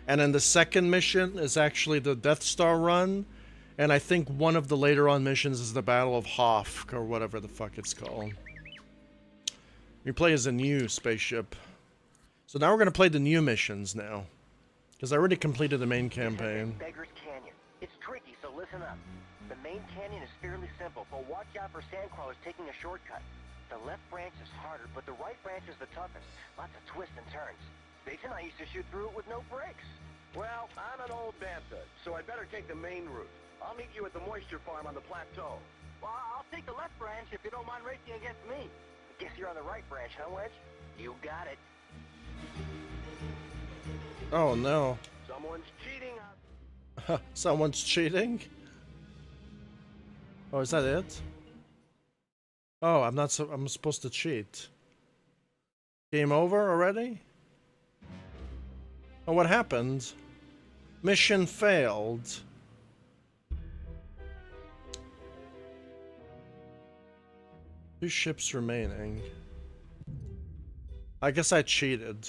And then the second mission is actually the Death Star run. And I think one of the later on missions is the Battle of Hoth, or whatever the fuck it's called. We play as a new spaceship. So now we're going to play the new missions now. Because I already completed the main campaign. Beggar's Canyon. It's tricky, so listen up. The main canyon is fairly simple, but watch out for sandcrawlers taking a shortcut. The left branch is harder, but the right branch is the toughest. Lots of twists and turns. Jason, I used to shoot through it with no brakes. Well, I'm an old bantha, so I'd better take the main route. I'll meet you at the moisture farm on the plateau. Well, I'll take the left branch if you don't mind racing against me. Guess you're on the right branch, huh, Wedge? You got it. Oh no. Someone's cheating us. Someone's cheating? Oh, is that it? Oh, I'm supposed to cheat. Game over already? Oh, what happened? Mission failed. Two ships remaining. I guess I cheated.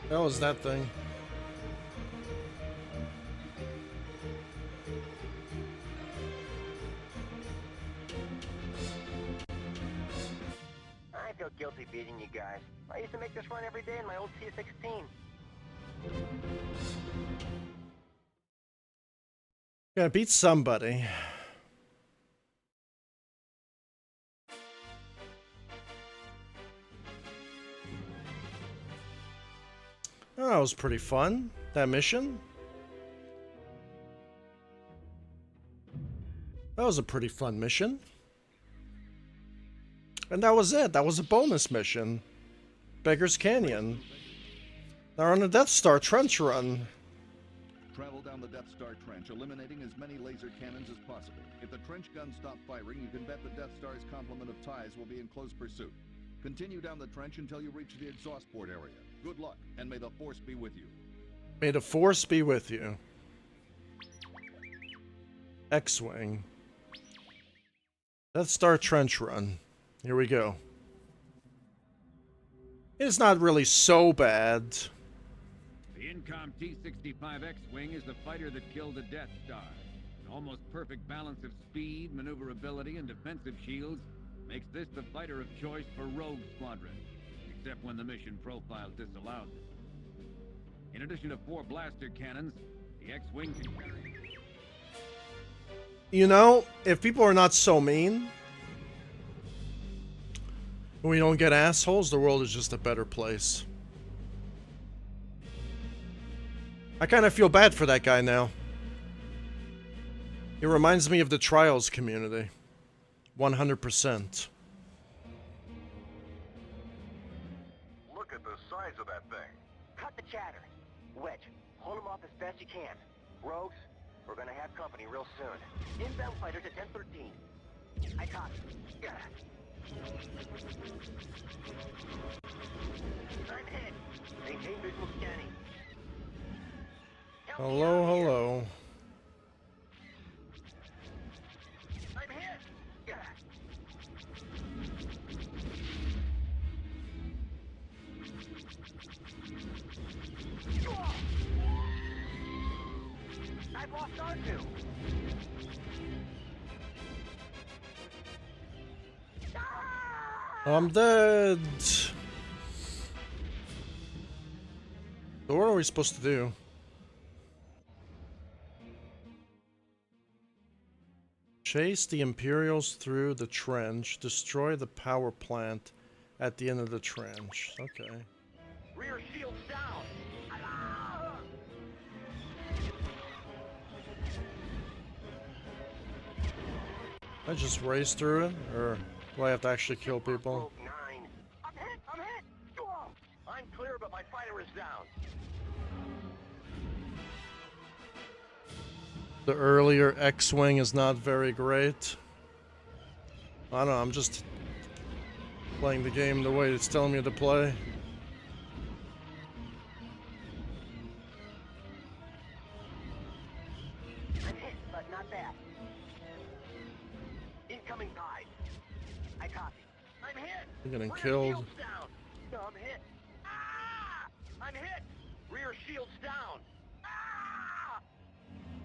That was that thing. I feel guilty beating you guys. I used to make this run every day in my old T-16. Gotta beat somebody. Oh, that was pretty fun, that mission. That was a pretty fun mission. And that was it. That was a bonus mission. Beggar's Canyon. They're on the Death Star trench run. Travel down the Death Star trench, eliminating as many laser cannons as possible. If the trench guns stop firing, you can bet the Death Star's complement of TIEs will be in close pursuit. Continue down the trench until you reach the exhaust port area. Good luck, and may the Force be with you. May the Force be with you. X-Wing. Death Star trench run. Here we go. It's not really so bad. The Incom T-65 X-Wing is the fighter that killed the Death Star. An almost perfect balance of speed, maneuverability, and defensive shields makes this the fighter of choice for Rouge Squadron, except when the mission profile disallowed it. In addition to 4 blaster cannons, the X-Wing can carry... You know, if people are not so mean, we don't get assholes, the world is just a better place. I kind of feel bad for that guy now. It reminds me of the Trials community. 100%. Look at the size of that thing. Cut the chatter. Wedge, hold them off as best you can. Rogues, we're gonna have company real soon. Inbound fighters at 1013. I copy. I'm hit. Maintain visual scanning. Help me Hello, out here. hello. I'm hit. I've lost R2. I'm dead. So what are we supposed to do? Chase the Imperials through the trench. Destroy the power plant at the end of the trench. Okay. Rear shields down. I just race through it, or do I have to actually kill people? Rogue 9. I'm hit. I'm hit. I'm clear, but my fighter is down. The earlier X-Wing is not very great. I don't know, I'm just playing the game the way it's telling me to play. I'm hit, but not bad. Incoming tide. I copy. I'm hit. I'm getting Rear killed. shields down. No, I'm hit. Ah! I'm hit. Rear shields down. Ah!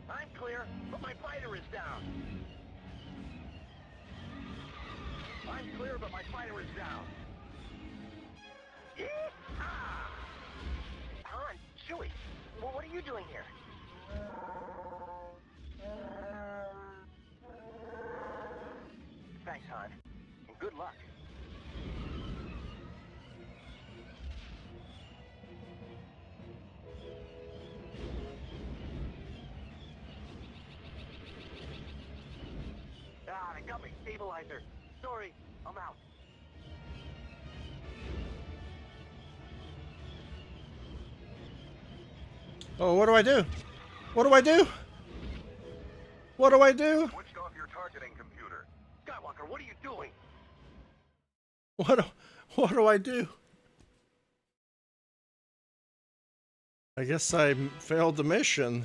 I'm clear, but my fighter is down. I'm clear, but my fighter is down. Ah! Han, Chewie, well, what are you doing here? Thanks, Han, and good luck. Ah, they got my stabilizer. Sorry, I'm out. Oh, what do I do? What do I do? What do I do? Switched off your targeting computer. Skywalker, what are you doing? What do I do? I guess I failed the mission.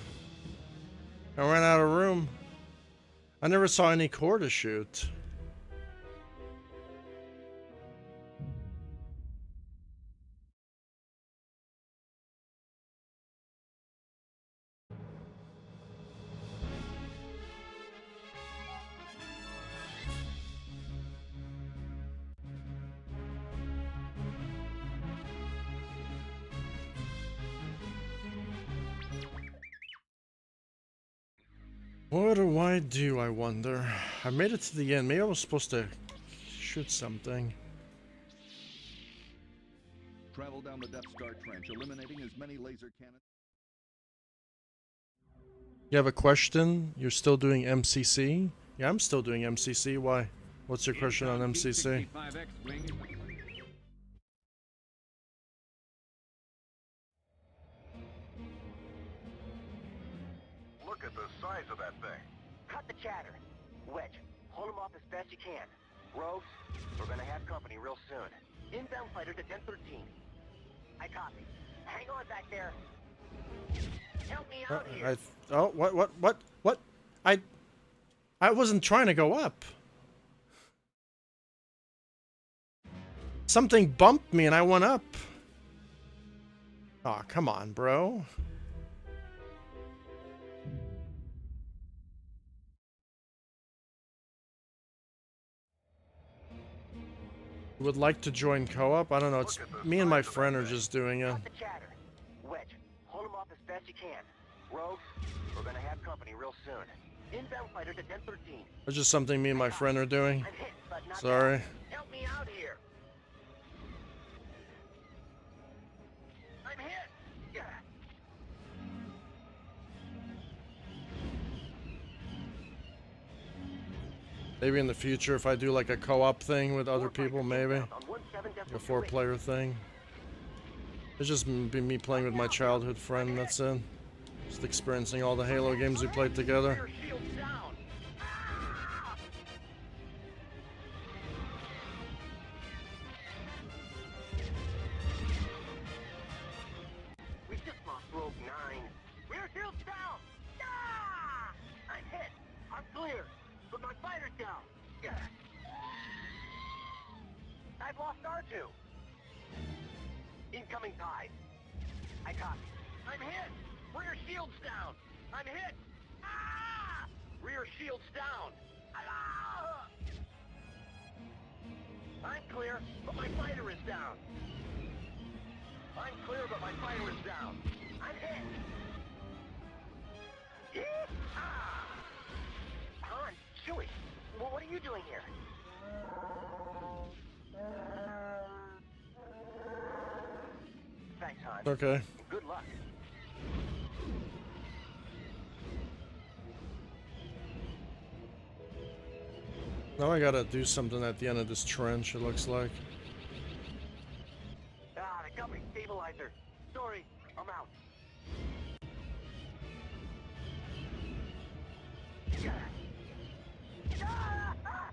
I ran out of room. I never saw any core to shoot. What do, I wonder? I made it to the end. Maybe I was supposed to shoot something. Travel down the Death Star trench, eliminating as many laser cannons. You have a question? You're still doing MCC? Yeah, I'm still doing MCC. Why? What's your question on MCC? T-65 X-Wing is Look at the size of that thing. Cut the chatter. Wedge, hold them off as best you can. Rogues, we're gonna have company real soon. Inbound fighters at 1013. I copy. Hang on back there. Help me out here. What? I wasn't trying to go up. Something bumped me and I went up. Aw, come on, bro. Would like to join co-op? I don't know, it's me and my friend are just doing it. Cut the chatter. Wedge, hold them off as best you can. Rogues, we're gonna have company real soon. Inbound fighters at 1013. That's just something me and my friend are doing. I'm hit, but not Sorry. down. Help me out here. I'm hit. Yeah. Maybe in the future if I do like a co-op thing with other people, maybe. A 4-player thing. It's just be me playing with my childhood friend, that's it. Just experiencing all the Halo games we played together. Rear shield down. Ah! We just lost Rogue 9. Rear shield down. Ah! I'm hit. I'm clear, but my fighter's down. Yeah. I've lost R2. Incoming tide. I copy. I'm hit. Rear shield's down. I'm hit. Ah! Rear shield's down. Ah! I'm clear, but my fighter is down. I'm clear, but my fighter is down. I'm hit. Ah! Han, Chewie, well, what are you doing here? Thanks, Han. Okay. Good luck. Now I gotta do something at the end of this trench, it looks like. Ah, they got me stabilizer. Sorry, I'm out. Yeah. Ah! Ah!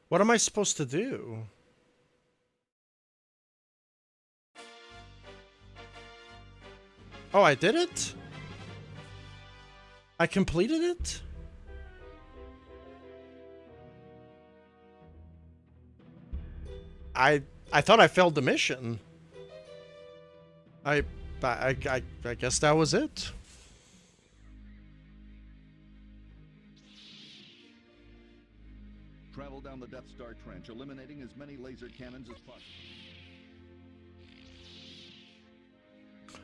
What am I supposed to do? Oh, I did it? I completed it? I thought I failed the mission. I guess that was it. Travel down the Death Star trench, eliminating as many laser cannons as possible.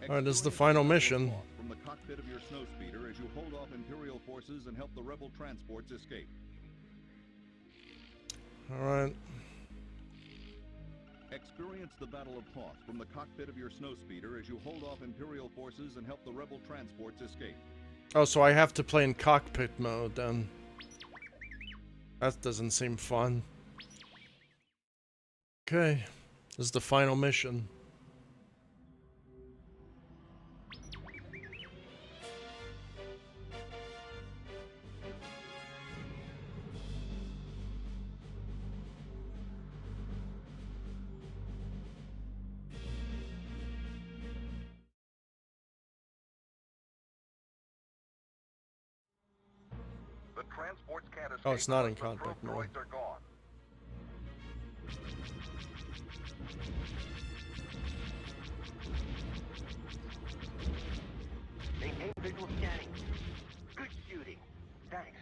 Alright, this is the final mission. From the cockpit of your snowspeeder as you hold off Imperial forces and help the rebel transports escape. Alright. Experience the Battle of Hoth from the cockpit of your snowspeeder as you hold off Imperial forces and help the rebel transports escape. Oh, so I have to play in cockpit mode then. That doesn't seem fun. Okay. This is the final mission. The transports can't escape. Oh, it's not in unless the cockpit probe mode. droids are gone. Maintain visual scanning. Good shooting. Thanks.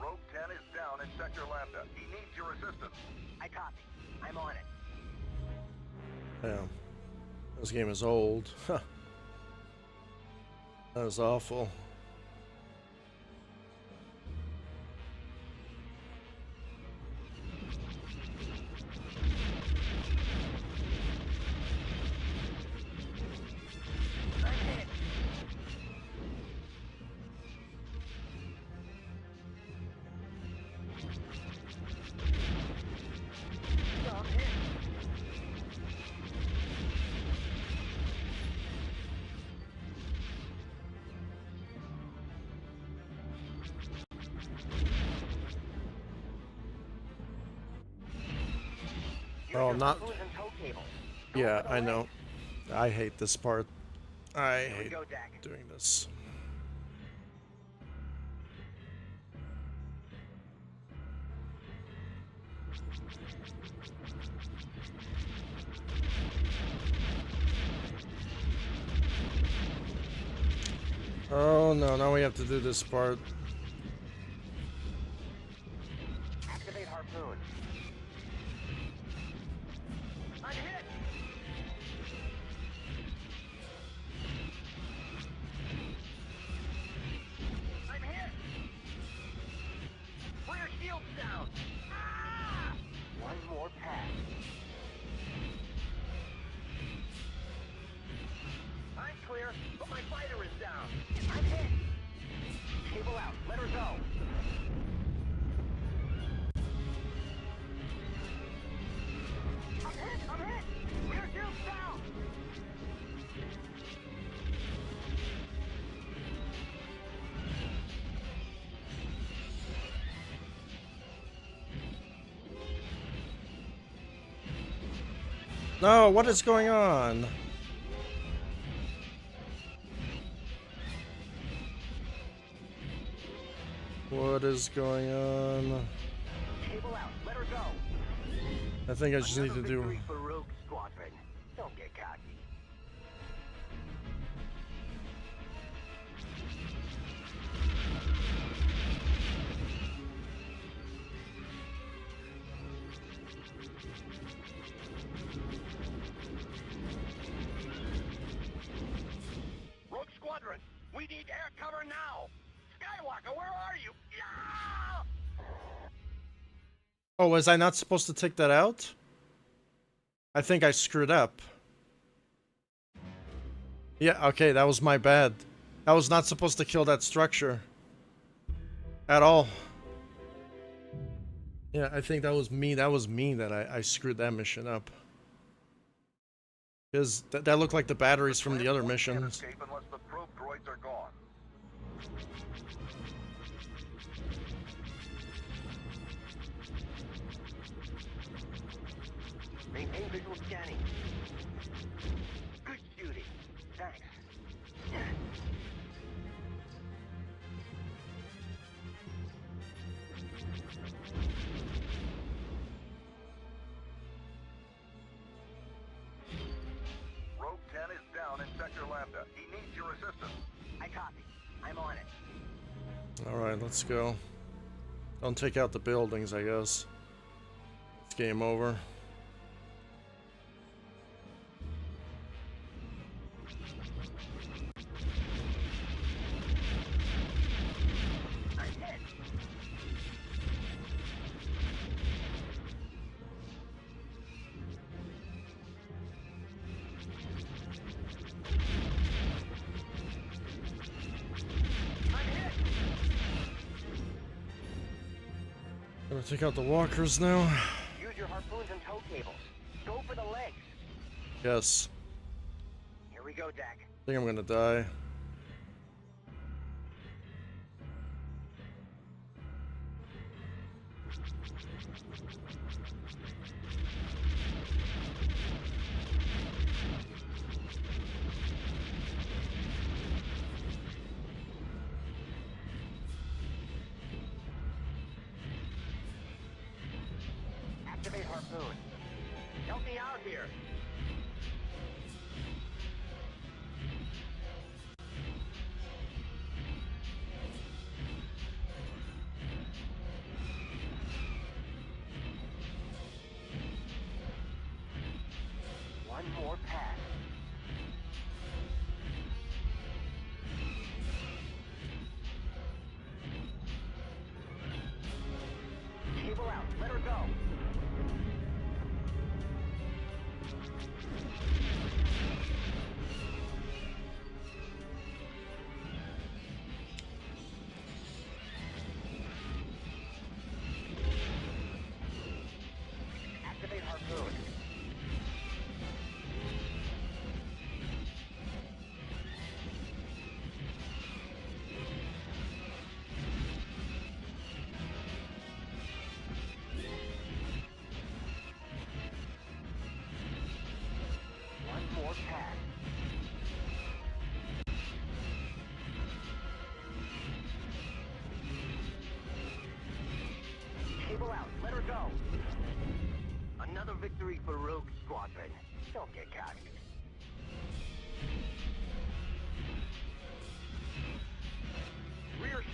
Rogue 10 is down in Sector Lambda. He needs your assistance. I copy. I'm on it. Damn. This game is old. Huh. That was awful. I'm hit. I'm hit. Oh, not... Harpoons and tow cables. Yeah, I know. I hate this part. I Here we hate go, Dak. doing this. Oh no, now we have to do this part. Activate harpoon. I'm hit! I'm hit! Rear shield's down! Ah! One more pass. I'm clear, but my fighter is down. I'm hit! Cable out, let her go. I'm hit! Rear shield's down! No, what is going on? What is going on? Cable out, let her go. I think I just need Another to do... victory for Rouge Squadron. Don't get cocky. Rogue Squadron, we need air cover now. Skywalker, where are you? Yeah! Oh, was I not supposed to take that out? I think I screwed up. Yeah, okay, that was my bad. I was not supposed to kill that structure. At all. Yeah, I think that was me. That was me that I screwed that mission up. Because that looked like the batteries from the other Can't missions. escape unless the probe droids are gone. Maintain visual scanning. Good shooting. Thanks. Rogue 10 is down in Sector Lambda. He needs your assistance. I copy. I'm on it. Alright, let's go. Don't take out the buildings, I guess. It's game over. I'm hit. I'm hit. Gonna take out the walkers now. Use your harpoons and tow cables. Go for the legs. Yes. Here we go, Dak. I think I'm gonna die. Activate harpoon. Help me out here. One more pass. Cable out. Let her go. Activate harpoon. One more pass. Cable out. Let her go. Another victory for Rogue Squadron. Don't get cocky.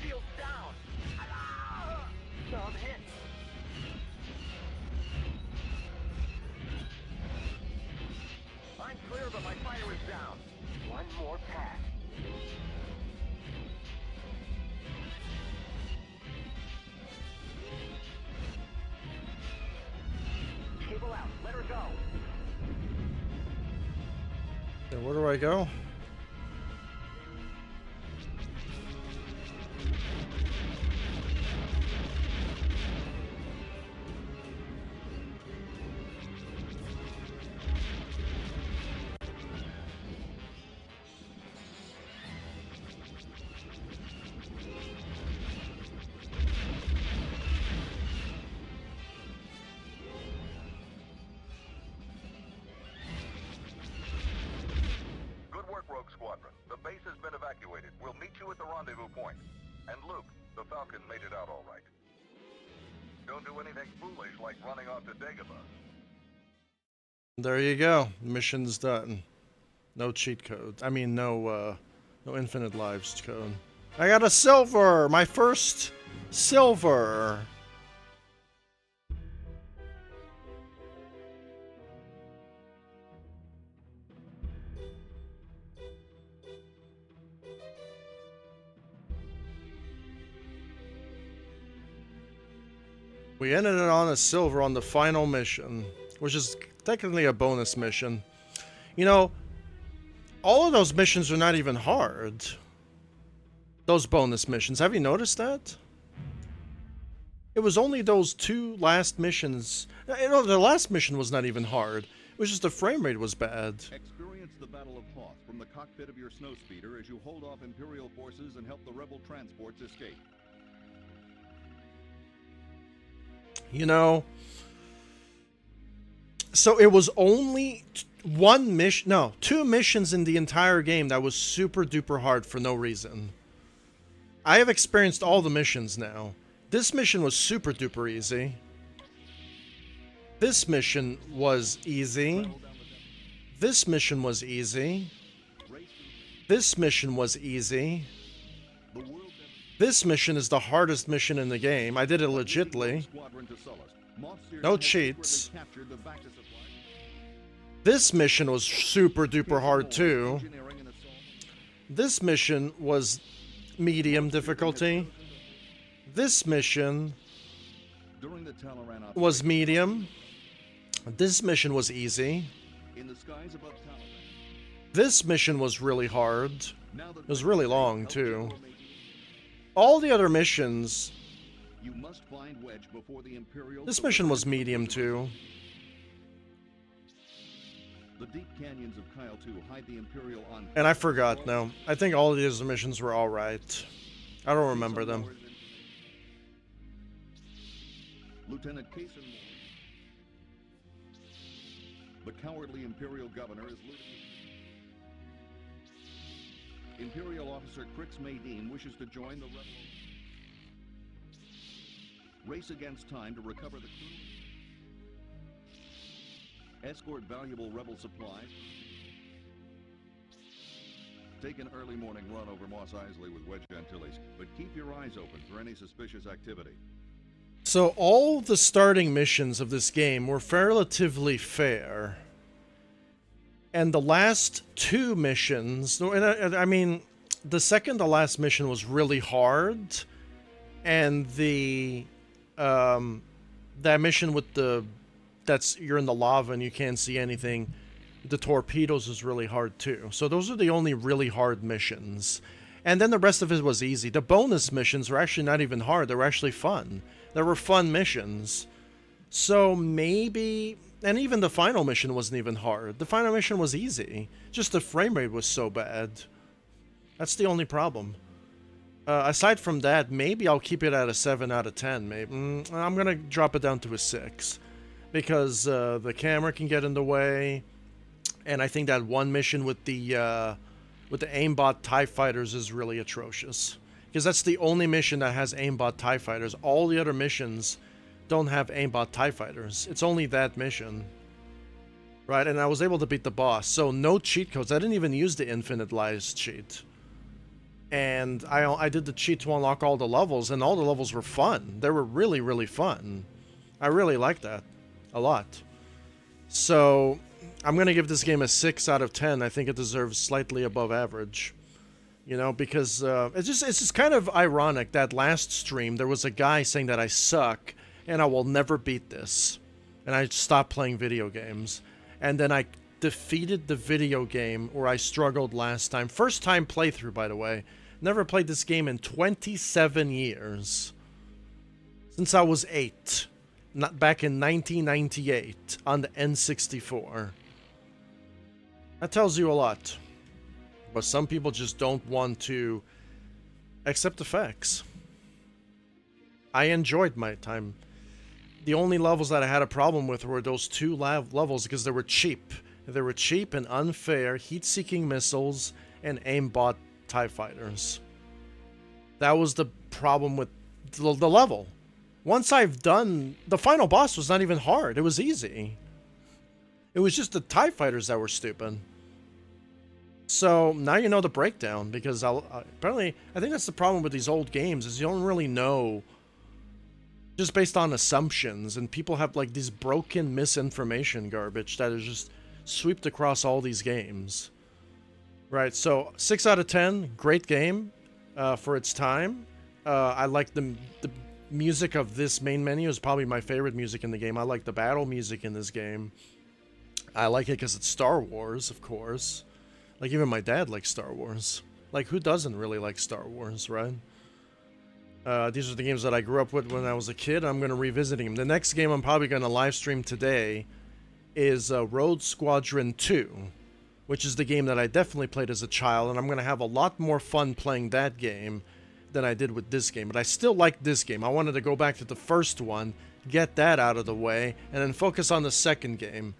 Shield's down. Ah! No, I'm hit. I'm clear, but my fighter is down. One more pass. Cable out. Let her go. Then where do I go? Good work, Rogue Squadron. The base has been evacuated. We'll meet you at the rendezvous point. And Luke, the Falcon made it out all right. Don't do anything foolish like running off to Dagobah. There you go. Mission's done. No cheat code. I mean, no infinite lives code. I got a silver! My first silver! We ended it on a silver on the final mission, which is technically a bonus mission. You know, all of those missions are not even hard. Those bonus missions. Have you noticed that? It was only those two last missions. You know, the last mission was not even hard. It was just the frame rate was bad. Experience the Battle of Hoth from the cockpit of your snowspeeder as you hold off Imperial forces and help the rebel transports escape. You know, so it was only one mission, no, two missions in the entire game that was super duper hard for no reason. I have experienced all the missions now. This mission was super duper easy. This mission was easy. This mission was easy. This mission was easy. This mission is the hardest mission in the game. I did it legitly. No cheats. This mission was super duper hard too. This mission was medium difficulty. This mission was medium. This mission was easy. This mission was really hard. It was really long too. All the other missions. This mission was medium too. The deep canyons of Kyle 2 hide the Imperial on. And I forgot now. I think all of these missions were alright. I don't remember them. Lieutenant Cason Moore. The cowardly Imperial governor is looting. Imperial officer Crix Maydeen wishes to join the rebel. Race against time to recover the crew. Escort valuable rebel supplies. Take an early morning run over Moss Isley with Wedge Antilles, but keep your eyes open for any suspicious activity. So all the starting missions of this game were relatively fair. And the last two missions, and I mean, the second to last mission was really hard. And the, that mission with the, you're in the lava and you can't see anything. The torpedoes is really hard too. So those are the only really hard missions. And then the rest of it was easy. The bonus missions were actually not even hard. They were actually fun. They were fun missions. So maybe, and even the final mission wasn't even hard. The final mission was easy. Just the frame rate was so bad. That's the only problem. Aside from that, maybe I'll keep it at a 7 out of 10. Maybe I'm gonna drop it down to a 6 because the camera can get in the way, and I think that one mission with the aimbot TIE fighters is really atrocious because that's the only mission that has aimbot TIE fighters. All the other missions don't have aimbot TIE fighters. It's only that mission, right? And I was able to beat the boss, so no cheat codes. I didn't even use the infinite lives cheat. And I did the cheat to unlock all the levels, and all the levels were fun. They were really, really fun. I really liked that a lot. So I'm going to give this game a 6 out of 10. I think it deserves slightly above average. You know, because it's just kind of ironic that last stream there was a guy saying that I suck and I will never beat this. And I stopped playing video games. And then I defeated the video game where I struggled last time. First time playthrough, by the way. Never played this game in 27 years. Since I was 8. Not back in 1998 on the N64. That tells you a lot. But some people just don't want to accept the facts. I enjoyed my time. The only levels that I had a problem with were those 2 levels because they were cheap. They were cheap and unfair, heat-seeking missiles, and aimbot TIE fighters. That was the problem with the level. Once I've done... The final boss was not even hard. It was easy. It was just the TIE fighters that were stupid. So, now you know the breakdown, because apparently... I think that's the problem with these old games, is you don't really know... Just based on assumptions, and people have, like, these broken misinformation garbage that is just swept across all these games. Right, so 6 out of 10, great game for its time. I like the music of this main menu is probably my favorite music in the game. I like the battle music in this game. I like it because it's Star Wars, of course. Like, even my dad likes Star Wars. Like, who doesn't really like Star Wars, right? These are the games that I grew up with when I was a kid. I'm going to revisit them. The next game I'm probably going to live stream today is Rouge Squadron 2. Which is the game that I definitely played as a child, and I'm going to have a lot more fun playing that game than I did with this game. But I still like this game. I wanted to go back to the first one, get that out of the way, and then focus on the second game.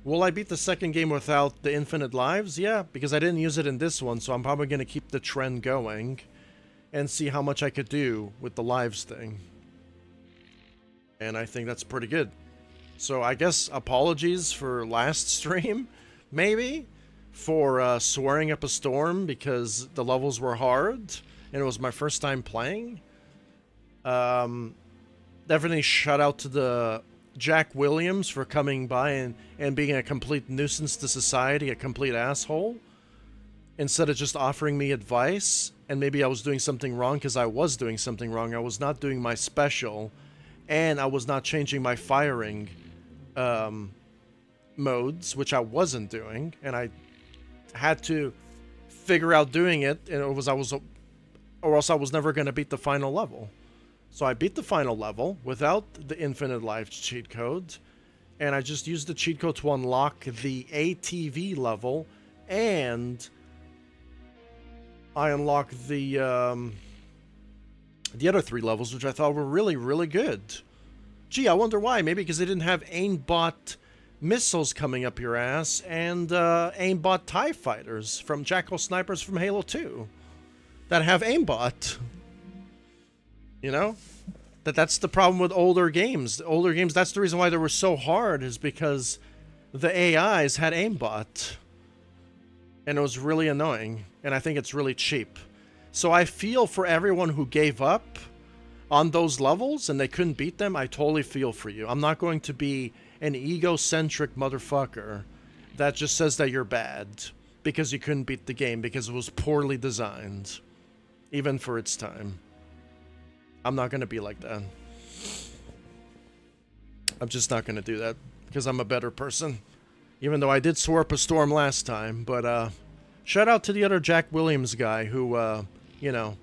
Will I beat the second game without the infinite lives? Yeah, because I didn't use it in this one, so I'm probably going to keep the trend going and see how much I could do with the lives thing. And I think that's pretty good. So I guess apologies for last stream, maybe? For swearing up a storm because the levels were hard and it was my first time playing. Definitely shout out to the Jack Williams for coming by and being a complete nuisance to society, a complete asshole. Instead of just offering me advice, and maybe I was doing something wrong because I was doing something wrong. I was not doing my special, and I was not changing my firing modes, which I wasn't doing, and I had to figure out doing it, and or else I was never going to beat the final level. So I beat the final level without the infinite life cheat code, and I just used the cheat code to unlock the ATV level, and I unlocked the other 3 levels, which I thought were really, really good. Gee, I wonder why. Maybe because they didn't have aimbot missiles coming up your ass and aimbot TIE fighters from Jackal snipers from Halo 2 that have aimbot. You know? That's the problem with older games. Older games, that's the reason why they were so hard, is because the AIs had aimbot. And it was really annoying. And I think it's really cheap. So I feel for everyone who gave up on those levels and they couldn't beat them. I totally feel for you. I'm not going to be an egocentric motherfucker that just says that you're bad because you couldn't beat the game because it was poorly designed, even for its time. I'm not going to be like that. I'm just not going to do that because I'm a better person. Even though I did swear up a storm last time, but shout out to the other Jack Williams guy who, you know,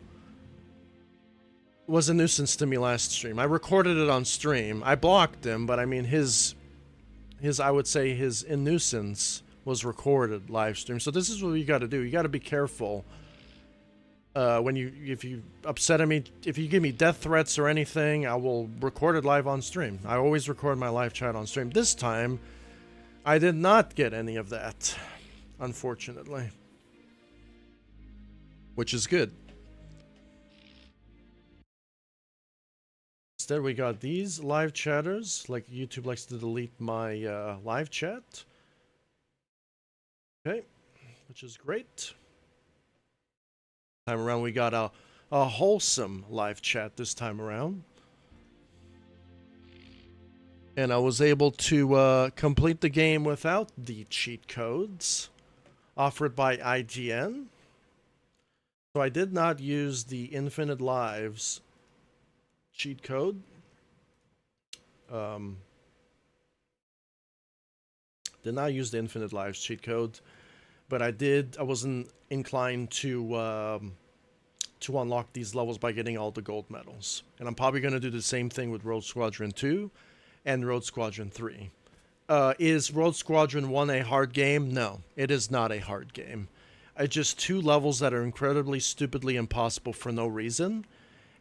was a nuisance to me last stream. I recorded it on stream. I blocked him, but I mean his I would say his nuisance was recorded live stream. So this is what you got to do. You got to be careful if you upset me, if you give me death threats or anything, I will record it live on stream. I always record my live chat on stream. This time, I did not get any of that, unfortunately, which is good. Instead, we got these live chatters. Like, YouTube likes to delete my live chat. Okay, which is great. Time around, we got a wholesome live chat this time around. And I was able to complete the game without the cheat codes offered by IGN. So I did not use the Infinite Lives cheat code. Did not use the Infinite Lives cheat code, but I wasn't inclined to unlock these levels by getting all the gold medals. And I'm probably going to do the same thing with Rouge Squadron 2 and Rouge Squadron 3. Is Rouge Squadron 1 a hard game? No, it is not a hard game. It's just 2 levels that are incredibly stupidly impossible for no reason,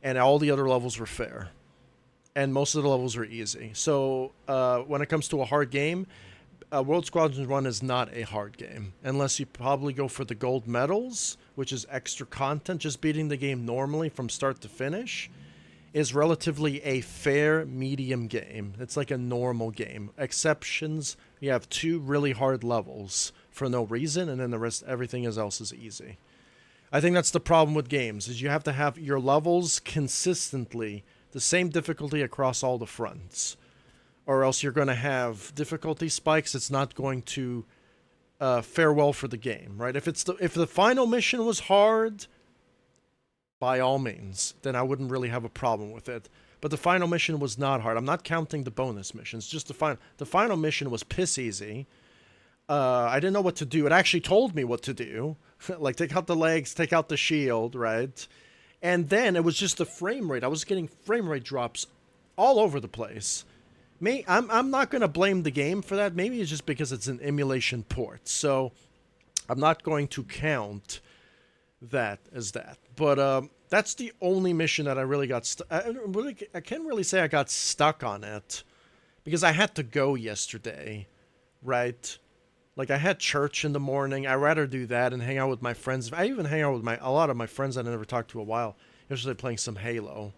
and all the other levels were fair. And most of the levels were easy. So when it comes to a hard game, Rouge Squadron 1 is not a hard game. Unless you probably go for the gold medals, which is extra content. Just beating the game normally from start to finish is relatively a fair medium game. It's like a normal game. Exceptions, you have 2 really hard levels for no reason, and then the rest, everything else is easy. I think that's the problem with games, is you have to have your levels consistently the same difficulty across all the fronts, or else you're going to have difficulty spikes. It's not going to fare well for the game, right? If the final mission was hard, by all means, then I wouldn't really have a problem with it. But the final mission was not hard. I'm not counting the bonus missions. Just the final mission was piss easy. I didn't know what to do. It actually told me what to do. Like, take out the legs, take out the shield, right? And then it was just the frame rate. I was getting frame rate drops all over the place. I'm not going to blame the game for that. Maybe it's just because it's an emulation port. So I'm not going to count that as that. But that's the only mission that I really got stuck. I can't really say I got stuck on it because I had to go yesterday, right? Like, I had church in the morning. I'd rather do that and hang out with my friends. I even hang out with a lot of my friends that I never talked to in a while. Usually playing some Halo.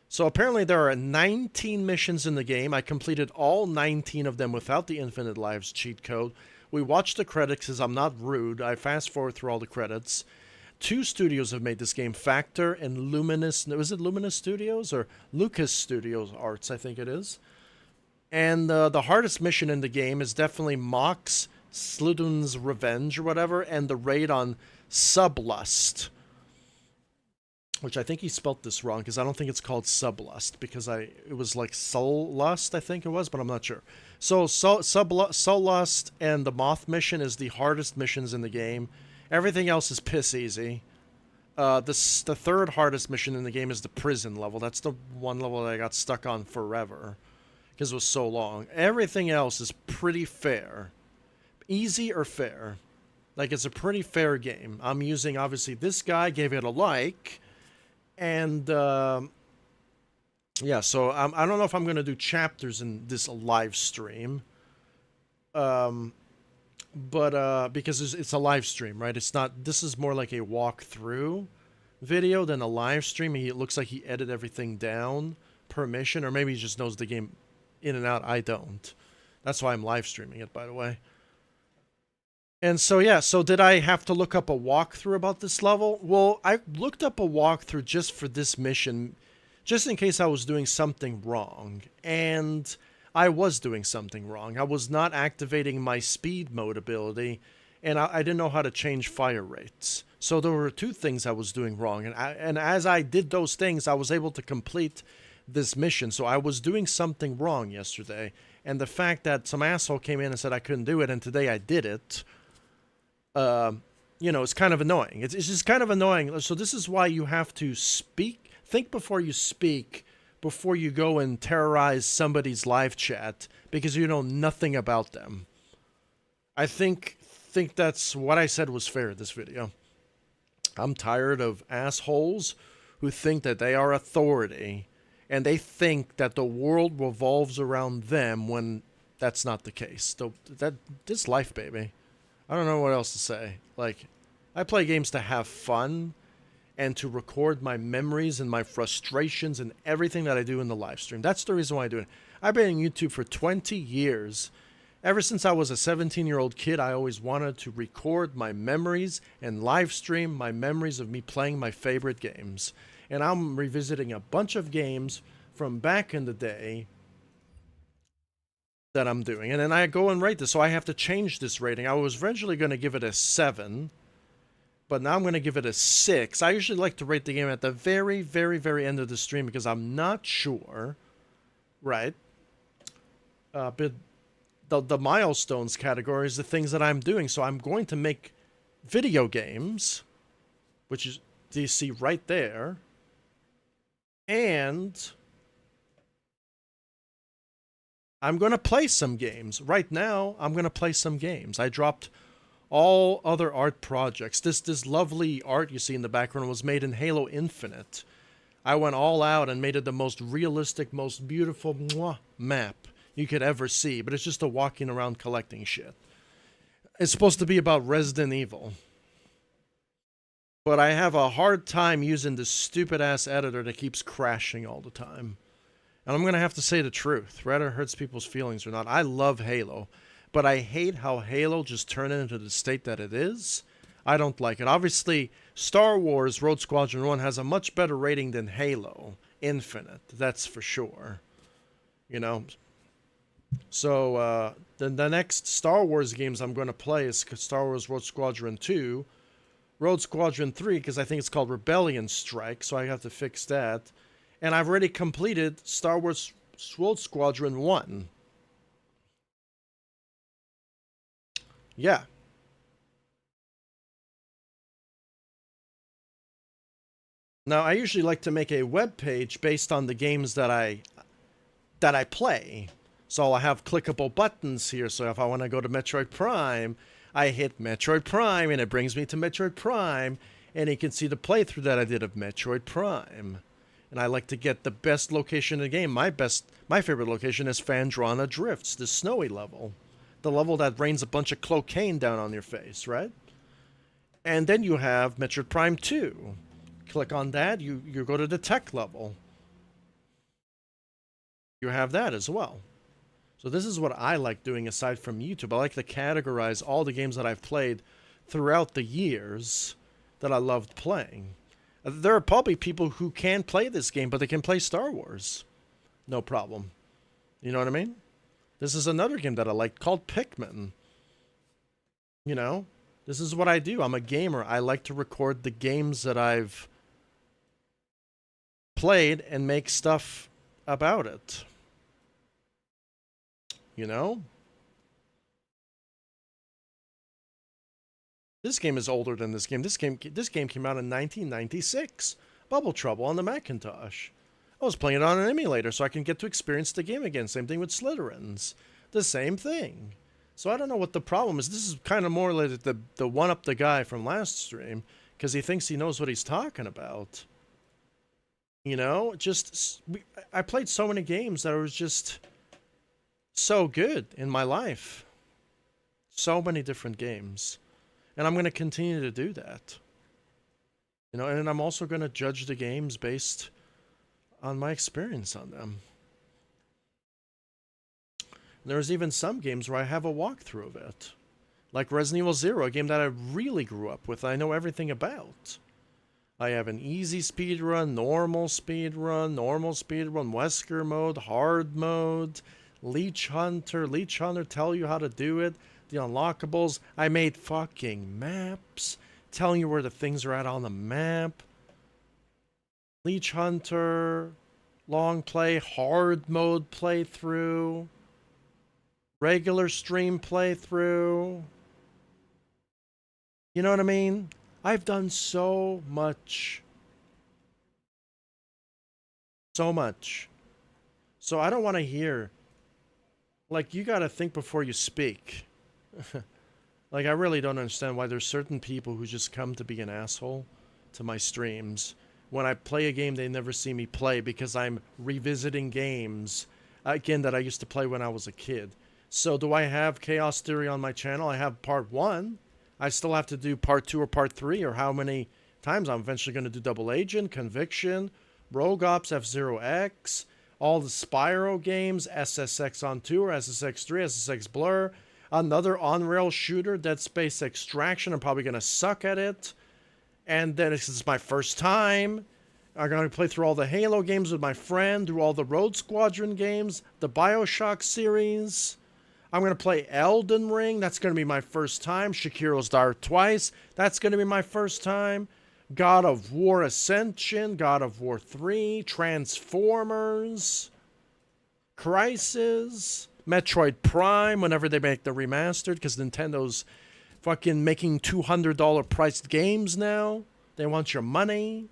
So apparently there are 19 missions in the game. I completed all 19 of them without the Infinite Lives cheat code. We watched the credits because I'm not rude. I fast forward through all the credits. 2 studios have made this game, Factor and Luminous. Was it Luminous Studios or Lucas Studios Arts, I think it is. And the hardest mission in the game is definitely Mox Sludun's Revenge or whatever, and the raid on Sublust. Which I think he spelt this wrong, because I don't think it's called Sublust, because it was like Soul Lust, I think it was, but I'm not sure. So Soul Lust and the Moth mission is the hardest missions in the game. Everything else is piss easy. The 3rd hardest mission in the game is the prison level. That's the one level that I got stuck on forever, because it was so long. Everything else is pretty fair. Easy or fair. Like, it's a pretty fair game. I'm using, obviously, this guy gave it a like. And, yeah, so I don't know if I'm going to do chapters in this live stream. But, because it's a live stream, right? It's not, this is more like a walkthrough video than a live stream. It looks like he edited everything down per mission, or maybe he just knows the game in and out. I don't. That's why I'm live streaming it, by the way. And so, yeah, so did I have to look up a walkthrough about this level? Well, I looked up a walkthrough just for this mission, just in case I was doing something wrong. And I was doing something wrong. I was not activating my speed mode ability, and I didn't know how to change fire rates. So there were 2 things I was doing wrong. And as I did those things, I was able to complete this mission. So I was doing something wrong yesterday. And the fact that some asshole came in and said I couldn't do it, and today I did it, you know, it's kind of annoying. It's just kind of annoying. So this is why you have to think before you speak, before you go and terrorize somebody's live chat, because you know nothing about them. I think that's what I said was fair in this video. I'm tired of assholes who think that they are authority, and they think that the world revolves around them when that's not the case. So this life, baby. I don't know what else to say. Like, I play games to have fun and to record my memories and my frustrations and everything that I do in the live stream. That's the reason why I do it. I've been on YouTube for 20 years, Ever since I was a 17-year-old kid, I always wanted to record my memories and live stream my memories of me playing my favorite games. And I'm revisiting a bunch of games from back in the day that I'm doing. And then I go and rate this, so I have to change this rating. I was originally going to give it a 7, but now I'm going to give it a 6. I usually like to rate the game at the very, very, very end of the stream because I'm not sure, right? But the milestones category is the things that I'm doing. So I'm going to make video games, which is, do you see right there? And I'm going to play some games. Right now, I'm going to play some games. I dropped all other art projects. This lovely art you see in the background was made in Halo Infinite. I went all out and made it the most realistic, most beautiful map you could ever see, but it's just a walking around collecting shit. It's supposed to be about Resident Evil. But I have a hard time using this stupid-ass editor that keeps crashing all the time. And I'm going to have to say the truth, whether it hurts people's feelings or not. I love Halo, but I hate how Halo just turned into the state that it is. I don't like it. Obviously, Star Wars Rogue Squadron 1 has a much better rating than Halo Infinite. That's for sure. You know? So, then the next Star Wars games I'm going to play is Star Wars Rogue Squadron 2, Rogue Squadron 3, because I think it's called Rebellion Strike, so I have to fix that. And I've already completed Star Wars Rogue Squadron 1. Yeah. Now, I usually like to make a web page based on the games that I play. So I'll have clickable buttons here. So if I want to go to Metroid Prime, I hit Metroid Prime, and it brings me to Metroid Prime. And you can see the playthrough that I did of Metroid Prime. And I like to get the best location in the game. My favorite location is Phandrana Drifts, the snowy level. The level that rains a bunch of cocaine down on your face, right? And then you have Metroid Prime 2. Click on that, you go to the tech level. You have that as well. So this is what I like doing aside from YouTube. I like to categorize all the games that I've played throughout the years that I loved playing. There are probably people who can play this game, but they can play Star Wars. No problem. You know what I mean? This is another game that I like called Pikmin. You know? This is what I do. I'm a gamer. I like to record the games that I've played and make stuff about it. You know? This game is older than this game. This game came out in 1996. Bubble Trouble on the Macintosh. I was playing it on an emulator so I can get to experience the game again. Same thing with Slytherins. The same thing. So I don't know what the problem is. This is kind of more like the one-up the guy from last stream because he thinks he knows what he's talking about. You know, I played so many games that was just so good in my life. So many different games. And I'm going to continue to do that. You know, and I'm also going to judge the games based on my experience on them. There's even some games where I have a walkthrough of it. Like Resident Evil 0, a game that I really grew up with. I know everything about. I have an easy speedrun, normal speedrun, Wesker mode, hard mode, Leech Hunter tell you how to do it, the unlockables. I made fucking maps telling you where the things are at on the map. Leech Hunter, long play, hard mode playthrough, regular stream playthrough. You know what I mean? I've done so much. So much. So I don't want to hear, like, you got to think before you speak. Like, I really don't understand why there's certain people who just come to be an asshole to my streams. When I play a game, they never see me play because I'm revisiting games, again, that I used to play when I was a kid. So do I have Chaos Theory on my channel? I have part 1. I still have to do part 2 or part 3, or how many times I'm eventually going to do Double Agent, Conviction, Rogue Ops, F-Zero X, all the Spyro games, SSX on Tour, SSX3, SSX Blur, another on-rail shooter, Dead Space Extraction. I'm probably going to suck at it. And then it's my first time. I'm going to play through all the Halo games with my friend, through all the Rouge Squadron games, the BioShock series. I'm going to play Elden Ring. That's going to be my first time. Shakiro's Dark twice. That's going to be my first time. God of War Ascension, God of War 3, Transformers, Crysis, Metroid Prime, whenever they make the remastered, because Nintendo's fucking making $200 priced games now. They want your money.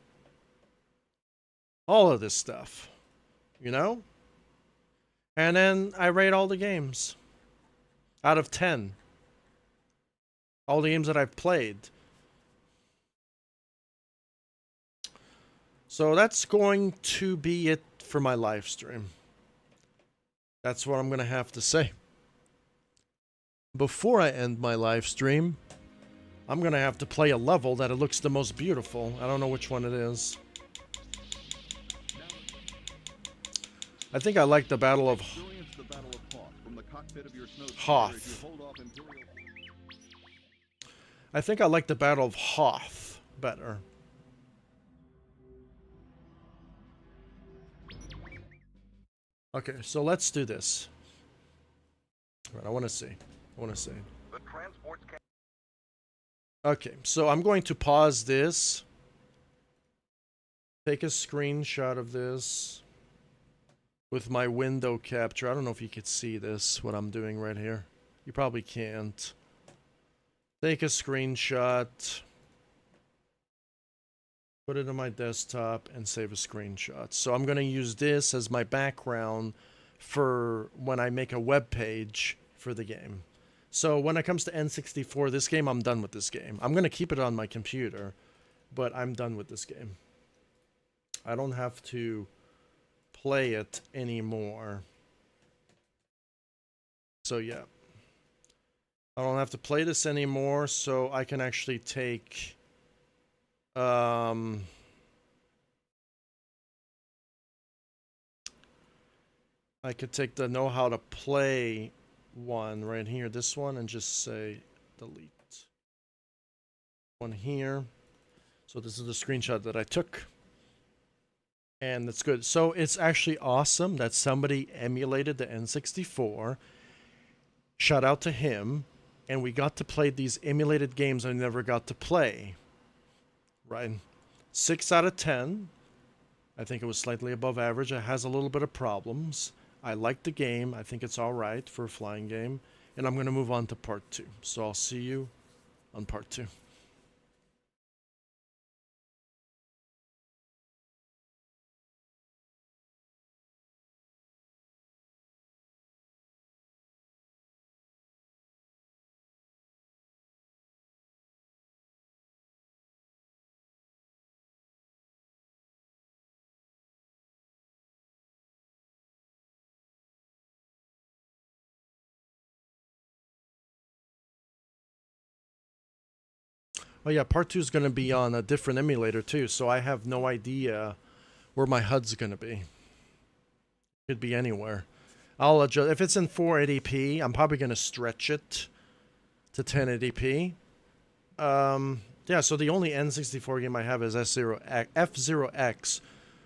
All of this stuff, you know? And then I rate all the games out of 10. All the games that I've played. So that's going to be it for my live stream. That's what I'm going to have to say. Before I end my live stream, I'm going to have to play a level that it looks the most beautiful. I don't know which one it is. I think I like the Battle of Hoth. I think I like the Battle of Hoth better. Okay, so let's do this. All right, I want to see. The transports can Okay, so I'm going to pause this. Take a screenshot of this with my window capture. I don't know if you could see this, what I'm doing right here. You probably can't. Take a screenshot. Put it on my desktop and save a screenshot. So I'm going to use this as my background for when I make a web page for the game. So when it comes to N64, this game, I'm done with this game. I'm going to keep it on my computer, but I'm done with this game. I don't have to play it anymore. So yeah. I don't have to play this anymore, so I can actually take... I could take the know how to play one right here, this one, and just say delete. One here. So this is the screenshot that I took. And that's good. So it's actually awesome that somebody emulated the N64. Shout out to him. And we got to play these emulated games I never got to play. Right, 6 out of 10. I think it was slightly above average. It has a little bit of problems. I like the game. I think it's all right for a flying game. And I'm going to move on to part 2. So I'll see you on part 2. Oh yeah, part 2 is going to be on a different emulator too, so I have no idea where my HUD's going to be. Could be anywhere. I'll adjust. If it's in 480p, I'm probably going to stretch it to 1080p. Yeah, so the only N64 game I have is F-Zero-X,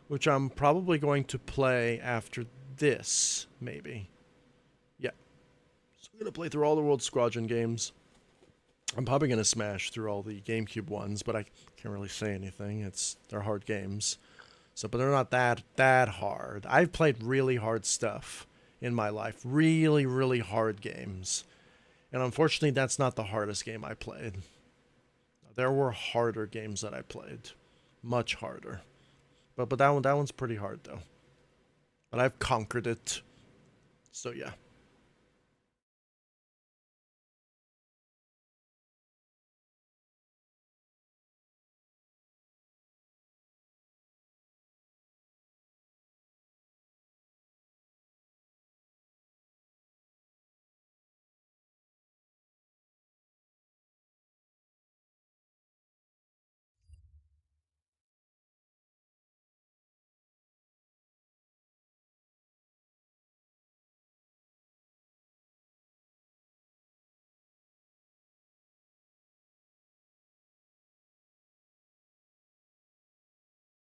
which I'm probably going to play after this, maybe. Yeah. So I'm going to play through all the Rouge Squadron games. I'm probably going to smash through all the GameCube ones, but I can't really say anything. They're hard games. So, but they're not that hard. I've played really hard stuff in my life. Really, really hard games. And unfortunately, that's not the hardest game I played. There were harder games that I played. Much harder. But that one's pretty hard, though. But I've conquered it. So, yeah.